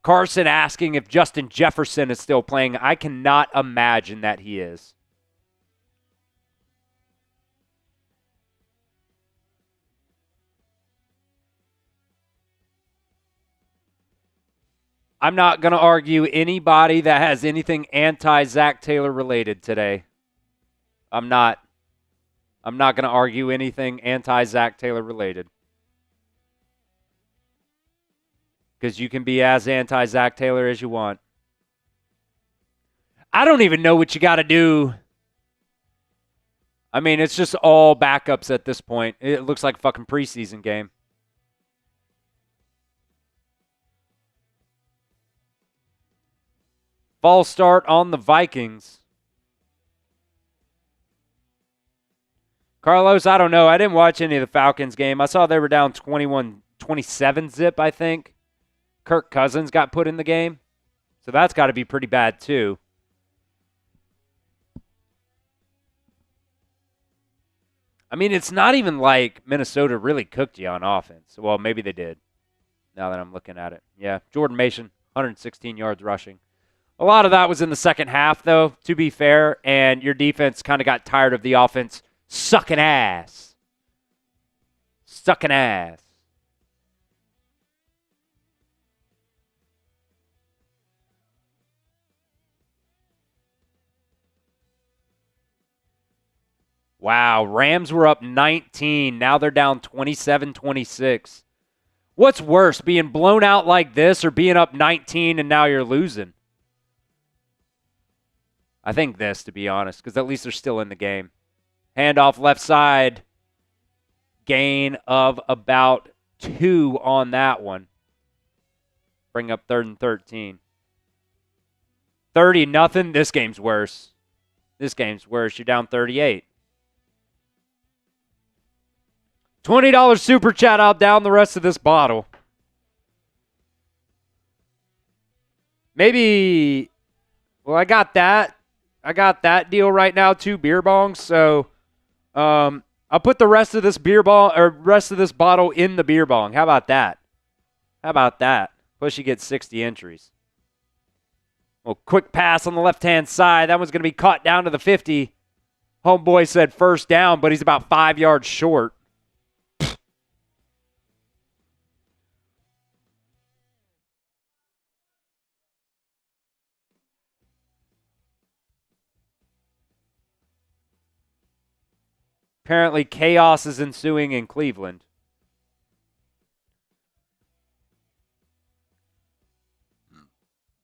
Carson asking if Justin Jefferson is still playing. I cannot imagine that he is. I'm not going to argue anybody that has anything anti-Zach Taylor related today. I'm not going to argue anything anti-Zach Taylor related. Because you can be as anti-Zach Taylor as you want. I don't even know what you got to do. I mean, it's just all backups at this point. It looks like a fucking preseason game. False start on the Vikings. Carlos, I don't know. I didn't watch any of the Falcons game. I saw they were down 27 zip, I think. Kirk Cousins got put in the game. So that's got to be pretty bad too. I mean, it's not even like Minnesota really cooked you on offense. Well, maybe they did, now that I'm looking at it. Yeah, Jordan Mason, 116 yards rushing. A lot of that was in the second half, though, to be fair, and your defense kind of got tired of the offense sucking ass. Sucking ass. Wow, Rams were up 19. Now they're down 27-26. What's worse, being blown out like this or being up 19 and now you're losing? I think this, to be honest, because at least they're still in the game. Handoff left side. Gain of about 2 on that one. Bring up 3rd and 13. 30-0. This game's worse. You're down 38. $20 super chat. I'll down the rest of this bottle. Maybe, well, I got that deal right now, 2 beer bongs. So, I'll put the rest of this bottle in the beer bong. How about that? Plus you get 60 entries. Well, quick pass on the left-hand side. That one's going to be caught down to the 50. Homeboy said first down, but he's about 5 yards short. Apparently chaos is ensuing in Cleveland.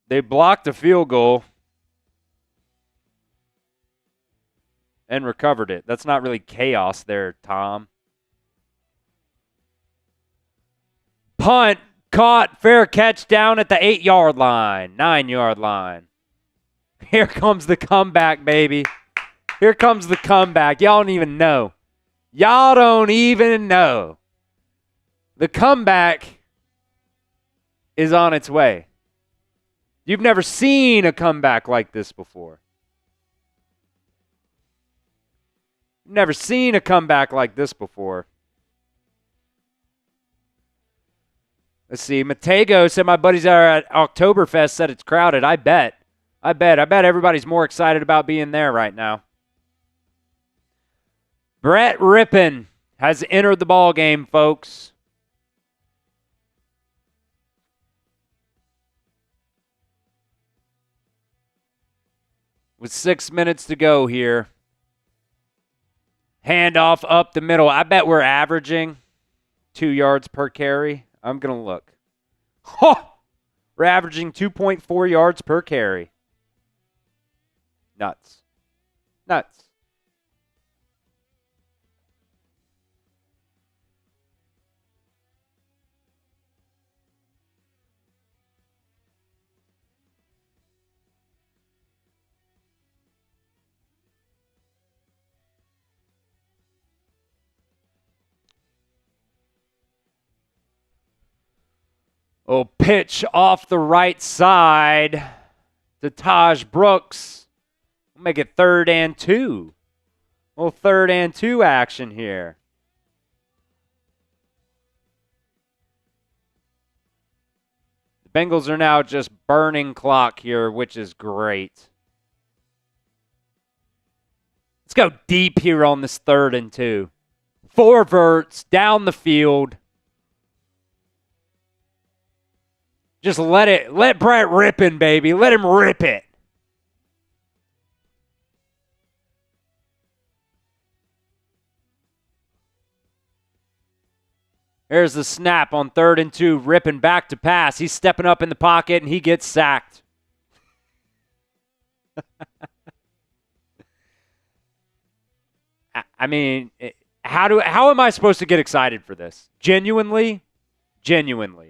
They blocked a field goal and recovered it. That's not really chaos there, Tom. Punt, caught, fair catch down at the 8-yard line, 9-yard line. Here comes the comeback, baby. Here comes the comeback. Y'all don't even know. The comeback is on its way. You've never seen a comeback like this before. Let's see. Matego said my buddies are at Oktoberfest, said it's crowded. I bet everybody's more excited about being there right now. Brett Rippon has entered the ball game, folks. With 6 minutes to go here. Handoff up the middle. I bet we're averaging 2 yards per carry. I'm going to look. We're averaging 2.4 yards per carry. Nuts. Oh, pitch off the right side to Taj Brooks. We'll make it 3rd and 2. Well, 3rd and 2 action here. The Bengals are now just burning clock here, which is great. Let's go deep here on this 3rd and 2. 4 verts down the field. Just let Brett Rippon, baby. Let him rip it. Here's the snap on 3rd and 2. Rippon back to pass. He's stepping up in the pocket, and he gets sacked. I mean, how am I supposed to get excited for this? Genuinely.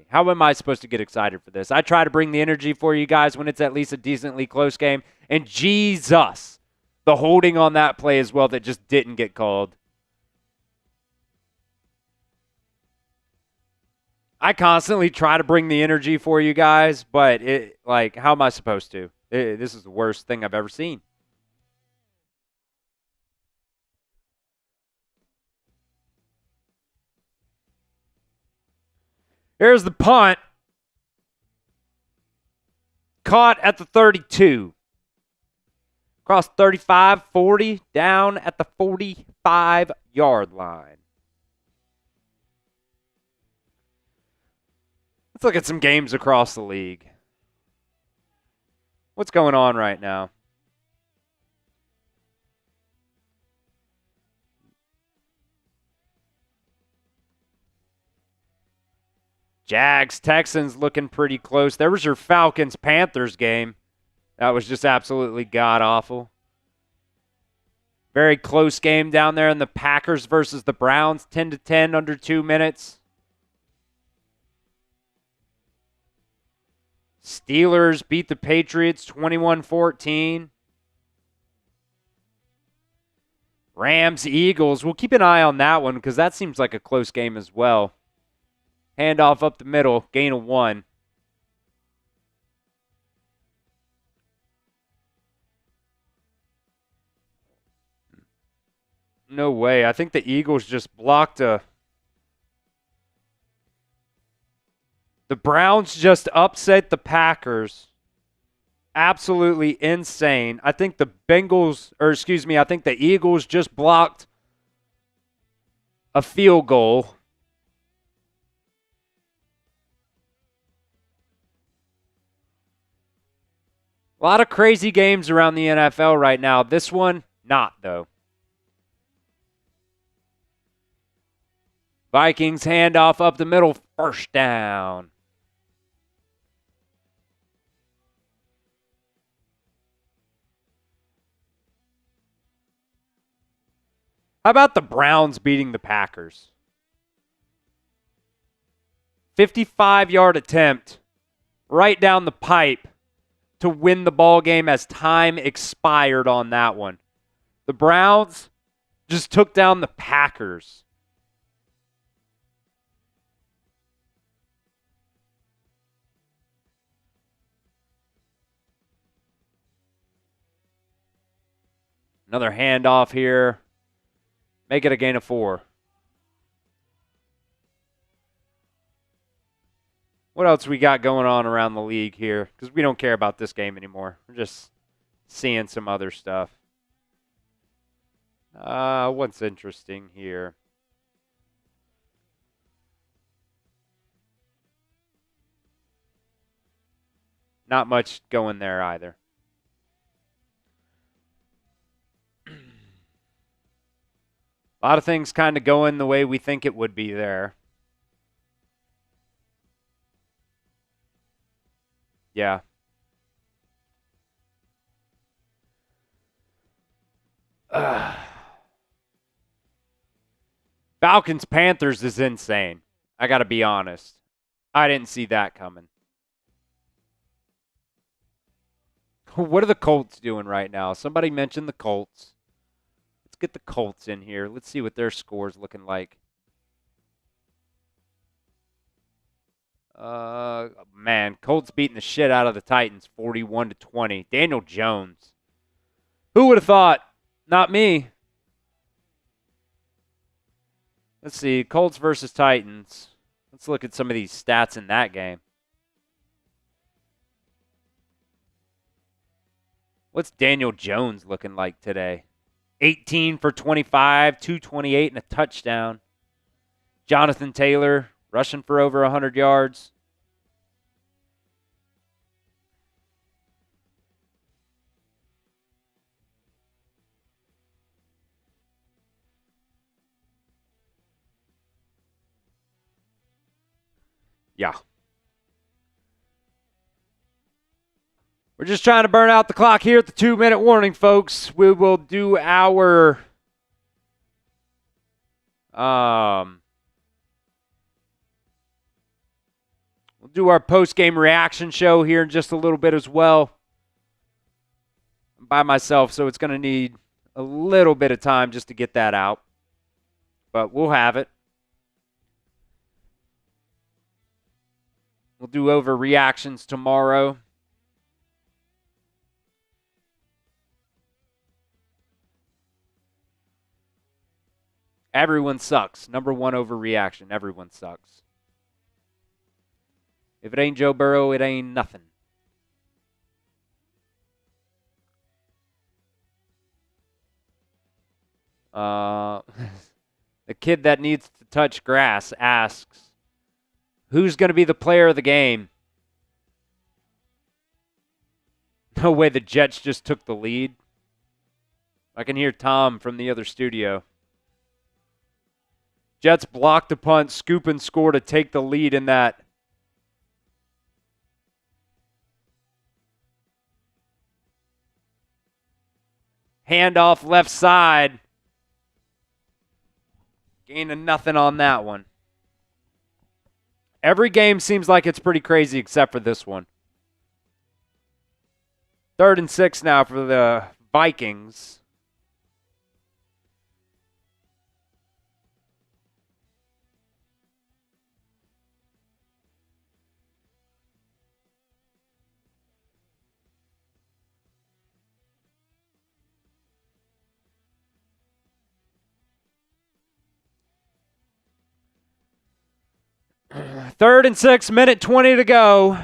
How am I supposed to get excited for this? I try to bring the energy for you guys when it's at least a decently close game. And Jesus, the holding on that play as well that just didn't get called. I constantly try to bring the energy for you guys, but how am I supposed to? This is the worst thing I've ever seen. Here's the punt. Caught at the 32. Across 35, 40, down at the 45-yard line. Let's look at some games across the league. What's going on right now? Jags, Texans looking pretty close. There was your Falcons-Panthers game. That was just absolutely god-awful. Very close game down there in the Packers versus the Browns, 10-10, under 2 minutes. Steelers beat the Patriots 21-14. Rams, Eagles. We'll keep an eye on that one because that seems like a close game as well. Handoff up the middle, gain of 1. No way. I think the Eagles just blocked a... The Browns just upset the Packers. Absolutely insane. I think the I think the Eagles just blocked a field goal. A lot of crazy games around the NFL right now. This one, not though. Vikings handoff up the middle, first down. How about the Browns beating the Packers? 55-yard attempt right down the pipe to win the ball game as time expired on that one. The Browns just took down the Packers. Another handoff here. Make it a gain of 4. What else we got going on around the league here? Because we don't care about this game anymore. We're just seeing some other stuff. What's interesting here? Not much going there either. A lot of things kind of going the way we think it would be there. Yeah. Falcons-Panthers is insane. I got to be honest. I didn't see that coming. What are the Colts doing right now? Somebody mentioned the Colts. Let's get the Colts in here. Let's see what their score's looking like. Man, Colts beating the shit out of the Titans, 41-20. Daniel Jones. Who would have thought? Not me. Let's see, Colts versus Titans. Let's look at some of these stats in that game. What's Daniel Jones looking like today? 18 for 25, 228 and a touchdown. Jonathan Taylor rushing for over 100 yards. Yeah. We're just trying to burn out the clock here at the 2-minute warning, folks. We will do our post-game reaction show here in just a little bit as well. I'm by myself, so it's going to need a little bit of time just to get that out. But we'll have it. We'll do overreactions tomorrow. Everyone sucks. Number one overreaction. Everyone sucks. If it ain't Joe Burrow, it ain't nothing. The kid that needs to touch grass asks, who's going to be the player of the game? No way the Jets just took the lead. I can hear Tom from the other studio. Jets blocked the punt, scoop and score to take the lead in that. Handoff left side. Gain of nothing on that one. Every game seems like it's pretty crazy except for this one. 3rd and 6 now for the Vikings. Third and 6, minute 20 to go.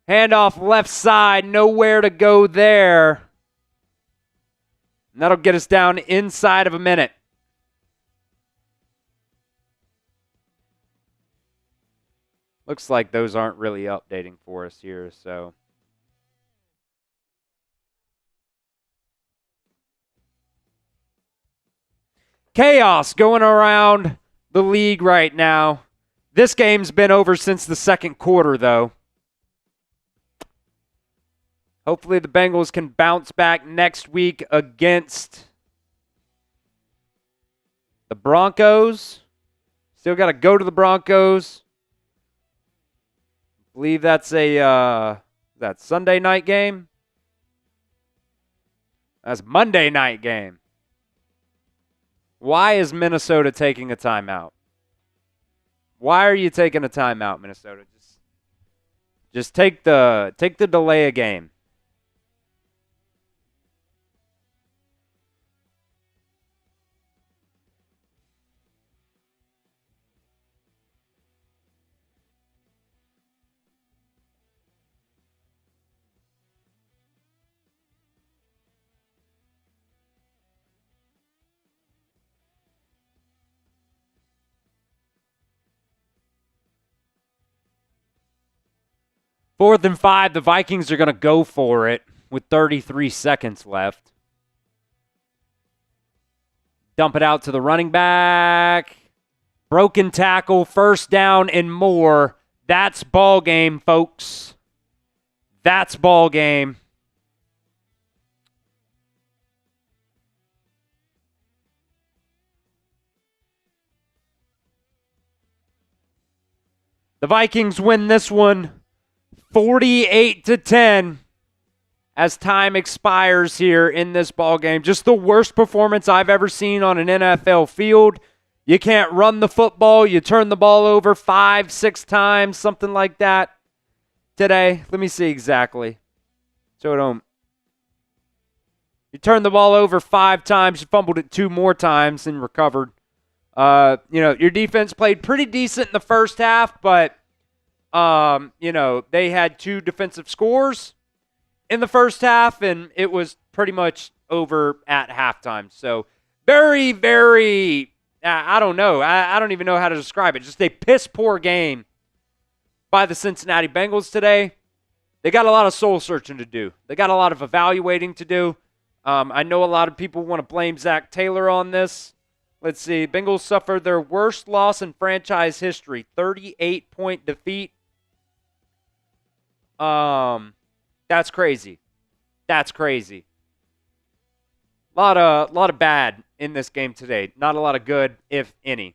Handoff left side, nowhere to go there. And that'll get us down inside of a minute. Looks like those aren't really updating for us here, so. Chaos going around the league right now. This game's been over since the second quarter, though. Hopefully the Bengals can bounce back next week against the Broncos. Still got to go to the Broncos. I believe that's a that Sunday night game. That's Monday night game. Why is Minnesota taking a timeout? Why are you taking a timeout, Minnesota? Just take the delay a game. Fourth and 5, the Vikings are going to go for it with 33 seconds left. Dump it out to the running back. Broken tackle, first down and more. That's ball game, folks. That's ball game. The Vikings win this one 48-10 as time expires here in this ball game. Just the worst performance I've ever seen on an NFL field. You can't run the football. You turn the ball over 5-6 times, something like that today. Let me see exactly. You turned the ball over 5 times. You fumbled it 2 more times and recovered. Your defense played pretty decent in the first half, but they had 2 defensive scores in the first half, and it was pretty much over at halftime. So very, very, I don't know. I don't even know how to describe it. Just a piss-poor game by the Cincinnati Bengals today. They got a lot of soul-searching to do. They got a lot of evaluating to do. I know a lot of people want to blame Zach Taylor on this. Let's see. Bengals suffered their worst loss in franchise history, 38-point defeat. That's crazy. That's crazy. A lot of bad in this game today. Not a lot of good, if any.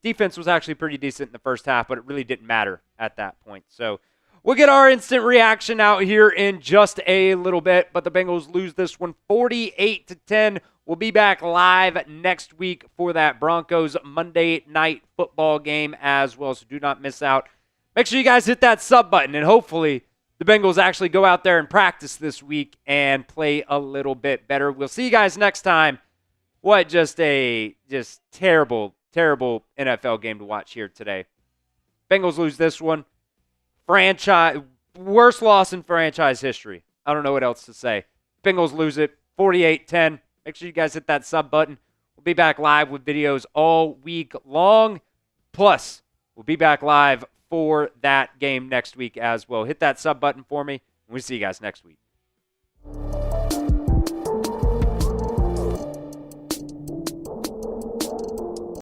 Defense was actually pretty decent in the first half, but it really didn't matter at that point. So we'll get our instant reaction out here in just a little bit, but the Bengals lose this one 48-10. We'll be back live next week for that Broncos Monday Night Football game as well, so do not miss out. Make sure you guys hit that sub button, and hopefully the Bengals actually go out there and practice this week and play a little bit better. We'll see you guys next time. What just terrible, terrible NFL game to watch here today. Bengals lose this one. Worst loss in franchise history. I don't know what else to say. Bengals lose it 48-10. Make sure you guys hit that sub button. We'll be back live with videos all week long. Plus, we'll be back live for that game next week as well. Hit that sub button for me, and we'll see you guys next week.